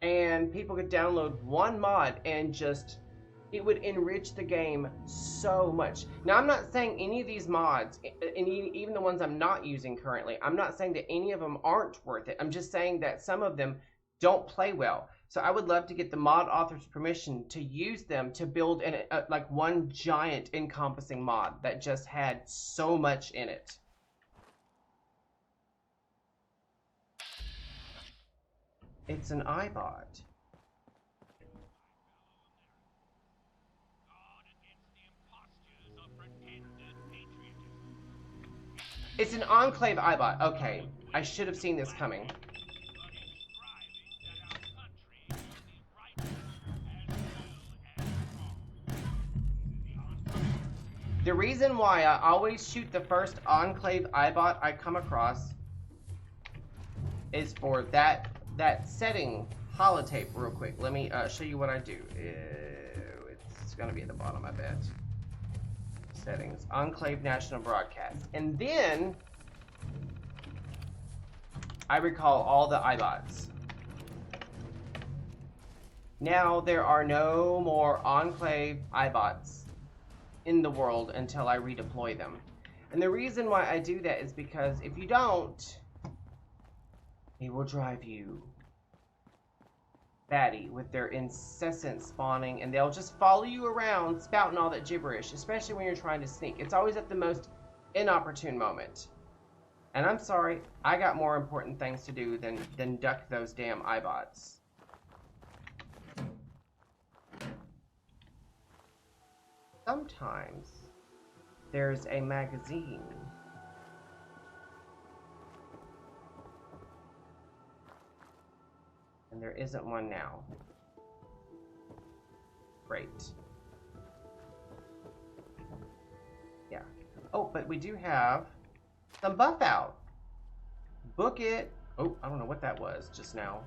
And people could download one mod and just, it would enrich the game so much. Now, I'm not saying any of these mods, and even the ones I'm not using currently, I'm not saying that any of them aren't worth it. I'm just saying that some of them don't play well. So I would love to get the mod author's permission to use them to build like one giant encompassing mod that just had so much in it. It's an iBot. It's an Enclave iBot. Okay, I should have seen this coming. The reason why I always shoot the first Enclave iBot I come across is for that setting holotape real quick. Let me show you what I do. It's gonna be at the bottom, I bet. settings, Enclave National Broadcast. And then I recall all the iBots. Now there are no more Enclave iBots in the world until I redeploy them. And the reason why I do that is because if you don't, they will drive you batty with their incessant spawning, and they'll just follow you around spouting all that gibberish, especially when you're trying to sneak. It's always at the most inopportune moment. And I'm sorry, I got more important things to do than duck those damn iBots. Sometimes there's a magazine. And there isn't one now. Great. Yeah. Oh, but we do have some buff out. Book it. Oh, I don't know what that was just now.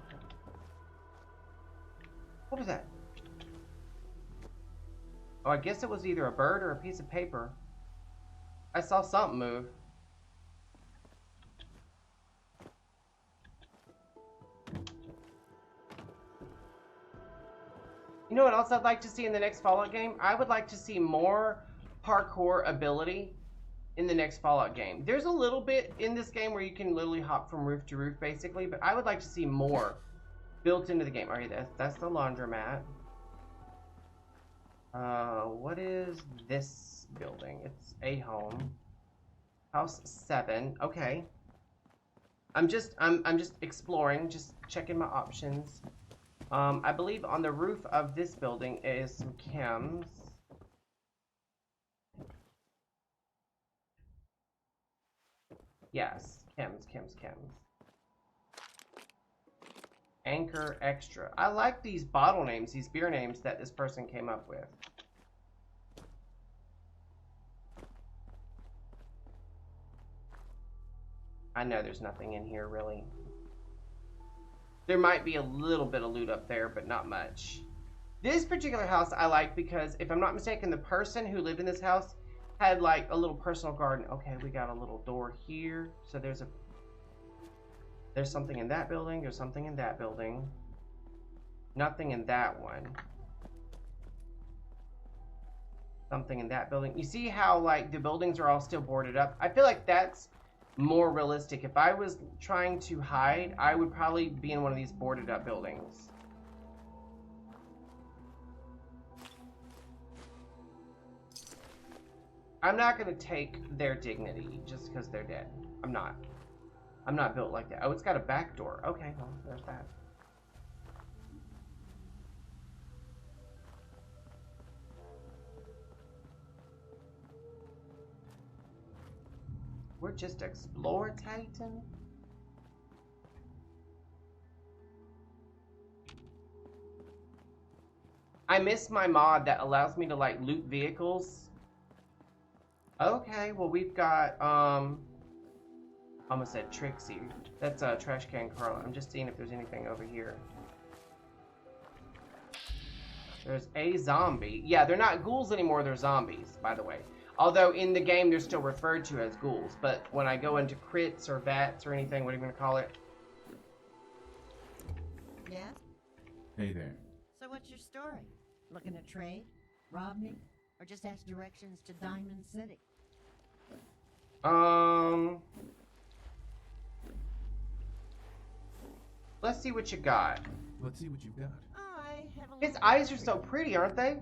What was that? Oh, I guess it was either a bird or a piece of paper. I saw something move. You know what else I'd like to see in the next Fallout game? I would like to see more parkour ability in the next Fallout game. There's a little bit in this game where you can literally hop from roof to roof, basically, but I would like to see more built into the game. Alright, that's the laundromat. What is this building? It's a home. House 7. Okay. I'm just exploring, just checking my options. I believe on the roof of this building is some chems. Yes, chems. Anchor Extra. I like these bottle names, these beer names that this person came up with. I know there's nothing in here, really. There might be a little bit of loot up there, but not much. This particular house I like because, if I'm not mistaken, the person who lived in this house had like a little personal garden. Okay, we got a little door here. So there's something in that building. There's something in that building. Nothing in that one. Something in that building. You see how like the buildings are all still boarded up? I feel like that's more realistic. If I was trying to hide, I would probably be in one of these boarded up buildings. I'm not going to take their dignity just because they're dead. I'm not built like that. Oh, it's got a back door. Okay, well, there's that. We're just explorating. I miss my mod that allows me to like loot vehicles. Okay, well we've got almost said Trixie. That's Trash Can Carla. I'm just seeing if there's anything over here. There's a zombie. Yeah, they're not ghouls anymore, they're zombies, by the way. Although in the game they're still referred to as ghouls, but when I go into crits or vats or anything, what are you going to call it? Yeah? Hey there. So what's your story? Looking to trade? Rob me? Or just ask directions to Diamond City? Let's see what you got. Let's see what you've got. His eyes are so pretty, aren't they?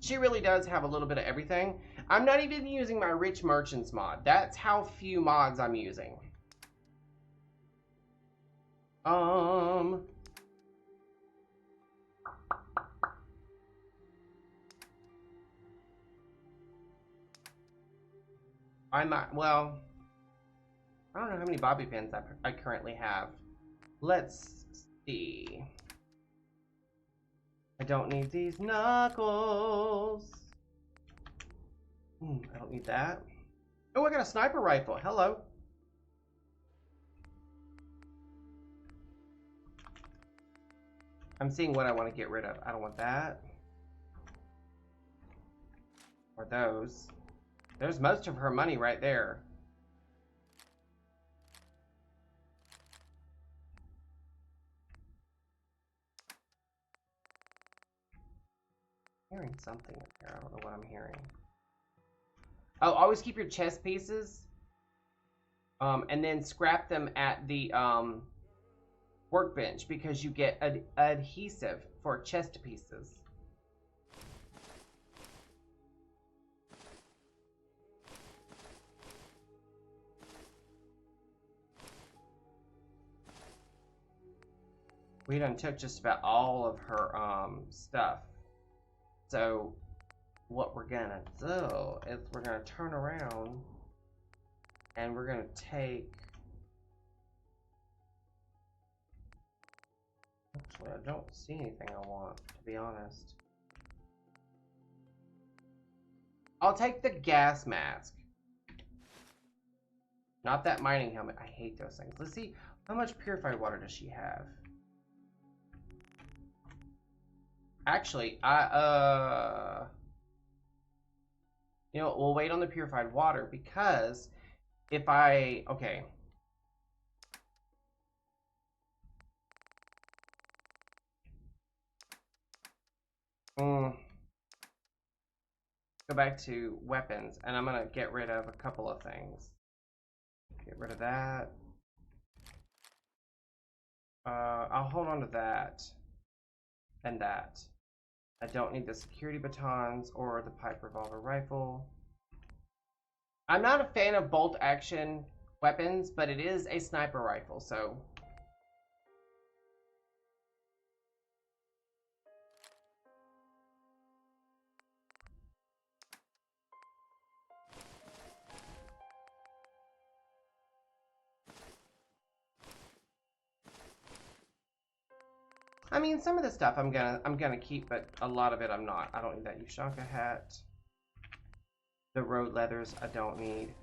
She really does have a little bit of everything. I'm not even using my Rich Merchants mod. That's how few mods I'm using. I might, well, I don't know how many bobby pins I currently have. Let's see. I don't need these knuckles. I don't need that. Oh, I got a sniper rifle. Hello. I'm seeing what I want to get rid of. I don't want that. Or those. There's most of her money right there. Hearing something up there. I don't know what I'm hearing. Oh, always keep your chest pieces. And then scrap them at the workbench because you get adhesive for chest pieces. We done took just about all of her stuff. So what we're gonna do is we're gonna turn around and we're gonna take, actually I don't see anything I want, to be honest. I'll take the gas mask. Not that mining helmet. I hate those things. Let's see, how much purified water does she have? Actually, you know, we'll wait on the purified water because if I, okay. Go back to weapons and I'm gonna get rid of a couple of things. Get rid of that. I'll hold on to that and that. I don't need the security batons or the pipe revolver rifle. I'm not a fan of bolt action weapons, but it is a sniper rifle, so. I mean, some of the stuff I'm gonna keep, but a lot of it I'm not. I don't need that Ushanka hat. The road leathers I don't need.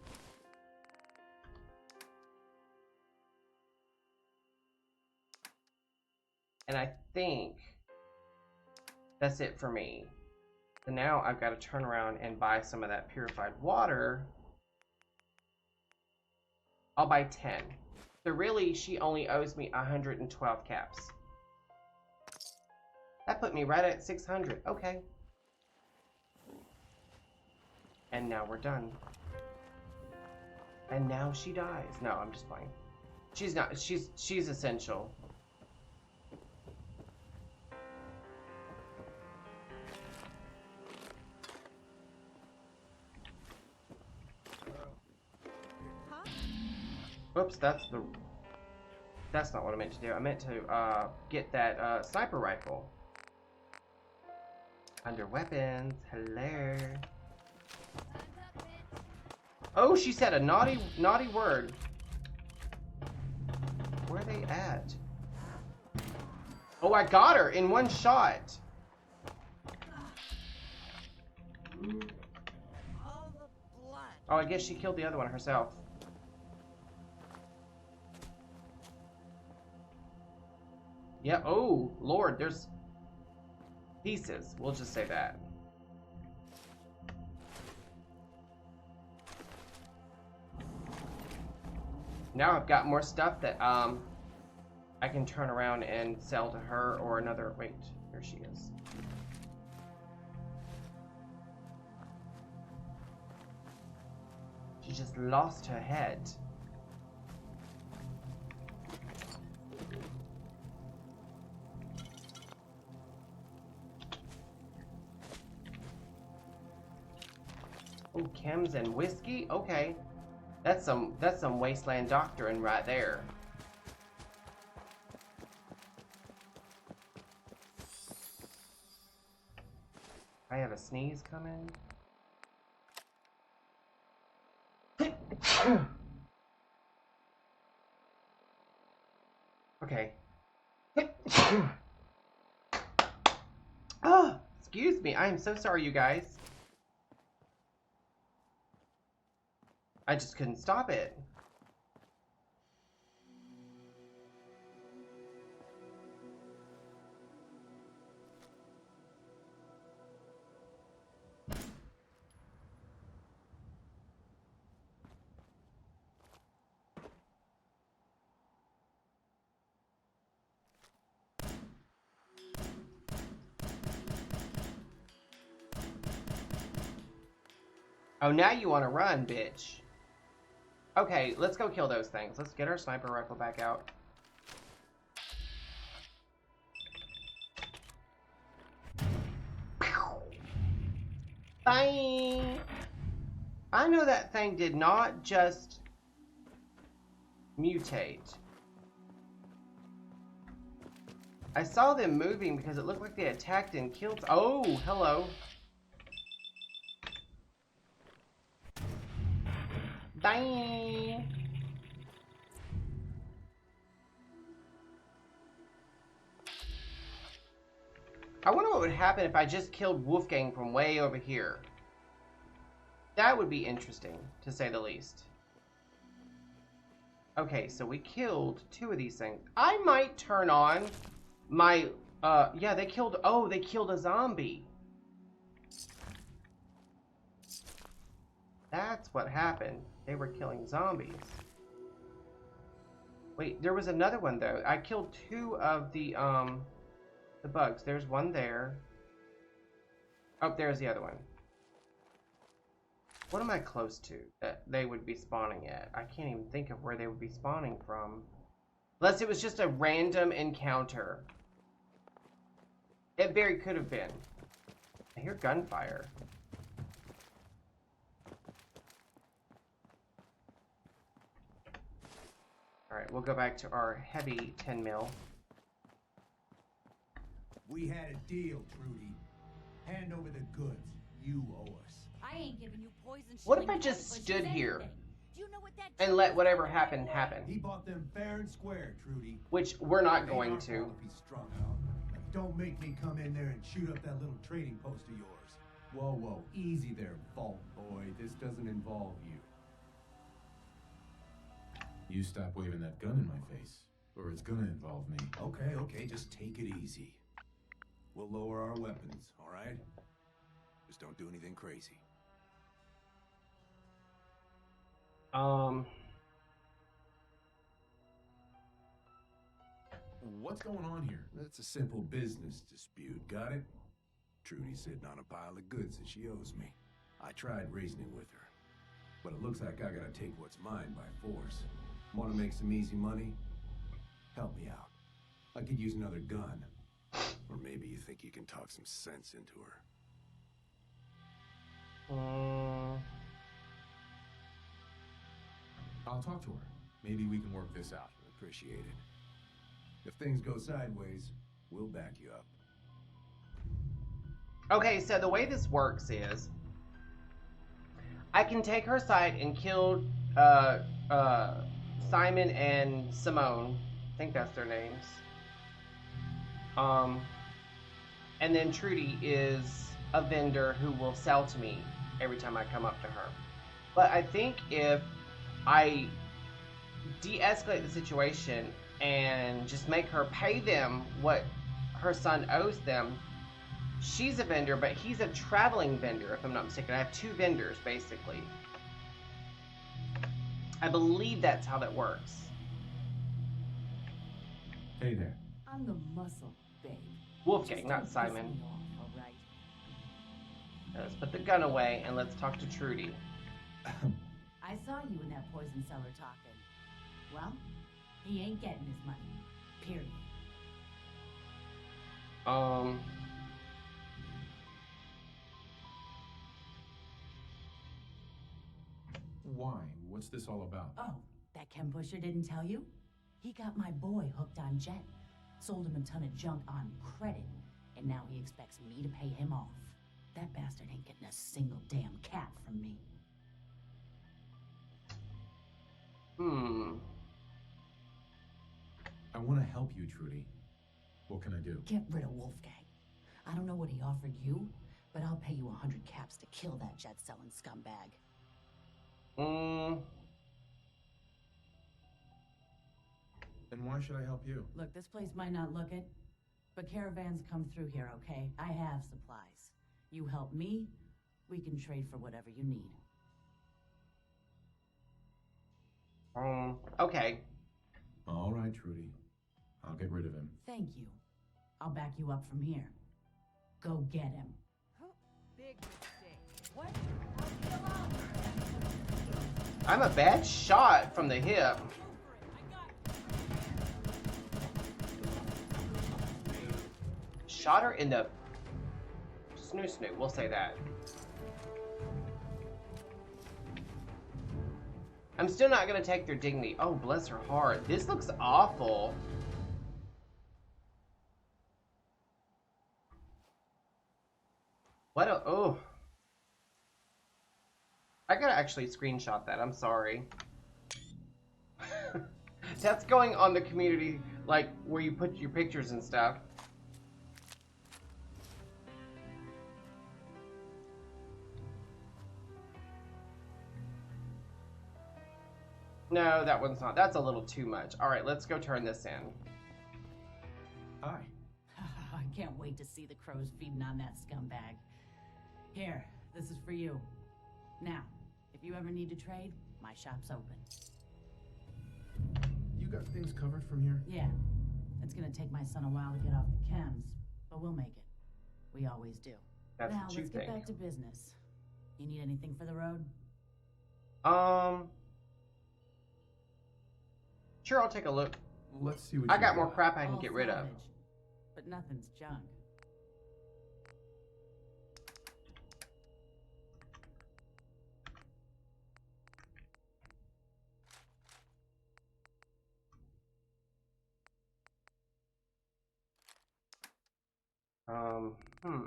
And I think that's it for me. So now I've got to turn around and buy some of that purified water. I'll buy 10. So really, she only owes me 112 caps. That put me right at 600. Okay. And now we're done. And now she dies. No, I'm just playing. She's not. She's essential. Oops, that's not what I meant to do. I meant to get that sniper rifle. Under weapons. Hello. Oh, she said a naughty word. Where are they at? Oh, I got her in one shot. Oh, I guess she killed the other one herself. Yeah, oh, Lord, there's pieces. We'll just say that. Now I've got more stuff that I can turn around and sell to her or another. Wait, here she is. She just lost her head. Oh, chems and whiskey? Okay. That's some wasteland doctrine right there. I have a sneeze coming. Okay. Oh, excuse me. I am so sorry, you guys. I just couldn't stop it. Oh, now you want to run, bitch. Okay, let's go kill those things. Let's get our sniper rifle back out. Bye! I know that thing did not just mutate. I saw them moving because it looked like they attacked and killed. Oh, hello. Bye! I wonder what would happen if I just killed Wolfgang from way over here. That would be interesting, to say the least. Okay, so we killed 2 of these things. I might turn on my, yeah, they killed a zombie. That's what happened. They were killing zombies. Wait, there was another one, though. I killed 2 of the bugs. There's one there. Oh, there's the other one. What am I close to that they would be spawning at? I can't even think of where they would be spawning from. Unless it was just a random encounter. It very could have been. I hear gunfire. Alright, we'll go back to our heavy 10 mil. We had a deal, Trudy. Hand over the goods. You owe us. I ain't giving you poison. What if I just stood here and let whatever happen happen? He bought them fair and square, Trudy. Which we're not going to. If he's strung out. Now, don't make me come in there and shoot up that little trading post of yours. Whoa, whoa, easy there, Vault Boy. This doesn't involve you. You stop waving that gun in my face, or it's gonna involve me. Okay, just take it easy. We'll lower our weapons, all right? Just don't do anything crazy. What's going on here? That's a simple business dispute, got it? Trudy's sitting on a pile of goods that she owes me. I tried reasoning with her, but it looks like I gotta take what's mine by force. Want to make some easy money? Help me out. I could use another gun. Or maybe you think you can talk some sense into her. I'll talk to her. Maybe we can work this out. Appreciate it. If things go sideways, we'll back you up. Okay, so the way this works is I can take her side and kill Simon and Simone. I think that's their names. And then Trudy is a vendor who will sell to me every time I come up to her. But I think if I de-escalate the situation and just make her pay them what her son owes them, she's a vendor, but he's a traveling vendor, if I'm not mistaken. I have 2 vendors, basically. I believe that's how that works. Hey there. I'm the muscle, babe. Wolfgang, not Simon. Let's put the gun away and let's talk to Trudy. I saw you in that poison cellar talking. Well, he ain't getting his money. Period. Why? What's this all about? Oh, that Ken Busher didn't tell you? He got my boy hooked on Jet. Sold him a ton of junk on credit. And now he expects me to pay him off. That bastard ain't getting a single damn cat from me. I want to help you, Trudy. What can I do? Get rid of Wolfgang. I don't know what he offered you, but I'll pay you 100 caps to kill that jet-selling scumbag. And why should I help you? Look, this place might not look it, but caravans come through here, okay? I have supplies. You help me, we can trade for whatever you need. Okay. All right, Trudy. I'll get rid of him. Thank you. I'll back you up from here. Go get him. Big mistake. I'm a bad shot from the hip. Shot her in the snoo. We'll say that. I'm still not gonna take their dignity. Oh, bless her heart. This looks awful. What a, oh. I gotta actually screenshot that, I'm sorry. That's going on the community, like, where you put your pictures and stuff. No, that one's not. That's a little too much. Alright, let's go turn this in. Hi. I can't wait to see the crows feeding on that scumbag. Here, this is for you. Now, if you ever need to trade, my shop's open. You got things covered from here? Yeah. It's gonna take my son a while to get off the chems, but we'll make it. We always do. That's now, what you let's think. get back to business. You need anything for the road? Sure, I'll take a look. Let's see what I you got more crap I can All get rid of. salvage, but nothing's junk. Hmm.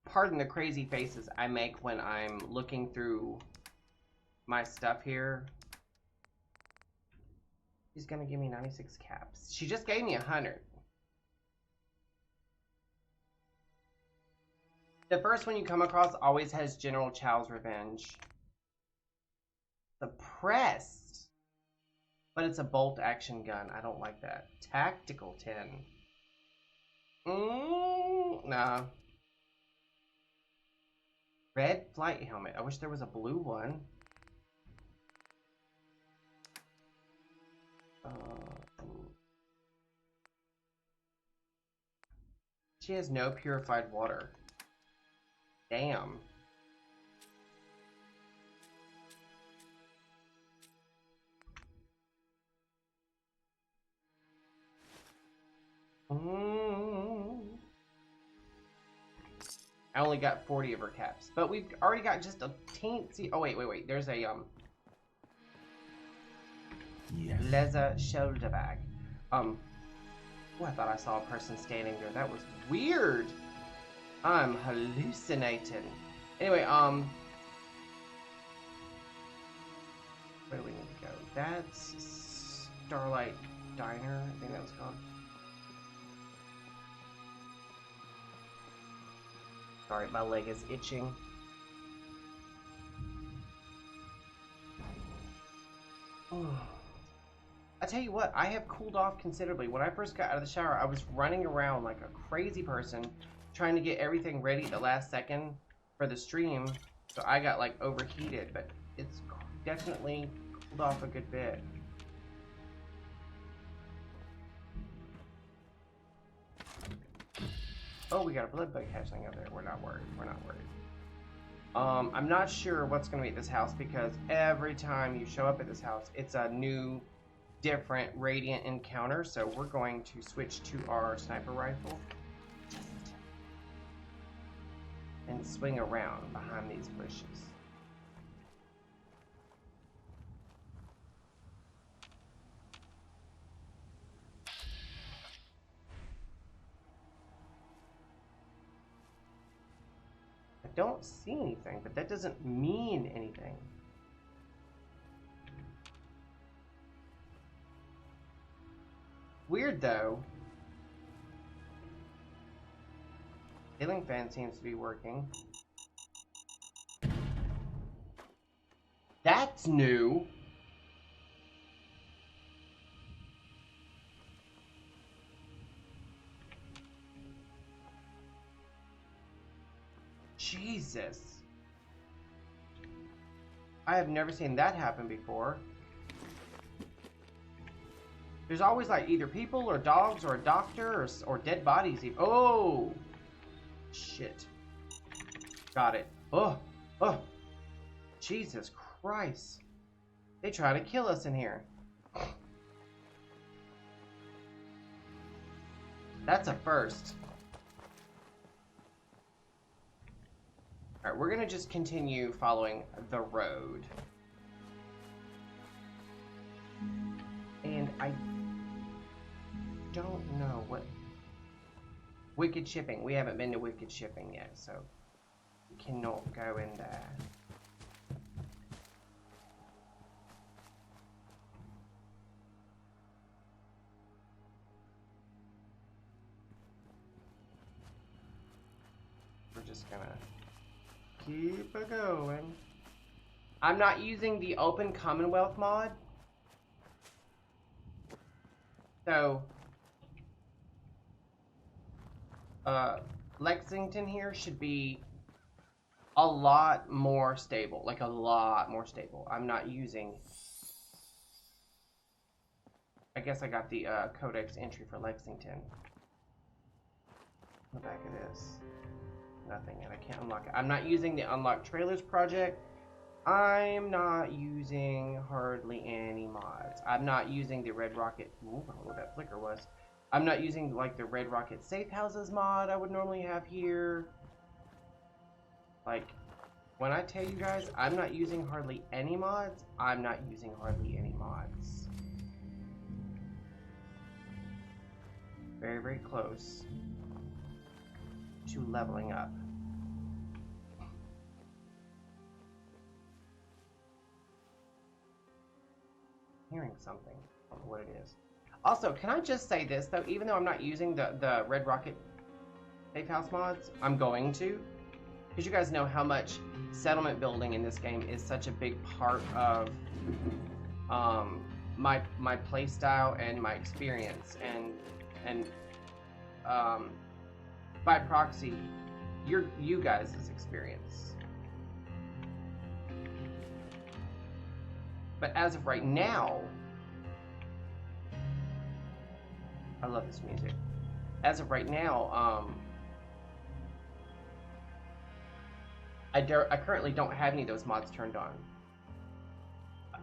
Pardon the crazy faces I make when I'm looking through my stuff here. She's gonna give me 96 caps. She just gave me 100. The first one you come across always has General Chow's Revenge. Suppressed. But it's a bolt action gun. I don't like that. Tactical 10. Nah. Red flight helmet. I wish there was a blue one. She has no purified water. Damn. I only got 40 of her caps, but we've already got just a teensy. Oh wait. There's a Yes. leather shoulder bag. Oh, I thought I saw a person standing there. That was weird. I'm hallucinating. Anyway, where do we need to go? That's Starlight Diner. I think that was called. Sorry, my leg is itching. I tell you what, I have cooled off considerably. When I first got out of the shower, I was running around like a crazy person, trying to get everything ready at the last second for the stream. So I got like overheated, but it's definitely cooled off a good bit. Oh, we got a blood bug hatchling over there. We're not worried. I'm not sure what's going to be at this house because every time you show up at this house, it's a new, different Radiant encounter. So we're going to switch to our sniper rifle and swing around behind these bushes. I don't see anything, but that doesn't mean anything. Weird though. Healing fan seems to be working. That's new. Jesus. I have never seen that happen before. There's always like either people or dogs or a doctor or dead bodies. Oh! Shit. Got it. Oh! Oh! Jesus Christ. They try to kill us in here. That's a first. Alright, we're gonna just continue following the road. And I don't know what... Wicked Shipping. We haven't been to Wicked Shipping yet, so we cannot go in there. We're just gonna keep it going. I'm not using the Open Commonwealth mod. So, Lexington here should be a lot more stable. Like, a lot more stable. I'm not using... I guess I got the codex entry for Lexington. The back of this. Nothing, and I can't unlock it. I'm not using the Unlock Trailers project. I'm not using hardly any mods. I'm not using the Red Rocket... Ooh, I don't know what that flicker was. I'm not using, like, the Red Rocket Safe Houses mod I would normally have here. Like, when I tell you guys, I'm not using hardly any mods, I'm not using hardly any mods. Very, very close to leveling up. Hearing something. I don't know what it is. Also, can I just say this though? Even though I'm not using the Red Rocket Safe House mods, I'm going to. Because you guys know how much settlement building in this game is such a big part of my play style and my experience, and by proxy, you guys' experience. But as of right now, I love this music. As of right now, I currently don't have any of those mods turned on.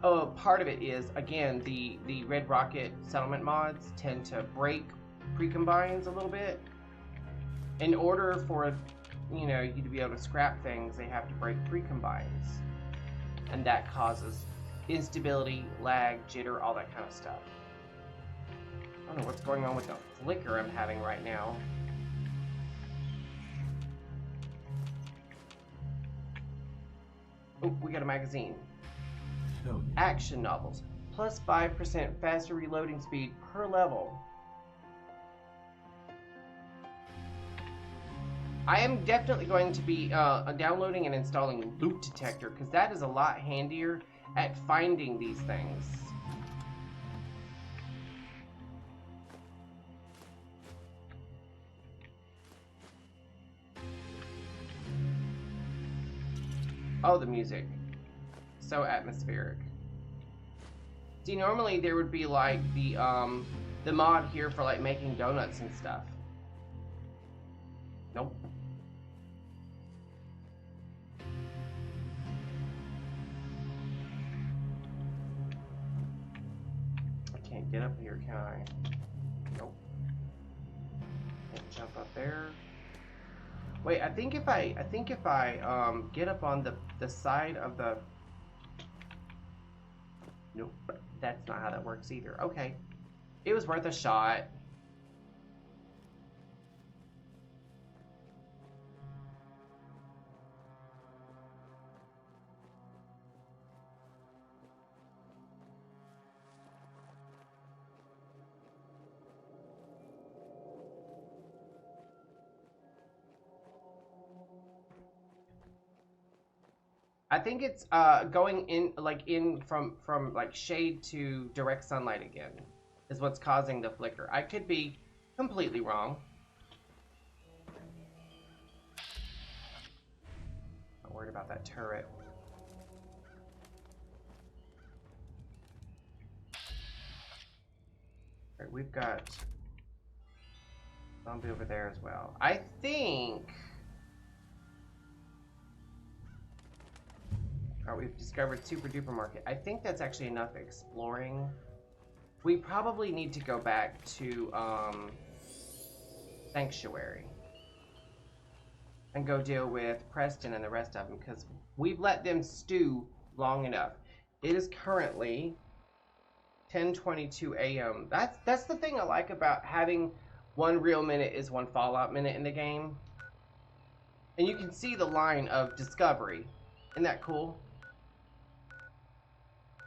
Oh, part of it is, again, the Red Rocket settlement mods tend to break pre-combines a little bit. In order for, you know, you to be able to scrap things, they have to break pre-combines. And that causes instability, lag, jitter, all that kind of stuff. I don't know what's going on with the flicker I'm having right now. Oh, we got a magazine. So, Action novels. Plus 5% faster reloading speed per level. I am definitely going to be downloading and installing Loot Detector, because that is a lot handier at finding these things. Oh, the music. So atmospheric. See, normally there would be like the mod here for like making donuts and stuff. Nope. I can't get up here, can I? Nope. Can't jump up there. Wait, I think if I get up on the side of the... Nope, that's not how that works either. Okay. It was worth a shot. I think it's going in from like shade to direct sunlight again is what's causing the flicker. I could be completely wrong. worried about that turret. Alright, we've got zombie over there as well. I think... Alright, we've discovered Super Duper Market. I think that's actually enough exploring. We probably need to go back to Sanctuary and go deal with Preston and the rest of them, because we've let them stew long enough. It is currently 10:22 a.m. That's the thing I like about having one real minute is one Fallout minute in the game. And you can see the line of discovery. Isn't that cool?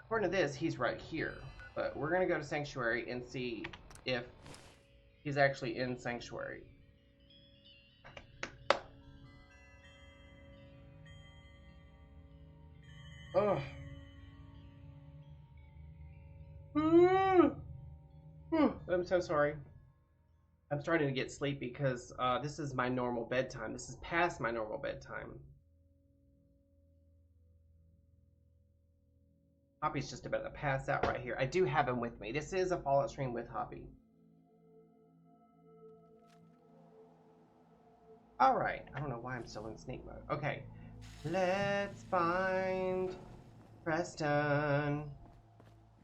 According to this, he's right here. But we're going to go to Sanctuary and see if he's actually in Sanctuary. Ugh. I'm so sorry. I'm starting to get sleepy because this is my normal bedtime. This is past my normal bedtime. Hoppy's just about to pass out right here. I do have him with me. This is a Fallout stream with Hoppy. Alright. I don't know why I'm still in sneak mode. Okay. Let's find Preston.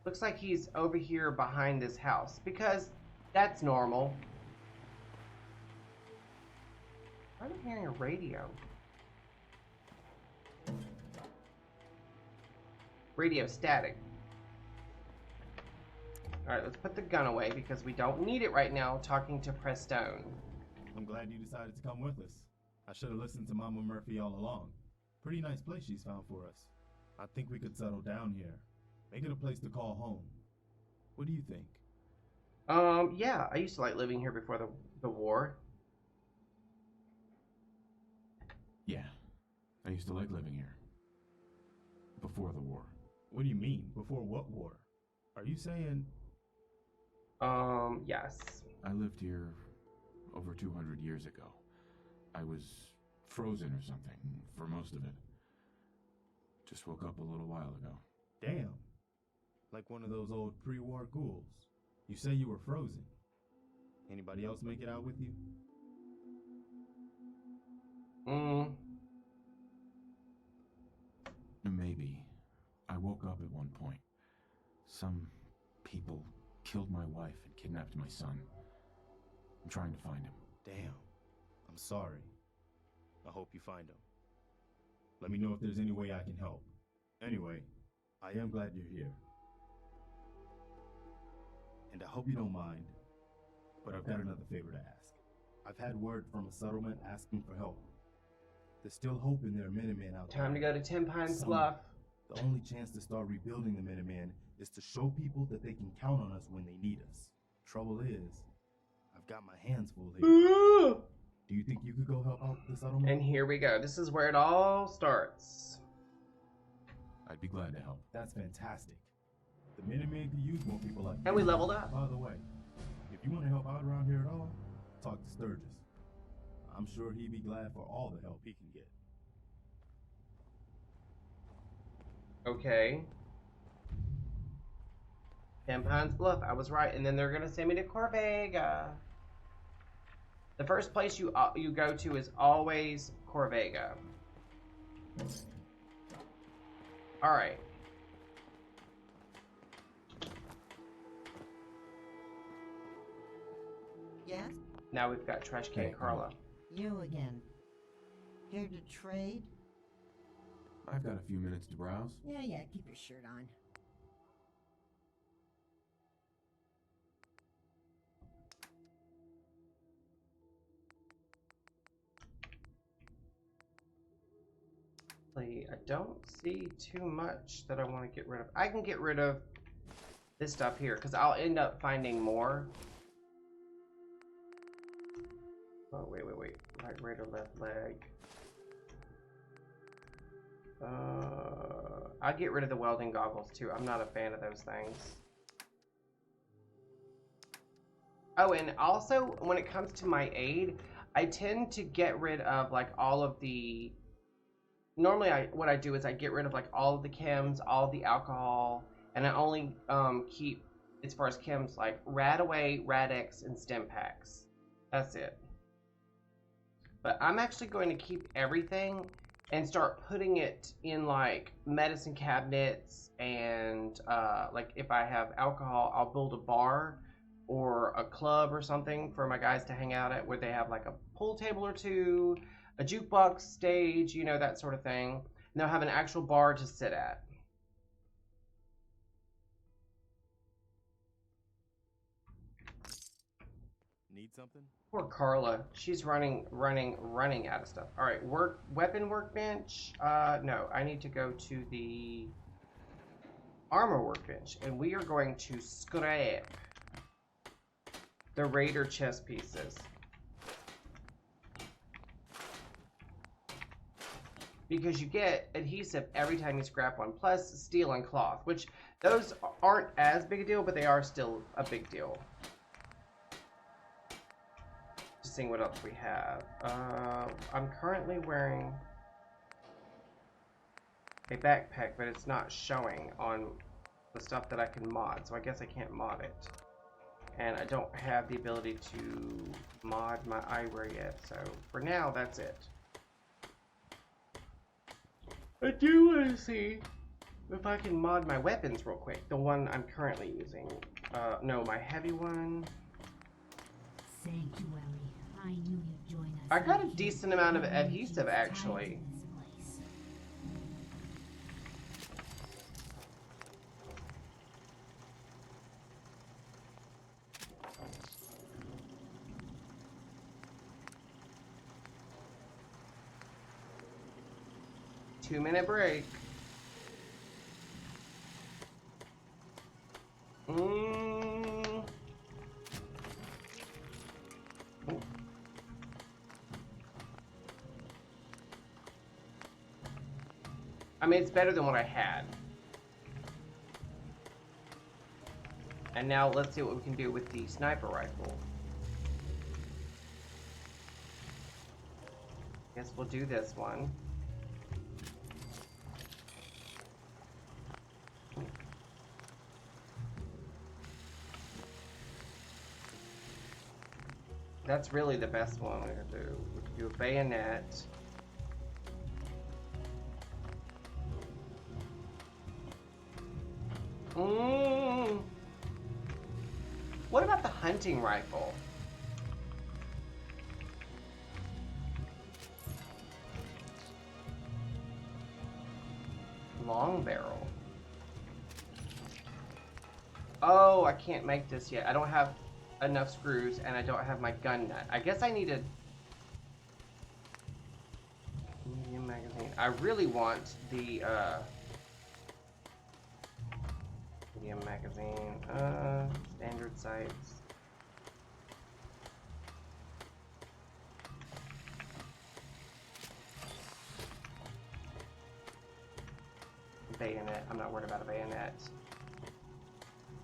Looks like he's over here behind this house, because that's normal. I'm hearing a radio. Radio static. Alright, let's put the gun away because we don't need it right now talking to Preston. I'm glad you decided to come with us. I should have listened to Mama Murphy all along. Pretty nice place she's found for us. I think we could settle down here. Make it a place to call home. What do you think? Yeah, I used to like living here before the war. Yeah, I used to like living here. Before the war. What do you mean? Before what war? Are you saying... Yes. I lived here over 200 years ago. I was frozen or something for most of it. Just woke up a little while ago. Damn. Like one of those old pre-war ghouls. You say you were frozen. Anybody else make it out with you? Maybe. I woke up at one point. Some people killed my wife and kidnapped my son. I'm trying to find him. Damn. I'm sorry. I hope you find him. Let me know if there's any way I can help. Anyway, I am glad you're here. And I hope you don't mind, but I've got another favor to ask. I've had word from a settlement asking for help. There's still hope in their Minutemen out there. Time to go to 10 Pines Bluff. The only chance to start rebuilding the Minutemen is to show people that they can count on us when they need us. Trouble is, I've got my hands full here. Do you think you could go help out the settlement? And here we go. This is where it all starts. I'd be glad to help. That's fantastic. The Minutemen could use more people like you. And we leveled up. By the way, if you want to help out around here at all, talk to Sturgis. I'm sure he'd be glad for all the help he can get. Okay. 10 Pines Bluff. I was right. And then they're going to send me to Corvega. The first place you go to is always Corvega. Alright. Yes? Now we've got Trash Can Carla. You again. Here to trade? I've got a few minutes to browse. Yeah, keep your shirt on. I don't see too much that I want to get rid of. I can get rid of this stuff here because I'll end up finding more. Oh, wait. Right, or left leg. I'll get rid of the welding goggles too. I'm not a fan of those things. Oh, and also when it comes to my aid, I tend to get rid of like all of the normally what I do is I get rid of like all of the chems, all of the alcohol, and I only keep, as far as chems, like Radaway, Radex, and Stim Packs. That's it. But I'm actually going to keep everything and start putting it in like medicine cabinets, and like if I have alcohol, I'll build a bar or a club or something for my guys to hang out at, where they have like a pool table or two, a jukebox stage, you know, that sort of thing. And they'll have an actual bar to sit at. Need something? Poor Carla. She's running out of stuff. All right, weapon workbench. No, I need to go to the armor workbench, and we are going to scrap the Raider chest pieces. Because you get adhesive every time you scrap one, plus steel and cloth, which those aren't as big a deal, but they are still a big deal. Just seeing what else we have. I'm currently wearing a backpack, but it's not showing on the stuff that I can mod, so I guess I can't mod it. And I don't have the ability to mod my eyewear yet, so for now, that's it. I do want to see if I can mod my weapons real quick. The one I'm currently using. No, my heavy one. Sanctuary. I knew you'd join us. I got a decent amount of adhesive, actually. 2-minute break. I mean, it's better than what I had. And now let's see what we can do with the sniper rifle. Guess we'll do this one. That's really the best one we can do. We can do a bayonet. What about the hunting rifle? Long barrel. Oh, I can't make this yet. I don't have enough screws, and I don't have my gun nut. I guess I need a medium magazine. I really want the medium magazine. Standard sights. Bayonet. I'm not worried about a bayonet.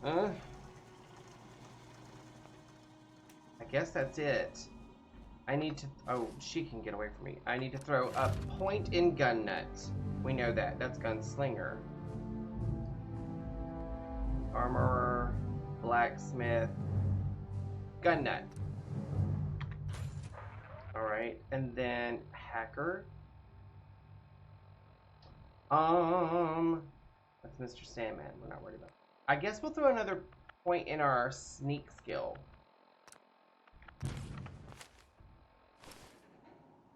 I guess that's it. I need to... Oh, she can get away from me. I need to throw a point in gun nut. We know that. That's gunslinger. Armorer, blacksmith, gun nut. Alright, and then hacker. That's Mr. Sandman. We're not worried about that. I guess we'll throw another point in our sneak skill.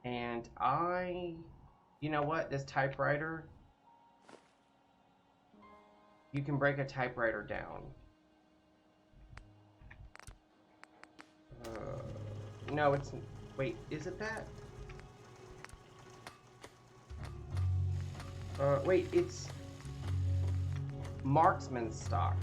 And you know what? This typewriter, you can break a typewriter down. No, it's, wait, is it that? Wait, it's marksman stock.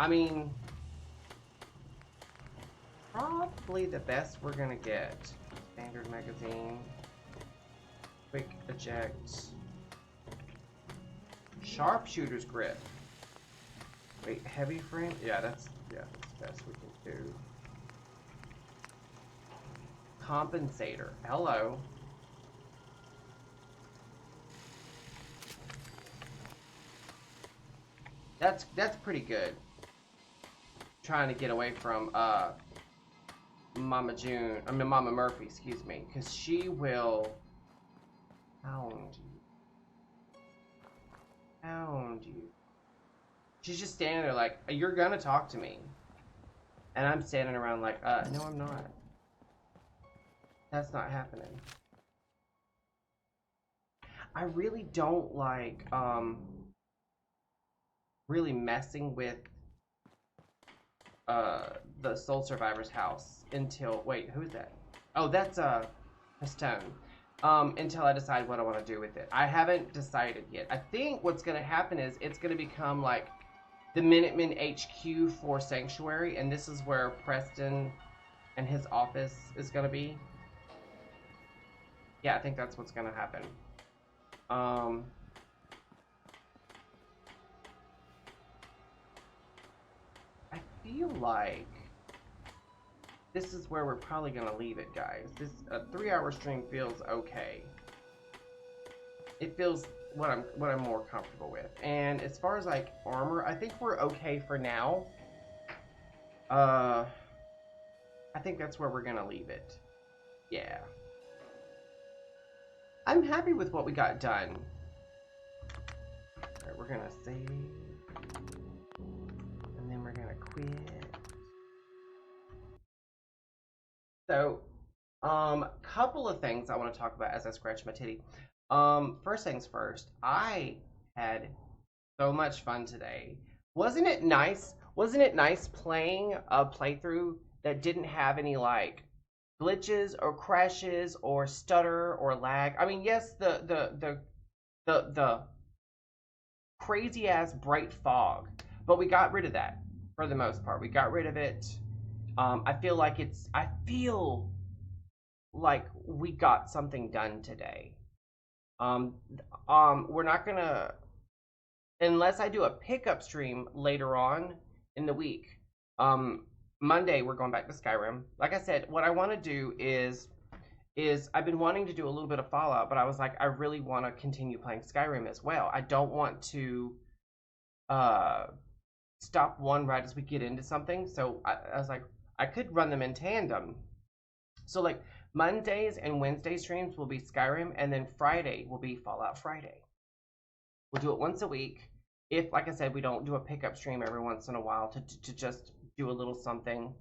I mean, hopefully the best we're gonna get. Standard magazine. Quick eject. Sharpshooter's grip. Wait, heavy frame? Yeah, that's the best we can do. Compensator. Hello. That's pretty good. Trying to get away from Mama Murphy, excuse me, because she will hound you. She's just standing there like, you're gonna talk to me. And I'm standing around like, no I'm not. That's not happening. I really don't like, really messing with, the Soul Survivor's house until, wait, who's that? Oh, that's, Stone. Until I decide what I want to do with it. I haven't decided yet. I think what's going to happen is it's going to become like the Minutemen HQ for Sanctuary, and this is where Preston and his office is going to be. Yeah, I think that's what's going to happen. I feel like this is where we're probably gonna leave it, guys. This 3-hour stream feels okay. It feels what I'm more comfortable with. And as far as like armor, I think we're okay for now. I think that's where we're gonna leave it. Yeah. I'm happy with what we got done. Alright, we're gonna save. And then we're gonna quit. So, couple of things I want to talk about as I scratch my titty. First things first, I had so much fun today. Wasn't it nice? Wasn't it nice playing a playthrough that didn't have any like glitches or crashes or stutter or lag? I mean, yes, the crazy ass bright fog, but we got rid of that for the most part. We got rid of it. I feel like we got something done today. We're not gonna, unless I do a pickup stream later on in the week. Monday we're going back to Skyrim. Like I said, what I want to do is I've been wanting to do a little bit of Fallout, but I was like, I really want to continue playing Skyrim as well. I don't want to stop one right as we get into something. So I was like, I could run them in tandem. So like Mondays and Wednesday streams will be Skyrim, and then Friday will be Fallout Friday. We'll do it once a week. If, like I said, we don't do a pickup stream every once in a while to just do a little something.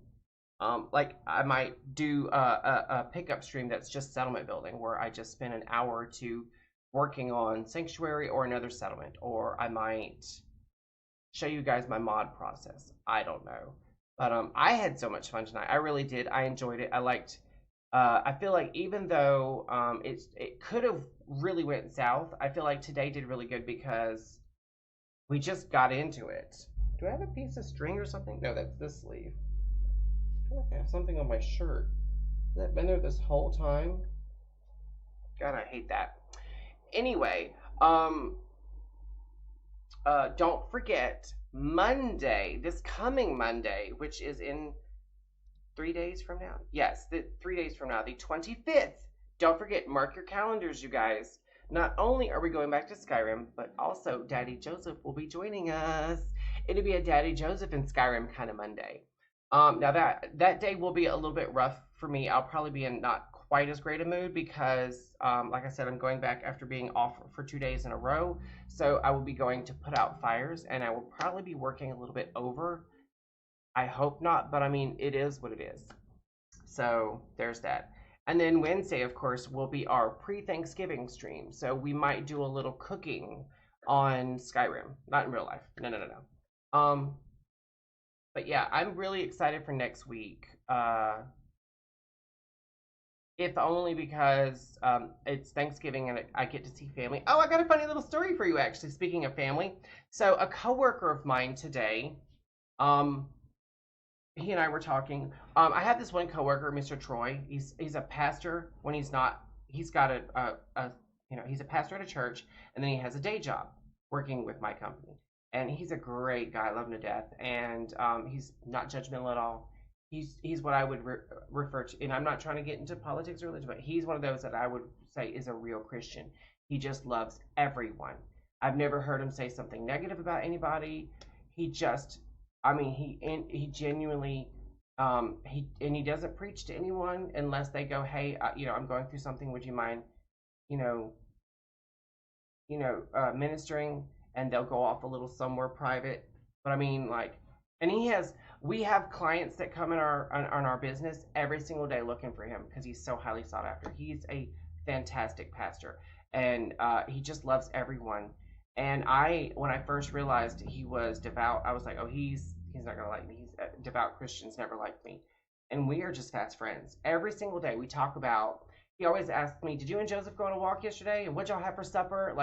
Like I might do a pickup stream that's just settlement building, where I just spend an hour or two working on Sanctuary or another settlement, or I might show you guys my mod process. I don't know. But I had so much fun tonight. I really did. I enjoyed it. I liked. I feel like even though it could have really went south, I feel like today did really good because we just got into it. Do I have a piece of string or something? No, that's this sleeve. I feel like I have something on my shirt. Has that been there this whole time? God, I hate that. Anyway, don't forget Monday, this coming Monday, which is in 3 days from now. Yes, 3 days from now, the 25th. Don't forget, mark your calendars, you guys. Not only are we going back to Skyrim, but also Daddy Joseph will be joining us. It'll be a Daddy Joseph in Skyrim kind of Monday. Now that day will be a little bit rough for me. I'll probably be in not quite as great a mood because, like I said, I'm going back after being off for 2 days in a row. So I will be going to put out fires, and I will probably be working a little bit over. I hope not, but I mean, it is what it is. So there's that. And then Wednesday, of course, will be our pre-Thanksgiving stream. So we might do a little cooking on Skyrim. Not in real life. No. But yeah, I'm really excited for next week. If only because it's Thanksgiving and I get to see family. Oh, I got a funny little story for you, actually, speaking of family. So a coworker of mine today, he and I were talking. I have this one coworker, Mr. Troy. He's a pastor. When he's not, he's got he's a pastor at a church, and then he has a day job working with my company. And he's a great guy. I love him to death. And he's not judgmental at all. He's what I would refer to, and I'm not trying to get into politics or religion, but he's one of those that I would say is a real Christian. He just loves everyone. I've never heard him say something negative about anybody. He just, I mean, he genuinely, he doesn't preach to anyone unless they go, hey, I'm going through something. Would you mind, you know, ministering? And they'll go off a little somewhere private. But I mean, like, and we have clients that come in our business every single day looking for him because he's so highly sought after. He's a fantastic pastor, and he just loves everyone. And when I first realized he was devout, I was like, oh, he's not gonna like me. Devout Christians never liked me, and we are just fast friends. Every single day we talk about. He always asks me, "Did you and Joseph go on a walk yesterday? And what'd y'all have for supper?"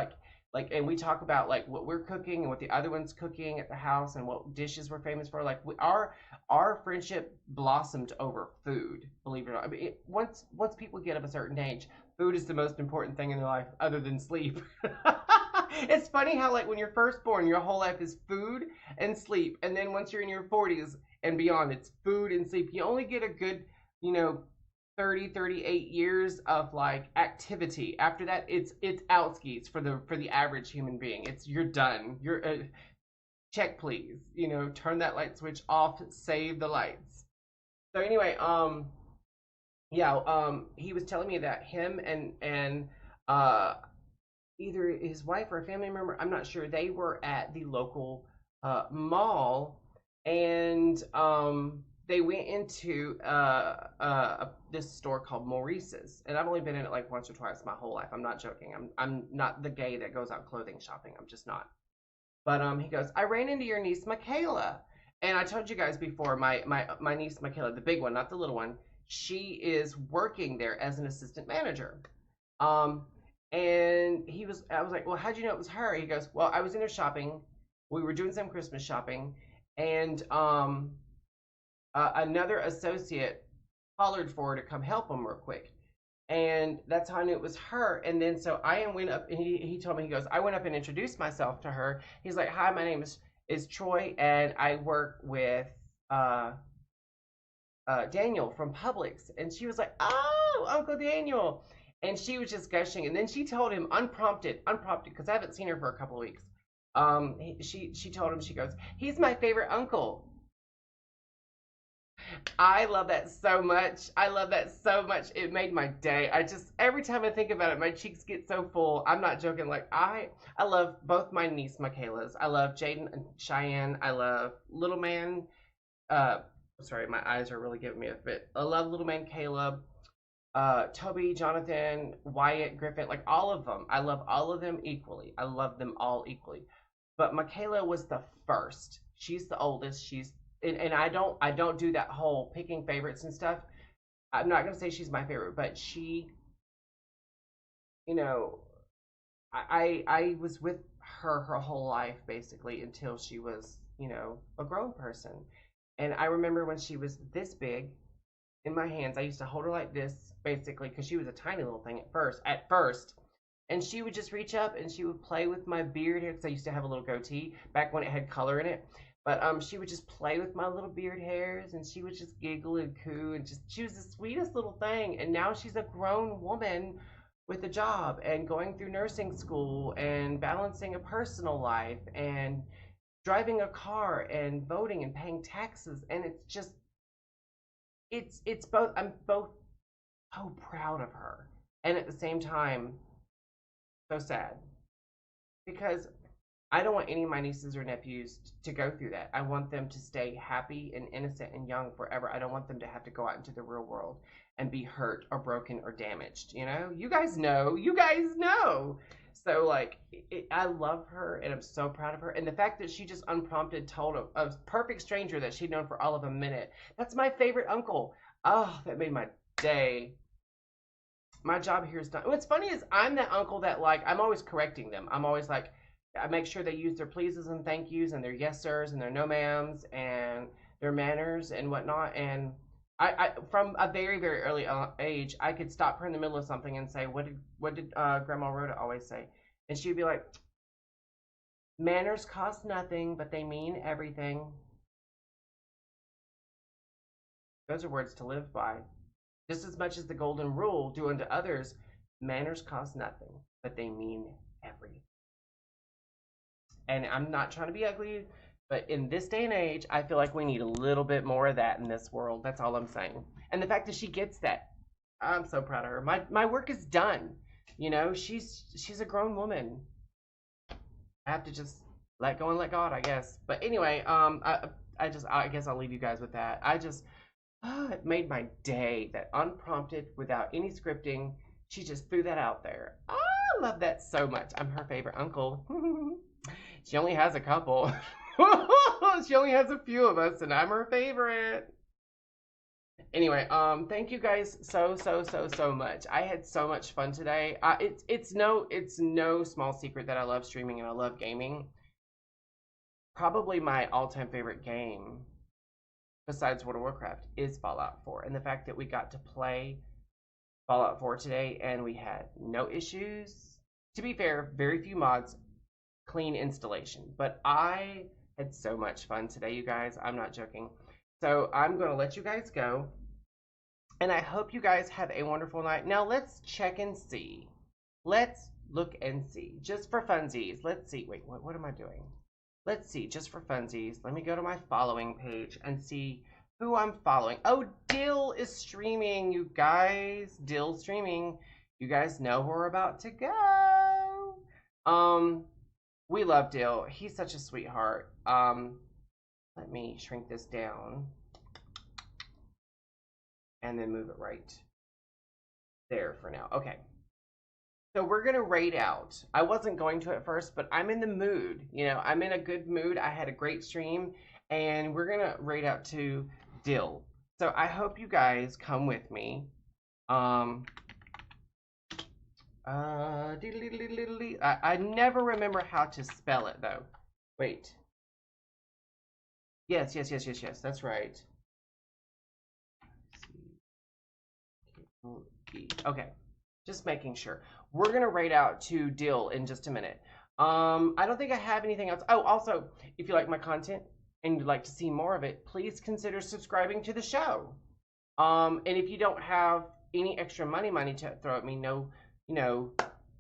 And we talk about like what we're cooking and what the other one's cooking at the house and what dishes we're famous for. Like our friendship blossomed over food. Believe it or not, I mean, once people get of a certain age, food is the most important thing in their life, other than sleep. It's funny how like when you're first born, your whole life is food and sleep, and then once you're in your 40s and beyond, it's food and sleep. You only get a good, 38 years of like activity. After that, it's out skis for the average human being. You're done. You're check please. Turn that light switch off. Save the lights. So anyway, he was telling me that him and either his wife or a family member, I'm not sure, they were at the local mall, and they went into this store called Maurice's, and I've only been in it like once or twice my whole life. I'm not joking. I'm not the gay that goes out clothing shopping. I'm just not. But he goes, I ran into your niece Michaela, and I told you guys before, my niece Michaela, the big one, not the little one, she is working there as an assistant manager. And I was like, well, how'd you know it was her? He goes, well, I was in there shopping. We were doing some Christmas shopping, and another associate hollered for her to come help him real quick. And that's how I knew it was her. And then so I went up, and he told me, he goes, I went up and introduced myself to her. He's like, hi, my name is Troy, and I work with Daniel from Publix. And she was like, oh, Uncle Daniel. And she was just gushing. And then she told him unprompted, because I haven't seen her for a couple of weeks. She told him, she goes, he's my favorite uncle. I love that so much. It made my day. Every time I think about it, my cheeks get so full. I'm not joking. Like I love both my niece Michaela's. I love Jaden and Cheyenne. I love little man. Sorry, my eyes are really giving me a fit. I love little man Caleb, Toby, Jonathan, Wyatt, Griffin, like all of them. I love all of them equally. I love them all equally. But Michaela was the first. She's the oldest. And I don't do that whole picking favorites and stuff. I'm not gonna say she's my favorite, but she, I was with her whole life basically until she was, a grown person. And I remember when she was this big in my hands, I used to hold her like this basically because she was a tiny little thing at first. And she would just reach up and she would play with my beard hair because I used to have a little goatee back when it had color in it. But she would just play with my little beard hairs, and she would just giggle and coo, and she was the sweetest little thing. And now she's a grown woman with a job and going through nursing school and balancing a personal life and driving a car and voting and paying taxes. And it's both. I'm both so proud of her, and at the same time, so sad because I don't want any of my nieces or nephews to go through that. I want them to stay happy and innocent and young forever. I don't want them to have to go out into the real world and be hurt or broken or damaged. You guys know. So like, I love her and I'm so proud of her. And the fact that she just unprompted told a perfect stranger that she'd known for all of a minute, that's my favorite uncle. Oh, that made my day. My job here is done. What's funny is I'm that uncle that like, I'm always correcting them. I'm always like, I make sure they use their pleases and thank yous and their yes sirs and their no ma'ams and their manners and whatnot. And I from a very, very early age, I could stop her in the middle of something and say, what did Grandma Rhoda always say? And she'd be like, manners cost nothing, but they mean everything. Those are words to live by. Just as much as the golden rule, do unto others, manners cost nothing, but they mean everything. And I'm not trying to be ugly, but in this day and age, I feel like we need a little bit more of that in this world. That's all I'm saying. And the fact that she gets that, I'm so proud of her. My work is done. You know, she's a grown woman. I have to just let go and let God, I guess. But anyway, I guess I'll leave you guys with that. It made my day, that unprompted, without any scripting, she just threw that out there. I love that so much. I'm her favorite uncle. She only has a couple. She only has a few of us, and I'm her favorite. Anyway, thank you guys so much. I had so much fun today. It's no small secret that I love streaming and I love gaming. Probably my all-time favorite game, besides World of Warcraft, is Fallout 4. And the fact that we got to play Fallout 4 today and we had no issues. To be fair, very few mods, clean installation. But I had so much fun today, you guys. I'm not joking. So I'm going to let you guys go. And I hope you guys have a wonderful night. Now let's check and see. Let's look and see. Just for funsies. Let's see. Wait, what am I doing? Let's see, just for funsies. Let me go to my following page and see who I'm following. Oh, Dill is streaming, you guys. Dill's streaming. You guys know where we're about to go. We love Dill. He's such a sweetheart. Let me shrink this down. And then move it right there for now. Okay. So we're going to raid out. I wasn't going to at first, but I'm in the mood. You know, I'm in a good mood. I had a great stream, and we're going to raid out to Dill. So I hope you guys come with me. I never remember how to spell it, though. Wait. Yes. That's right. Okay. Just making sure. We're going to raid out to Dill in just a minute. I don't think I have anything else. Oh, also, if you like my content and you'd like to see more of it, please consider subscribing to the show. And if you don't have any extra money to throw at me, no,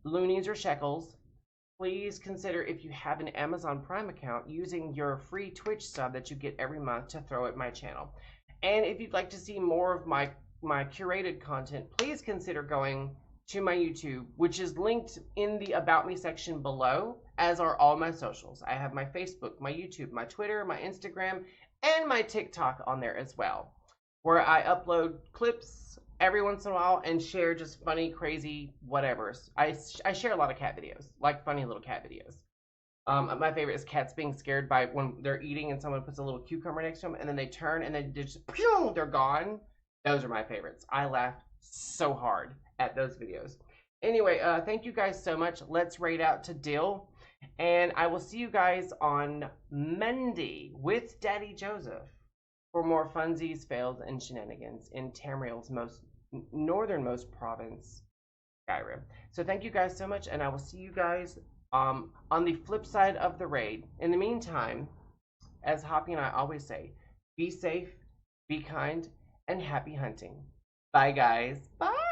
loonies or shekels, please consider, if you have an Amazon Prime account, using your free Twitch sub that you get every month to throw at my channel. And if you'd like to see more of my curated content, please consider going to my YouTube, which is linked in the About Me section below, as are all my socials. I have my Facebook, my YouTube, my Twitter, my Instagram, and my TikTok on there as well, where I upload clips every once in a while and share just funny, crazy, whatevers. I share a lot of cat videos, like funny little cat videos. My favorite is cats being scared by when they're eating and someone puts a little cucumber next to them, and then they turn and then just, pew, they're gone. Those are my favorites. I laugh so hard at those videos. Anyway, thank you guys so much. Let's raid out to Dill. And I will see you guys on Monday with Daddy Joseph for more funsies, fails, and shenanigans in Tamriel's northernmost province, Skyrim. So thank you guys so much, and I will see you guys on the flip side of the raid. In the meantime, as Hoppy and I always say, be safe, be kind, and happy hunting. Bye, guys. Bye.